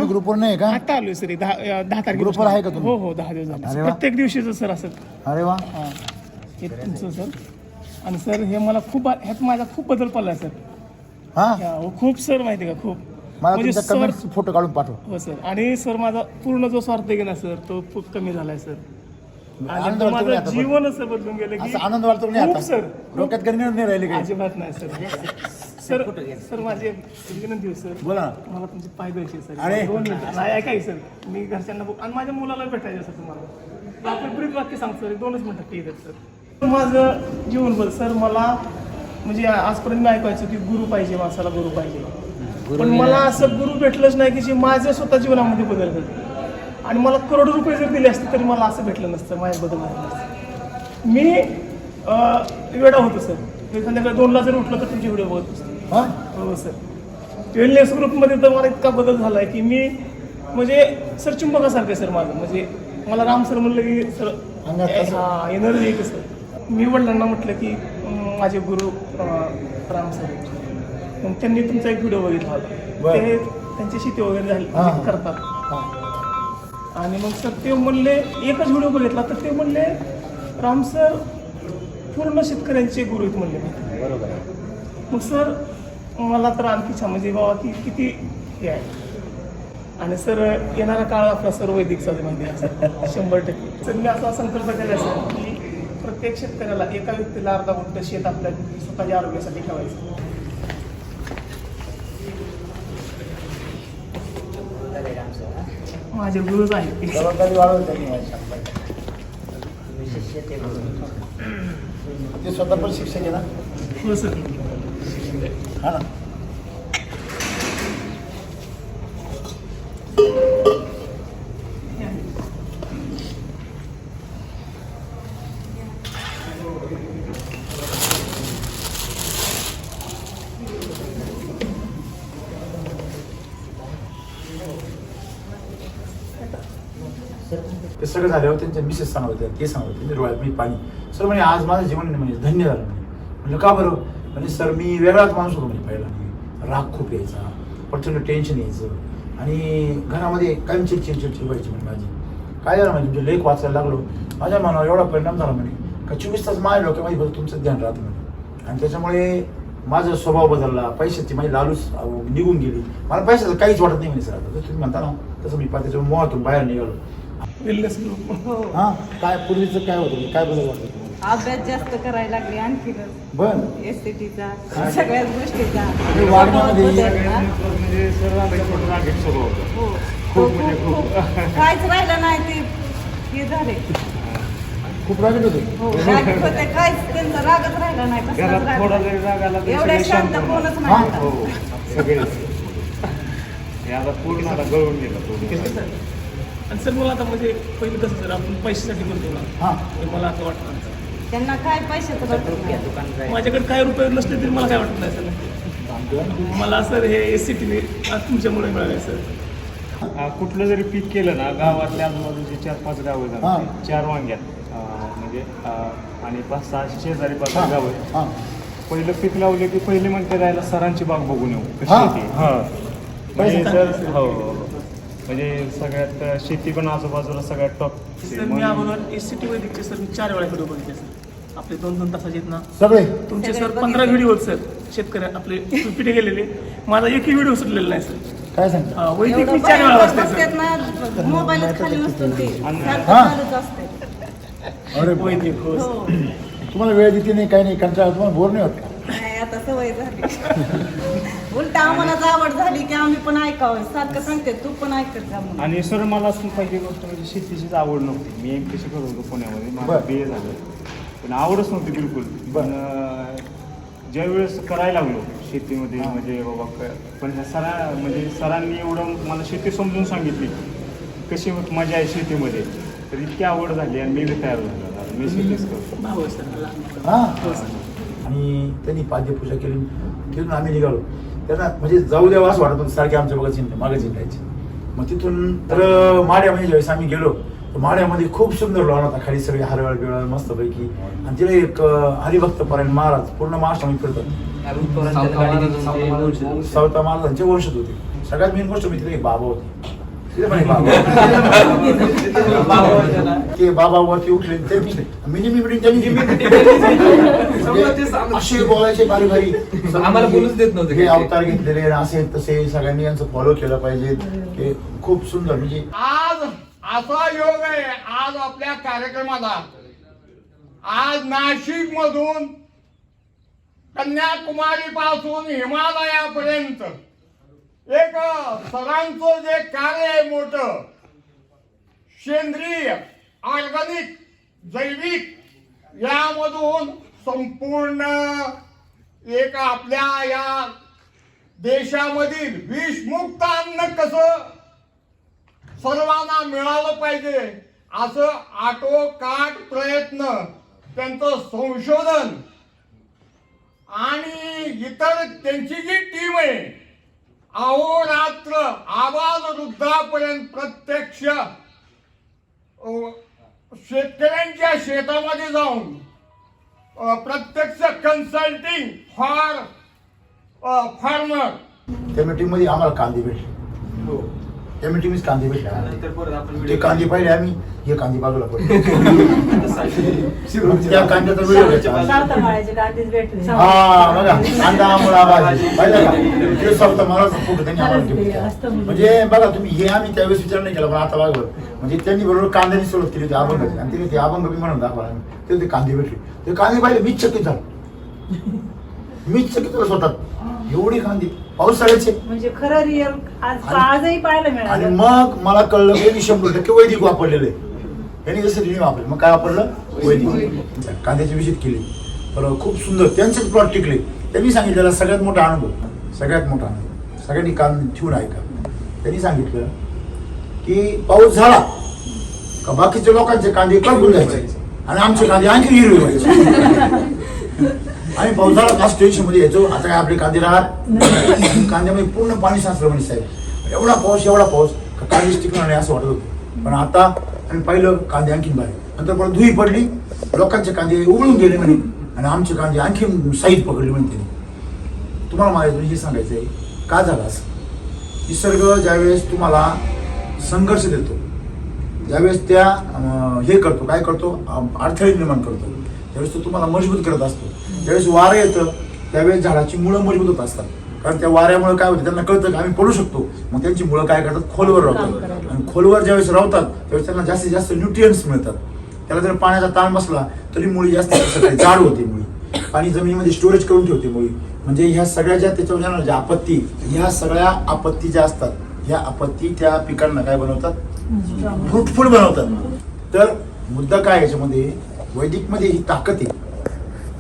ग्रुपवर नाही का? आता आलोय सर, 10 तारखेला ग्रुपवर आहे का तुम्ही? हो 10 दिवस झाले प्रत्येक दिवशीचं सर असं. अरे वा. हे तुमचं सर. आणि सर हे मला खूप, ह्यात माझा खूप बदल पडला सर. खूप सर, माहिती का, खूप. म्हणजे सर फोटो काढून पाठव. हो सर. आणि सर माझा पूर्ण जो स्वार्थ आहे ना सर, तो खूप कमी झालाय सर. आणि माझं जीवन असं बदलून गेलं की आनंद वाटतो नाही आता सर. डोक्यात गणित नाही राहिले काही, अजिबात नाही सर. सर माझी विनंती आहे सर, बोला. मला तुमचे पाय द्यायचे सर. अरे नाही ऐकाय सर, मी घरच्यांना आणि माझ्या मुलाला भेटायचं सर. तुम्हाला आपलं ब्रीफ वाक्य सांगतो सर, 2च मिनिटात ठीक आहे सर. माझं जीवन बदल सर, मला म्हणजे आजपर्यंत मी ऐकायचं की गुरु पाहिजे, माणसाला गुरु पाहिजे. पण मला असं गुरु भेटलंच नाही की जे माझ्या स्वतः जीवनामध्ये बदल करते. आणि मला करोडो रुपये जर दिले असते तरी मला असं भेटलं नसतं, माझ्या बदल झालं नसतं. मी वेडा होतो सर. संध्याकाळी 2ला जर उठलं तर तुमची व्हिडिओ बघत असतो. हो सर. वेलनेस ग्रुपमध्ये तर मला इतका बदल झाला आहे की मी म्हणजे सर चुंबकासारखं आहे सर माझं. म्हणजे मला राम सर म्हणलं की सर एनर्जी येते सर. मी वडिलांना म्हटलं की माझे गुरु राम सर, मग त्यांनी तुमचा एक व्हिडिओ बघितला होता. ते त्यांची शेती वगैरे झाली करतात. आणि मग सर ते म्हणले, एकच व्हिडिओ बघितला तर ते म्हणले राम सर पूर्ण शेतकऱ्यांचे गुरु आहेत म्हणले. बरोबर. मग सर मला तर आणखी छान म्हणजे बाबा की किती हे आहे. आणि सर येणारा काळ आपला सर वैदिकचाच माहिती आहे सर 100%. सर मी असा संकल्प केला सर की प्रत्येक शेतकऱ्याला एका व्यक्तीला अर्धा गुंठ शेत आपल्या स्वतःच्या आरोग्यासाठी ठेवायचं. माझे गुरुच आहेत. जबाबदारी वाढवली त्यांनी माझी. ते स्वतः पण शिक्षक आहे ना. हो सर. हा ना. ते सगळं झाल्यावर त्यांच्या मिसेस सांगत होत्या, ते सांगत होते मी डोळ्यात मी पाणी. सर म्हणे आज माझं जीवन म्हणजे धन्य झालं म्हणे. म्हणजे का बरं? म्हणजे सर मी वेगळाच माणूस होतो म्हणजे पहिला. राग खूप यायचा, प्रचंड टेन्शन यायचं आणि घरामध्ये कायम चिडचिड व्हायची म्हणजे माझी. काय झालं म्हणजे तुमचे लेख वाचायला लागलो, माझ्या मनावर एवढा परिणाम झाला म्हणे का 24 तास माझ्या डोक्यामध्ये फक्त तुमचं ध्यान राहतं म्हणे. आणि त्याच्यामुळे माझा स्वभाव बदलला, पैशाची माझी लालूच निघून गेली. मला पैशाचं काहीच वाटत नाही म्हणे सर. आता तुम्ही म्हणता ना तसं मी त्याच्या मोहातून बाहेर निघालो. Wellness group. हा काय पूर्वीचं काय होतं, काय बदल वाटतं? अभ्यास जास्त करायला लागले आणखीन बरं. एसटीचा सगळ्याच गोष्टीचा वाढण्यामध्ये म्हणजे काहीच राहिलं नाही ते हे झाले. खूप रागीट होते. हो रागीट होते, काहीच त्यांचा रागच राहिला नाही. कसलाच राग नाही. एवढ्या शांत कोणच नाही आता. पूर्ण आता गळून गेला. आणि सर मला आता म्हणजे पहिलं कसं सर आपण पैशासाठी करतो ना, ते मला असं वाटतं त्यांना काय पैशाचं वाटत. माझ्याकडे काय रुपये नसले तरी मला काय वाटत नाही सर. मला सर हे एससीटीने तुमच्यामुळे मिळाले सर. कुठलं जरी पीक केलं ना, गावातल्या आजूबाजूचे 4-5 गावं झाली, 4 वांग्यात म्हणजे आणि 5-6 शेजारी 5 गावं. पहिलं पीक लावले की पहिले म्हणते राहायला सरांची बाग बघून येऊ कशी येते. म्हणजे सर हो म्हणजे सगळ्यात शेती पण आजूबाजूला सगळ्यात टॉप. सर मी अगोदर एससीटी वैदिकचे सर मी 4 वेळा व्हिडिओ बघितले सर. आपले 2-2 तासाचे आहेत ना सगळे तुमचे सर 15 व्हिडिओ सर शेतकऱ्या आपले पिढे गेलेले. माझा एकही व्हिडिओ सुटलेला नाही सर. काय सांगता? वैदिक मी 4 वेळा वाचते सर. मोबाईल खाली नसतो ते चालूच असते. अरे वैदिक हो. तुम्हाला वेळ देते नाही काही नाही, कंटाळा तुम्हाला बोर नाही होत का? नाही आता सवय झाली. उलट आम्हाला आवड झाली की आम्ही पण ऐकावं. सारखं सांगते तू पण ऐकत जा म्हणून. आणि सर मला पहिली गोष्ट म्हणजे शेतीचीच आवड नव्हती. मी MPSC करत होतो पुण्यामध्ये, माझं BA झालं पण आवडच नव्हती बिलकुल. पण ज्या वेळेस करायला लागलो शेतीमध्ये म्हणजे बाबा पण म्हणजे सरांनी एवढं मला शेती समजून सांगितली कशी मजा आहे शेतीमध्ये, तर इतकी आवड झाली आणि मी तयार झालो. मी शेतीच करतो. आणि त्यांनी पाद्यपूजा केली, तिथून आम्ही निघालो. त्यांना म्हणजे जाऊ द्यावं असं वाटत होतं, सारखे आमच्या बघा मागे जिंकायचे. मग तिथून तर माड्यामध्ये ज्यावेळेस आम्ही गेलो तर माड्यामध्ये खूप सुंदर लॉन होता, खाली सगळे हरवळ बिळवळ मस्तपैकी. आणि तिला एक हरिभक्त परायण महाराज पूर्ण महाराष्ट्रामध्ये फिरतात. सावता महाराजांचे वंशज होते. सगळ्यात मेन गोष्ट मी तिथे एक बाबा होते. ते बाबावरती उठले ते मिनी मिटिंग त्यांनी असे बोलायचे बारी बारी. आम्हाला बोलूच देत नव्हते. हे अवतार घेतलेले असे तसे सगळ्यांनी यांचं फॉलो केलं पाहिजे. हे खूप सुंदर. म्हणजे आज असा योग आहे आज आपल्या कार्यक्रमाला. आज नाशिक मधून कन्याकुमारी पासून हिमालयापर्यंत एक सरांचं जे कार्य आहे मोठं, सेंद्रिय ऑर्गॅनिक जैविक यामधून संपूर्ण एक आपल्या या देशामधील विषमुक्त अन्न कसं सर्वांना मिळालं पाहिजे असं आटोकाट प्रयत्न, त्यांचं संशोधन आणि इतर त्यांची जी टीम आहे अहोरात्र आवाज वृद्धापर्यंत प्रत्यक्ष शेतकऱ्यांच्या शेतामध्ये जाऊन प्रत्यक्ष कन्सल्टिंग फॉर फार्मर. त्या मीटिंगमध्ये आम्हाला कांदे भेटले. त्या मीटिंगमध्ये कांदे भेटले. ते कांदे पाहिले आम्ही, हे कांदे बाजूला पडले. त्या कांद्याचा व्हिडिओ घ्यायचा. हा बघा, कांदा मुळा भाजी पाहिलं का? ते स्वतः मला फोटो त्यांनी आम्हाला ठेवले. म्हणजे बघा तुम्ही, हे आम्ही त्यावेळेस विचार नाही केला, पण आता बघा म्हणजे त्यांनी बरोबर कांद्याने सुरुवात केली होती अभंगाची, आणि तिने ते अभंग बी म्हणून दाखवा आम्ही. ते कांदे भेटले. ते कांदे पाहिले मीच चकित झालो. मीच चकित झालो स्वतः. एवढे कांदे पावसाळ्याचे म्हणजे खरं रिअल आजही पाहायला आणि मिळालं. मग मला कळलं की 100% वैदिक वापरलेलं आहे. यांनी जसं तिने वापरलं, मग काय वापरलं? वैदिक. कांद्याची विजिट केली, बरोबर, खूप सुंदर त्यांचेच प्लॉट टिकले. त्यांनी सांगितलेला सगळ्यात मोठा अनुभव, सगळ्यांनी कान ठेवून ऐका. त्यांनी सांगितलं की पाऊस झाला का बाकीच्या लोकांचे कांदे कळून जायचे आणि आमचे कांदे आणखी हिरवे व्हायचे. आम्ही पाऊस झाला का स्टेशन मध्ये यायचो, आता काय आपले कांदे राहत, कांद्यामध्ये पूर्ण पाणी साचलं म्हणे साहेब. एवढा पाऊस कांदे टिकणार नाही असं वाटत होतं. पण आता आम्ही पाहिलं कांदे आणखीन बाहेर. नंतर परत धुई पडली, लोकांचे कांदे उघडून गेले म्हणे आणि आमचे कांदे आणखीन साईज पकडले म्हणे त्यांनी. तुम्हाला माझ्या हे सांगायचं आहे, का झालं असं? निसर्ग ज्यावेळेस तुम्हाला संघर्ष देतो, ज्यावेळेस त्या हे करतो, काय करतो, अडथळे निर्माण करतो, त्यावेळेस तो तुम्हाला मजबूत करत असतो. ज्यावेळेस वारं येतं त्यावेळेस झाडाची मुळं मजबूत होत असतात. कारण त्या वाऱ्यामुळे काय होतं, त्यांना कळतं की आम्ही पडू शकतो. मग त्यांची मुळं काय करतात, खोलवर राहतात. आणि खोलवर ज्यावेळेस राहतात त्यावेळेस त्यांना जास्तीत जास्त न्यूट्रियन्स मिळतात. त्याला जर पाण्याचा ताण बसला तरी मुळी जास्त जाड होते. मुळी पाणी जमिनीमध्ये स्टोरेज करून ठेवते मुळी. म्हणजे ह्या सगळ्या ज्या त्याच्यावर येणार ज्या आपत्ती, ह्या सगळ्या आपत्ती ज्या असतात, ह्या आपत्ती त्या पिकांना काय बनवतात, फ्रुटफुल बनवतात. तर मुद्दा काय याच्यामध्ये, वैदिकमध्ये ही ताकद आहे.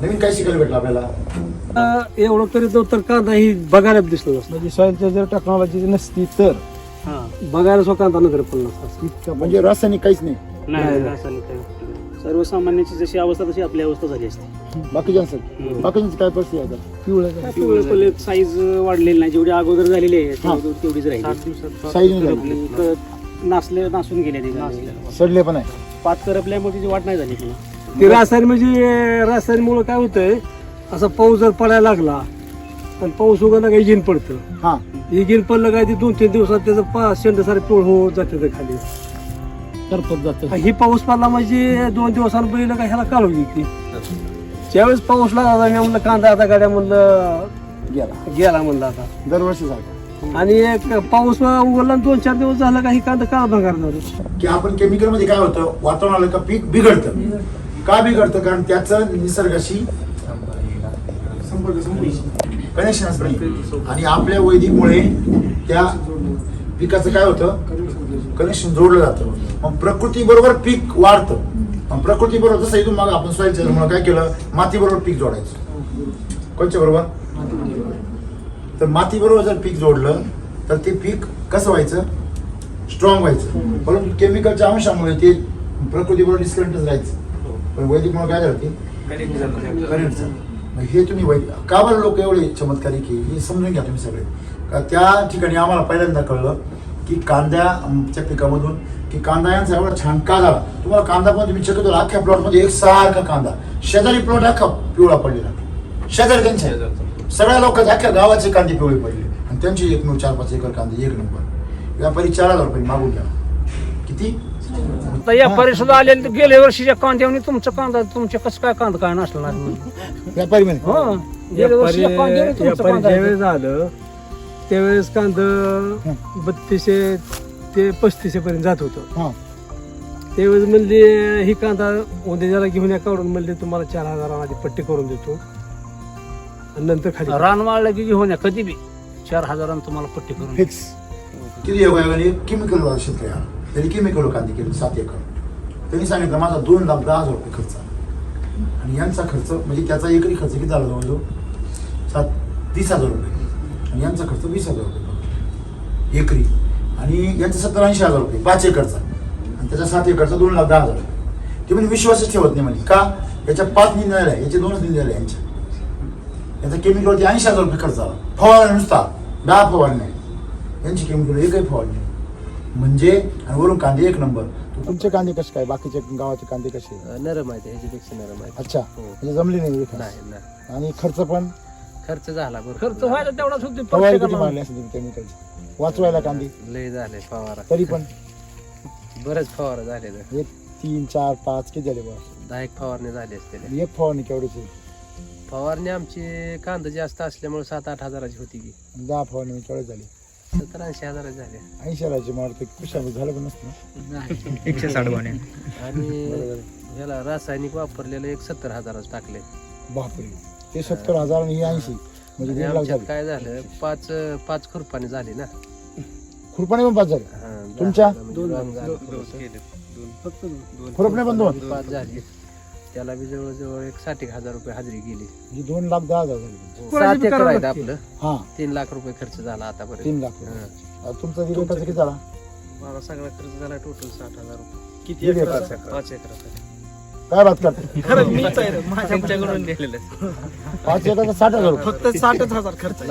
नवीन काय शिकायला भेटलं आपल्याला? एवढं तरी तर कांदा ही बघायला दिसतो. म्हणजे सॉइलच्या जर टेक्नॉलॉजी नसती तर बघायला सो कांदा नगर पण नसता. म्हणजे रासायनिक काहीच नाही. सर्वसामान्यांची जशी अवस्था तशी आपली अवस्था झाली असते. बाकीच्यांची काय परिस्थिती आहे? पिवळे साईज वाढलेली नाही, जेवढी अगोदर झालेली आहे तेवढीच राहिली. नासून गेले, सडले पण आहे, पात करपल्यामुळे तिची वाट नाही झाली पुन्हा. ते रासायनिकमुळे काय होतंय, असा पाऊस जर पडायला लागला आणि पाऊस उगवला काही इजिन पडतं. इजिन पडलं काय ते 2-3 दिवसात त्याचं शेंड सारे पिवळ होत जाते खाली, करपत जातं. ही पाऊस पडला म्हणजे 2 दिवसांनी पहिलं काय ह्याला काढू घेतली. ज्यावेळेस पाऊस लागला म्हणलं कांदा आता गाड्या म्हणलं गेला म्हणलं आता दरवर्षी झालं. आणि एक पाऊस उघडला 2-4 दिवस झाला काही कांदा काळा भंगार झाला. की आपण केमिकल मध्ये काय होतं, वातावरण आलं का पीक बिघडतं. का बिघडतं? कारण त्याचं निसर्गाशी कनेक्शन असतं. आणि आपल्या वैदिकमुळे त्या पिकाचं काय होतं, कनेक्शन जोडलं जातं. मग प्रकृती बरोबर पीक वाढतं. मग प्रकृती बरोबर जसं इथून मग आपण सॉइल काय केलं, माती बरोबर पीक जोडायचं. कोणच्या बरोबर? तर माती बरोबर जर पीक जोडलं तर ते पीक कसं व्हायचं, स्ट्रॉंग व्हायचं. परंतु केमिकलच्या अंशामुळे ते प्रकृती बरोबर डिस्कनेक्टच राहायचं. पण वैदिकमुळे काय झालं, ते कनेक्ट झालं. हे तुम्ही वैदिक का बरं लोक एवढे चमत्कारी की हे समजून घ्या तुम्ही सगळे. का त्या ठिकाणी आम्हाला पहिल्यांदा कळलं की कांद्याच्या पिकामधून की कांदा यांचा एवढा छान का झाला. तुम्हाला कांदा पण तुम्ही चेक केला, अख्ख्या प्लॉटमध्ये एकसारखा कांदा, शेजारी प्लॉट अख्खा पिवळा पडलेला, शेजारी त्यांच्या सगळ्या लोकांच्या अख्ख्या गावाचे कांदे पिवळे पडले. आणि त्यांची 4-5 एकर कांदे 1 नंबर. व्यापारी 4,000 रुपये मागून घ्या. किती व्यापारी सुद्धा आले, गेल्या वर्षीच्या कांद्यावर तुमचा कांदा, तुमच्या कसं काय कांदा काय नसला व्यापारी ज्यावेळेस झालं त्यावेळेस कांदा 3200 ते 3500 पर्यंत जात होतं. त्यावेळेस म्हणले ही कांदा उद्याला घेऊन या, काढून म्हणले तुम्हाला 4,000 आधी पट्टी करून देतो आणि नंतर खाली रान वाळलं की घेऊन या, कधी बी 4,000 तुम्हाला पट्टी करून फिक्स. किती योगायोगाने केमिकल शेतकरी आला, त्यांनी केमिकल कांदे केले 7 एकर. त्यांनी सांगितलं माझा 2,10,000 रुपये खर्च आला. आणि यांचा खर्च म्हणजे त्याचा एकरी खर्च किती झाला, जवळजवळ 30,000 रुपये. आणि यांचा खर्च 20,000 रुपये एकरी. आणि यांचा 70-80,000 रुपये 5 एकरचा. आणि त्याचा 7 एकरचा 2,10,000. ते म्हणजे विश्वासच ठेवत नाही म्हणजे. का? याच्या 5 निंदा आहे, याचे 2च निंदा यांच्या. याचा केमिकलवरती 80,000 रुपये खर्च आला. फवारणी नुसता 10 फवारणी नाही, यांची केमिकल एकही फवारणी. म्हणजे आणि वरून कांदे 1 नंबर. तुमचे कांदे कसे काय, बाकीचे गावाचे कांदे कसे? नरम आहे ह्याच्यापेक्षा नरम आहे. अच्छा, म्हणजे जमली नाही विकास. नाही आणि खर्च पण खर्च झाला बरोबर. खर्च व्हायला तेवढाच होते फवारणी किती मारली असेल केमिकलची वाचवायला कांदे? लय झाले फवारा. तरी पण बरेच फवारा झाले. 1 3 4 5 किती झाले बस? 10 फवारणी झाली असते. एक फवारणी केवढीची? फवारणी आमची कांदा जास्त असल्यामुळे 7-8 हजाराची होती की. 10 फवारणी केवढी झाली? 70-80 हजाराची झाली. 80 हजाराची मारते कुशामध्ये झालं पण नसतं ना. 160 गोण्या. आणि ह्याला रासायनिक वापरलेलं 70 हजाराचं टाकले. बापरे, ते 70,000 आणि 80 म्हणजे 1 लाख आमच्यात झाले. काय झालं 5 खुरपाणी झाली ना. खुरपाणी पण 5 झाले तुमच्या? खुरपणे पण 2 5 झाली. त्याला बी जवळजवळ 60,000 रुपये हजेरी गेली. म्हणजे 2,10,000 झाले. 7 एकर आहे आपलं. हा, 3 लाख रुपये खर्च झाला आतापर्यंत. 3 लाख तुमचा विरोधाचा किती झाला? मला सगळा खर्च झाला टोटल 60,000 रुपये. किती एकराचा? 5 एकराचा. काय बात करते? माझ्याकडून दिलेलं 5 एकराचा 60,000 रुपये. फक्त 60,000 खर्च.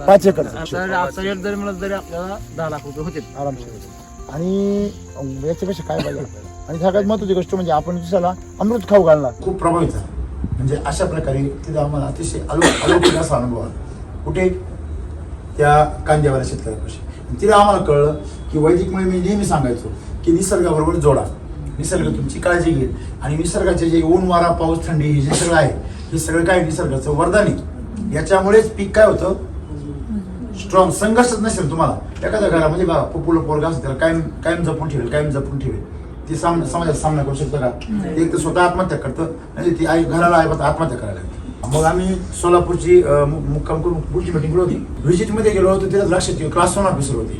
5 एकर आता रेट जरी मिळत तरी आपल्याला 10 लाख रुपये होते आरामशीर. आणि याच्यापेक्षा काय पाहिजे आपल्याला? आणि सगळ्यात महत्वाची गोष्ट म्हणजे आपण दुसऱ्याला अमृत खाऊ घालणार. खूप प्रभावित झाला. म्हणजे अशा प्रकारे तिथे आम्हाला अतिशय अलौकिक असा अनुभव आला. कुठे? त्या कांद्यावाल्या शेतकऱ्यापाशी. तिला आम्हाला कळलं की वैदिकमुळे मी नेहमी सांगायचो की निसर्गाबरोबर जोडा, निसर्ग तुमची काळजी घेईल. आणि निसर्गाचे जे ऊन वारा पाऊस थंडी हे जे सगळं आहे हे सगळं काय निसर्गाचं वरदान आहे. याच्यामुळेच पीक काय होतं स्ट्रॉंग. संघर्षच नसेल तुम्हाला एखाद्या घरामध्ये बघा पपुलं पोरगा असं त्याला कायम जपून ठेवेल, कायम जपून ठेवेल. ती समाजाचा सामना करू शकतं का? एक तर स्वतः आत्महत्या करतं आणि ती आई घराला आत्महत्या करायला लागते. मग आम्ही सोलापूरची मुक्काम करून पुढची मीटिंग होती. व्हिजिटमध्ये गेलो होतो. तिला लक्षात क्लास 1 ऑफिसर होती.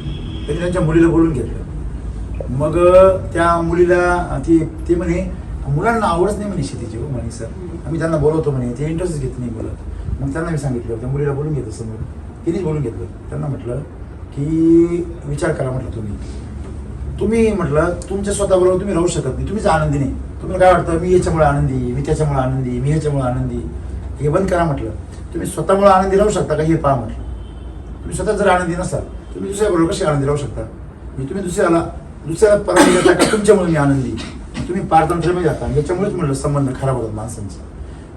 त्यांनी त्यांच्या मुलीला बोलून घेतलं. मग त्या मुलीला ते म्हणे मुलांना आवडच नाही म्हणे शेतीची. हो म्हणे सर आम्ही त्यांना बोलवतो म्हणे ते इंटरेस्ट घेत नाही बोलत. मग त्यांना मी सांगितलं त्या मुलीला बोलून घेतो समोर. तिनेच बोलून घेतलं. त्यांना म्हटलं की विचार करा म्हटलं तुम्ही म्हटलं तुमच्या स्वतःबरोबर तुम्ही राहू शकत नाही. तुम्हीच आनंदी नाही. तुम्हाला काय वाटतं मी याच्यामुळे आनंदी, मी त्याच्यामुळे आनंदी, मी ह्याच्यामुळे आनंदी. हे बंद करा म्हटलं. तुम्ही स्वतःमुळे आनंदी राहू शकता का हे पहा म्हटलं. तुम्ही स्वतः जर आनंदी नसाल तुम्ही दुसऱ्याबरोबर कशी आनंदी राहू शकता? तुम्ही दुसऱ्याला परवानगी देता का तुमच्यामुळे मी आनंदी? तुम्ही पारतंत्र्यामध्ये जाता. याच्यामुळेच म्हटलं संबंध खराब होतात माणसांचे.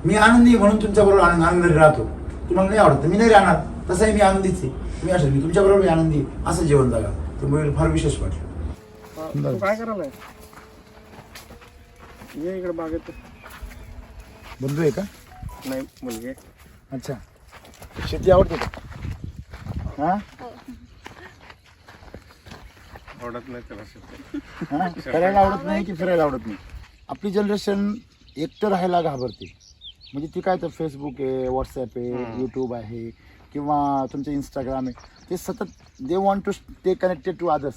मी आनंदी म्हणून तुमच्याबरोबर आनंदी राहतो. तुम्हाला नाही आवडत मी नाही राहणार. तसंही मी आनंदीच आहे. तुम्ही असं मी तुमच्याबरोबर मी आनंदी असं जेवण जागा. त्यामुळे फार विशेष वाटलं. तू काय करायला ये इकडे बागेत. बंधू आहे का? नाही मुलगी. अच्छा, शेती आवडते का? हा, आवडत नाही त्याला शेती. हा, करायला आवडत नाही की फिरायला आवडत नाही? आपली जनरेशन एकटं राहायला घाबरते. म्हणजे ती काय तर फेसबुक आहे, व्हॉट्सॲप आहे, यूट्यूब आहे किंवा तुमचं इंस्टाग्राम आहे. ते सतत they want to stay connected to others,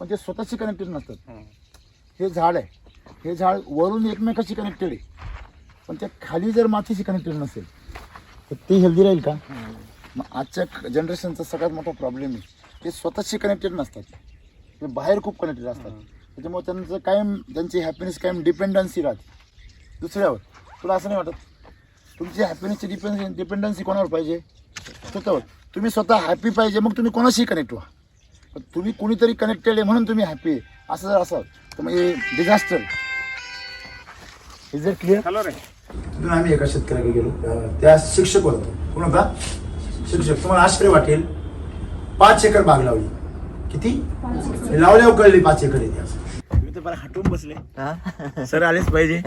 पण ते स्वतःशी कनेक्टेड नसतात. हे झाड आहे, हे झाड वरून एकमेकाशी कनेक्टेड आहे, पण त्या खाली जर मातीशी कनेक्टेड नसेल तर ते हेल्दी राहील का? मग आजच्या जनरेशनचा सगळ्यात मोठा प्रॉब्लेम आहे ते स्वतःशी कनेक्टेड नसतात. ते बाहेर खूप कनेक्टेड असतात. त्याच्यामुळे त्यांचं कायम त्यांची हॅपीनेस कायम डिपेंडन्सी राहते दुसऱ्यावर. तुला असं नाही वाटत? तुमची हॅपीनेसची डिपेंडन्सी कोणावर पाहिजे? स्वतःवर. तुम्ही स्वतः हॅपी पाहिजे, मग तुम्ही कोणाशी कनेक्ट व्हा. पण तुम्ही कोणीतरी कनेक्टेड आहे म्हणून तुम्ही हॅपी आहे असं जर असाल तर मग हे disaster. Is it clear? Hello रे. तिथून आम्ही एका शेतकऱ्याकडे गेलो. त्या शिक्षक होतो. कोण होता? शिक्षक. तुम्हाला आश्चर्य वाटेल 5 एकर बाग लावली. किती लावल्यावर कळली 5 एकर येते असं. मी तर बरं हटून बसले. सर आलेच पाहिजे.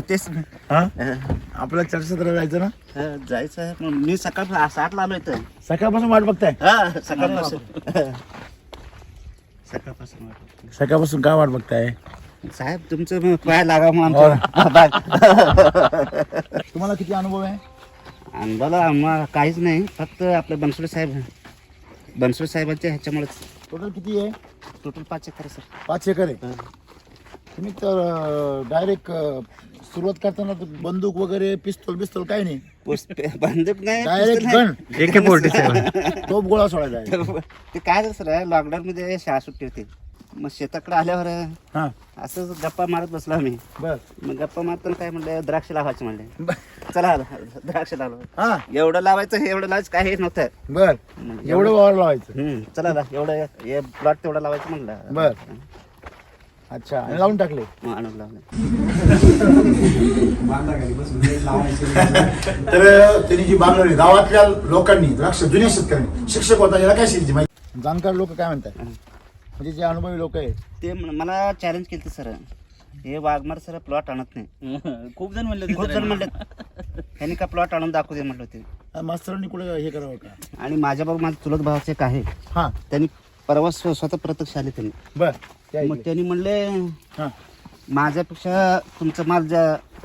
तेच आपल्याला चर्चासत्र जायचं ना? जायचं. मी सकाळ 7ला आलो इथं. सकाळपासून वाट बघताय? सकाळपासून काय वाट बघताय साहेब? तुमचं पाय लागा म्हणून. तुम्हाला किती अनुभव आहे? अनुभवाला काहीच नाही, फक्त आपलं बनसोडे साहेबांच्या ह्याच्यामुळे. टोटल किती आहे? Total 5 acre sir. 5 एकर आहे. तुम्ही तर डायरेक्ट सुरुवात करताना बंदूक वगैरे पिस्तूल काही नाही? बंदूक नाही, डायरेक्ट गन AK-47 तोप गोळा सोडायचा आहे. ते काय झालं सर, लॉकडाऊन मध्ये शाळा सुट्टी होती. मग शेताकडे आल्यावर असं गप्पा मारत बसलो आम्ही. मग गप्पा मारताना काय म्हणलं, द्राक्ष लावायचे म्हणले. चला द्राक्ष लावलं. एवढं लावायचं एवढं लावायचं काही नव्हतं. बर, एवढं वावर लावायचं. चला एवढं प्लॉट तेवढं लावायचं म्हणलं. बर, अच्छा, आणि लावून टाकले. आणून लावले. तर त्यांनी जी बाग लावली गावातल्या लोकांनी, द्राक्ष जुन्या शेतकऱ्यांनी, शिक्षक होता याला काय शिकली माहिती, जाणकार लोक काय म्हणतात, म्हणजे जे अनुभवी लोक आहेत ते मला चॅलेंज केलं सर, हे वाघमार सर प्लॉट आणत नाही. खूप जण म्हणले त्यांनी का प्लॉट आणून दाखवू दे म्हटलं होते. मास्तरांनी कुठे हे करावं का. आणि माझ्याबरोबर माझं चुलत भावाचे एक आहे, हा, त्यांनी परवा स्वतः प्रत्यक्ष आले त्यांनी. बर, मग त्यांनी म्हणले माझ्यापेक्षा तुमचा माल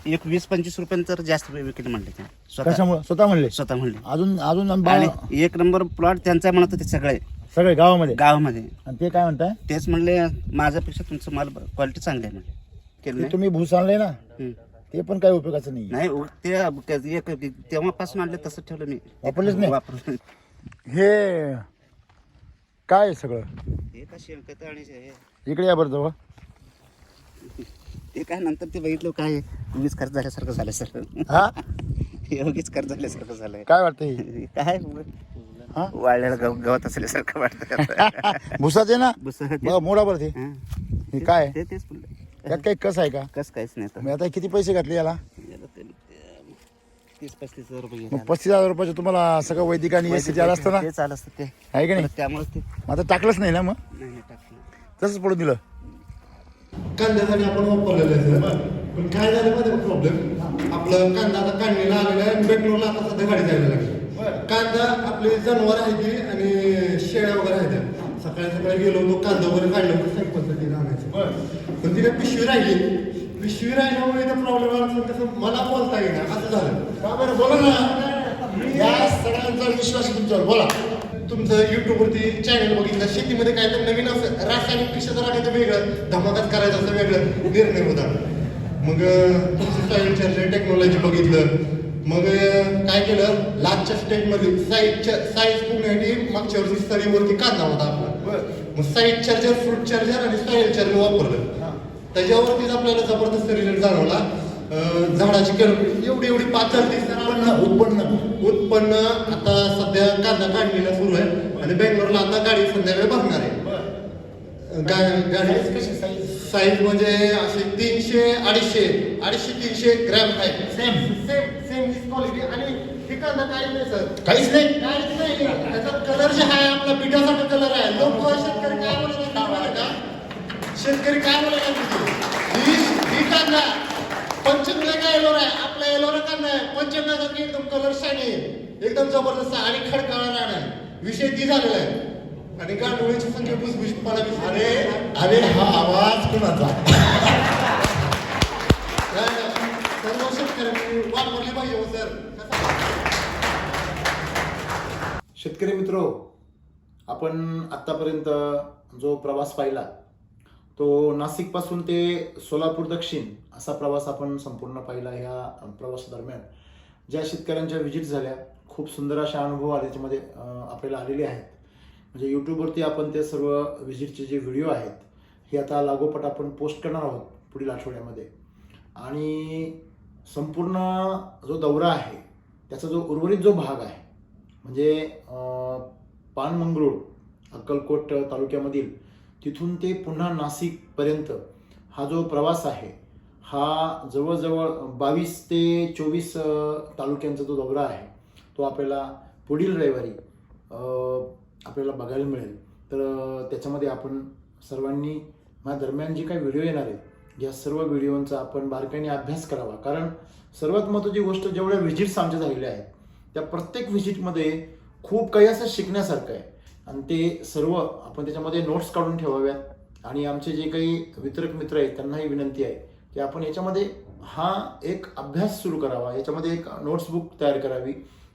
20-25 रुपयांनी तर जास्त विकेट म्हणले ते. स्वतः म्हणले. स्वतः म्हणले. अजून आणि 1 नंबर प्लॉट त्यांचा म्हणत होते सगळे गावामध्ये. आणि ते काय म्हणताय, तेच म्हणले माझ्यापेक्षा तुमचं माल क्वालिटी चांगली आहे म्हणले. तुम्ही भूस आणले ना, ते पण काही उपयोगाचं नाही. ते तेव्हापासून आणले तसं ठेवलं मी, वापरलेच नाही. वापरलं. हे काय सगळं हे का शेणखत आणि इकडे या बरं जवळ. ते काय नंतर ते बघितलं काय उगीच खर्च झाल्यासारखं झालं सर. हा, उगीच खर्च झाल्यासारखं झालंय. काय वाटतं काय वाळलेलं गवत असल्यासारखं वाटतं. भुसाचे ना, भुसा मोडा बरं ते. हे काय तेच यात काही कस आहे का. कस काहीच नाही. मग आता किती पैसे घातले याला. 30-35 हजार रुपये. मग 35,000 रुपयाचे तुम्हाला सगळं वैदिक आणि एस आलं असतं ना, ते चालू असतं ते आहे की नाही. त्यामुळे ते आता टाकलंच नाही ना, मग नाही टाकलं. तसंच पडून दिलं. कांद्यासाठी आपण वापरलेलं आहे सर. पण काय झालं माहिती प्रॉब्लेम, आपलं कांदा आता काढणीला आलेला आहे आणि बेंगलोरला आता सध्या गाडी जायला लागली. कांदा आपले जनावर आहे ती आणि शेळ्या वगैरे आहेत. सकाळी गेलो होतो, कांदा वगैरे काढलं होतं सेम पद्धतीने आणायचं. पण तिला पिशवी राहिल्यामुळे इथं प्रॉब्लेम आला. कसं मला बोलता येणार असं झालं. का बरं, बोला ना. या सगळ्यांचा विश्वास आहे तुमच्यावर, बोला. तुमचं युट्यूबवरती चॅनल बघितलं, शेतीमध्ये काय तर नवीन असं रासायनिक पेक्षा जर आणायचं वेगळं, धमाकाच करायचं असं वेगळं निर्णय होता. मग तुमचं सॉइल चार्जर टेक्नॉलॉजी बघितलं. मग काय केलं, लास्टच्या स्टेजमध्ये साईज पूर्णसाठी मागच्या वर्षी स्तरीवरती कांदा होता आपला. मग साईज चार्जर, फ्रूट चार्जर आणि सॉइल चार्जर वापरलं. त्याच्यावरतीच आपल्याला जबरदस्त रिझल्ट जाणवला. झाडाची कॅनोपी एवढी पातळ उत्पन्न आता सध्या कांदा काढणीला सुरू आहे आणि बेंगलोरला आता गाडी संध्याकाळी बघणार आहे. गाडी कशी साईज म्हणजे असे 300-250-300 ग्रॅम आहे. Same quality. आणि हे कांदा काही नाही सर, काहीच नाही. त्याचा कलर जे आहे आपला पिठासारखा कलर आहे. लोक शेतकरी काय बोलत का, शेतकरी काय बोलत ही कांदा पंचगंगा एलोरा आहे, आपला एलोरा कांदा आहे. पंचगंगासारखी एकदम कलर शायनी आहे, एकदम जबरदस्त आणि खडकाळा रान आहे. विषय ती झालेला आहे. आणि गांडुळीची संख्या 20-50. अरे हा आवाज कोणाचा. सर्व शेतकऱ्यांनी वापरली पाहिजे सर. शेतकरी मित्रो, आपण आतापर्यंत जो प्रवास पाहिला तो नाशिकपासून ते सोलापूर दक्षिण असा प्रवास आपण संपूर्ण पाहिला. ह्या प्रवासादरम्यान ज्या शेतकऱ्यांच्या व्हिजिट झाल्या, खूप सुंदर अशा अनुभव आले त्याच्यामध्ये आपल्याला आलेले आहेत. म्हणजे यूट्यूबवरती आपण ते सर्व व्हिजिटचे जे व्हिडिओ आहेत हे आता लागोपाठ आपण पोस्ट करणार आहोत पुढील आठवड्यामध्ये. आणि संपूर्ण जो दौरा आहे त्याचा जो उर्वरित जो भाग आहे म्हणजे पानमंगरूळ अक्कलकोट तालुक्यामधील तिथून ते पुन्हा नाशिकपर्यंत हा जो प्रवास आहे हा जवळजवळ 22 ते 24 तालुक्यांचा जो दौरा आहे तो आपल्याला पुढील रविवारी आपल्याला बघायला मिळेल. तर त्याच्यामध्ये आपण सर्वांनी दरम्यान जे काही व्हिडिओ येणार आहेत या सर्व व्हिडिओंचा आपण बारकाईने अभ्यास करावा. कारण सर्वात महत्त्वाची गोष्ट, जेवढ्या व्हिजिट्स आमच्या झालेल्या आहेत त्या प्रत्येक व्हिजिटमध्ये खूप काही असं शिकण्यासारखं आहे आणि ते सर्व आपण त्याच्यामध्ये नोट्स काढून ठेवाव्यात. आणि आमचे जे काही वितरक मित्र आहेत त्यांनाही विनंती आहे की आपण याच्यामध्ये हा एक अभ्यास सुरू करावा, याच्यामध्ये एक नोट्स बुक तयार करावी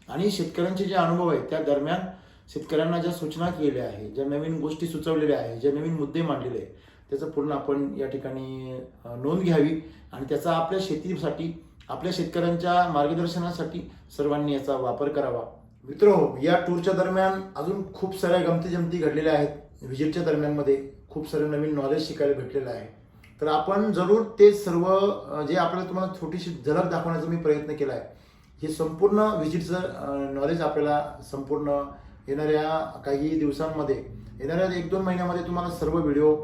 आणि शेतकऱ्यांचे जे अनुभव आहेत त्या दरम्यान शेतकऱ्यांना ज्या सूचना केलेल्या आहेत, ज्या नवीन गोष्टी सुचवलेल्या आहेत, जे नवीन मुद्दे मांडलेले आहेत त्याचं पूर्ण आपण या ठिकाणी नोंद घ्यावी आणि त्याचा आपल्या शेतीसाठी, आपल्या शेतकऱ्यांच्या मार्गदर्शनासाठी सर्वांनी याचा वापर करावा. मित्रहो, या टूरच्या दरम्यान अजून खूप साऱ्या गमती जमती घडलेल्या आहेत. व्हिजिटच्या दरम्यानमध्ये खूप सारं नवीन नॉलेज शिकायला भेटलेलं आहे. तर आपण जरूर ते सर्व जे आपल्याला तुम्हाला छोटीशी झलक दाखवण्याचा मी प्रयत्न केला आहे, हे संपूर्ण व्हिजिटचं नॉलेज आपल्याला संपूर्ण येणाऱ्या काही दिवसांमध्ये, येणाऱ्या 1-2 महिन्यामध्ये तुम्हाला सर्व व्हिडिओ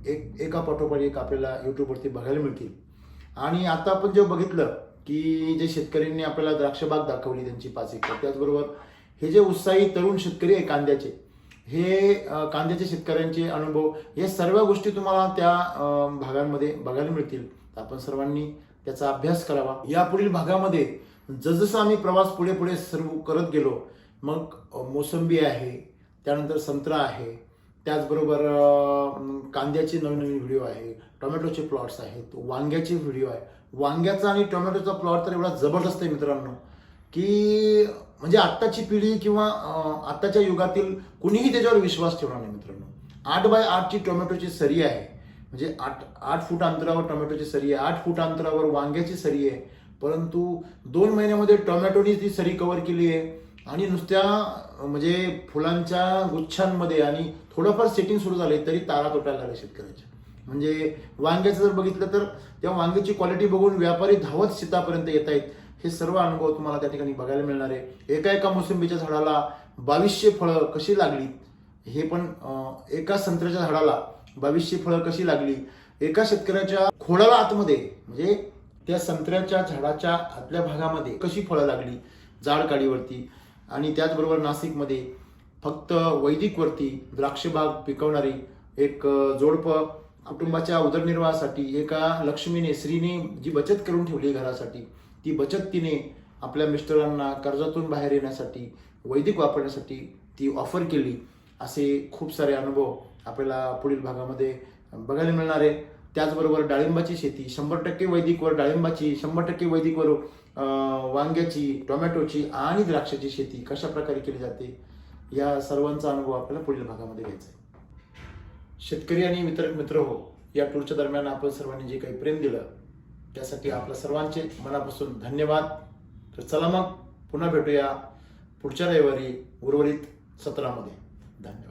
एका पाठोपाठ एक आपल्याला यूट्यूबवरती बघायला मिळतील. आणि आता आपण जे बघितलं की जे शेतकऱ्यांनी आपल्याला द्राक्षबाग दाखवली त्यांची 5 एकर, त्याचबरोबर हे जे उत्साही तरुण शेतकरी आहे कांद्याचे, हे कांद्याच्या शेतकऱ्यांचे अनुभव, या सर्व गोष्टी तुम्हाला त्या भागांमध्ये बघायला मिळतील. आपण सर्वांनी त्याचा अभ्यास करावा. यापुढील भागामध्ये जसजसं आम्ही प्रवास पुढे पुढे सर्व करत गेलो, मग मोसंबी आहे, त्यानंतर संत्रा आहे, त्याचबरोबर कांद्याचे नवीन नवीन व्हिडिओ आहे, टोमॅटोचे प्लॉट्स आहेत, वांग्याचे व्हिडिओ आहे. वांग्याचा आणि टोमॅटोचा प्लॉट तर एवढा जबरदस्त आहे मित्रांनो की म्हणजे आत्ताची पिढी किंवा आत्ताच्या युगातील कुणीही त्याच्यावर विश्वास ठेवणार नाही मित्रांनो. 8x8ची टोमॅटोची सरी आहे, म्हणजे 8 फूट अंतरावर टोमॅटोची सरी आहे, 8 फूट अंतरावर वांग्याची सरी आहे. परंतु 2 महिन्यामध्ये टोमॅटोनी ती सरी कव्हर केली आहे. आणि नुसत्या म्हणजे फुलांच्या गुच्छांमध्ये आणि थोडंफार सेटिंग सुरू झाले तरी तारा तुटायला लागले शेतकऱ्याच्या. म्हणजे वांग्याचं जर बघितलं तर त्या वांग्याची क्वालिटी बघून व्यापारी धावत शेतापर्यंत येत आहेत. हे सर्व अनुभव तुम्हाला त्या ठिकाणी बघायला मिळणार आहे. एका मोसंबीच्या झाडाला 2200 फळं कशी लागली, हे पण एका संत्र्याच्या झाडाला 2200 फळं कशी लागली, एका शेतकऱ्याच्या खोडाला आतमध्ये म्हणजे त्या संत्र्याच्या झाडाच्या आतल्या भागामध्ये कशी फळं लागली जाड काडीवरती. आणि त्याचबरोबर नाशिकमध्ये फक्त वैदिकवरती द्राक्षबाग पिकवणारी एक जोडपं कुटुंबाच्या उदरनिर्वाहासाठी एका लक्ष्मीने स्त्रीने जी बचत करून ठेवली घरासाठी, ती बचत तिने आपल्या मिस्टरांना कर्जातून बाहेर येण्यासाठी वैदिक वापरण्यासाठी ती ऑफर केली. असे खूप सारे अनुभव आपल्याला पुढील भागामध्ये बघायला मिळणार आहे. त्याचबरोबर डाळिंबाची शेती 100% वैदिकवर, डाळिंबाची 100% वैदिकवर, वांग्याची, टोमॅटोची आणि द्राक्षाची शेती कशा प्रकारे केली जाते, या सर्वांचा अनुभव आपल्याला पुढील भागामध्ये घ्यायचा आहे. शेतकरी आणि वितरक मित्र हो, या टूरच्या दरम्यान आपण सर्वांनी जे काही प्रेम दिलं त्यासाठी आपल्या सर्वांचे मनापासून धन्यवाद. तर चला मग पुन्हा भेटूया पुढच्या रविवारी उर्वरित सत्रामध्ये. धन्यवाद.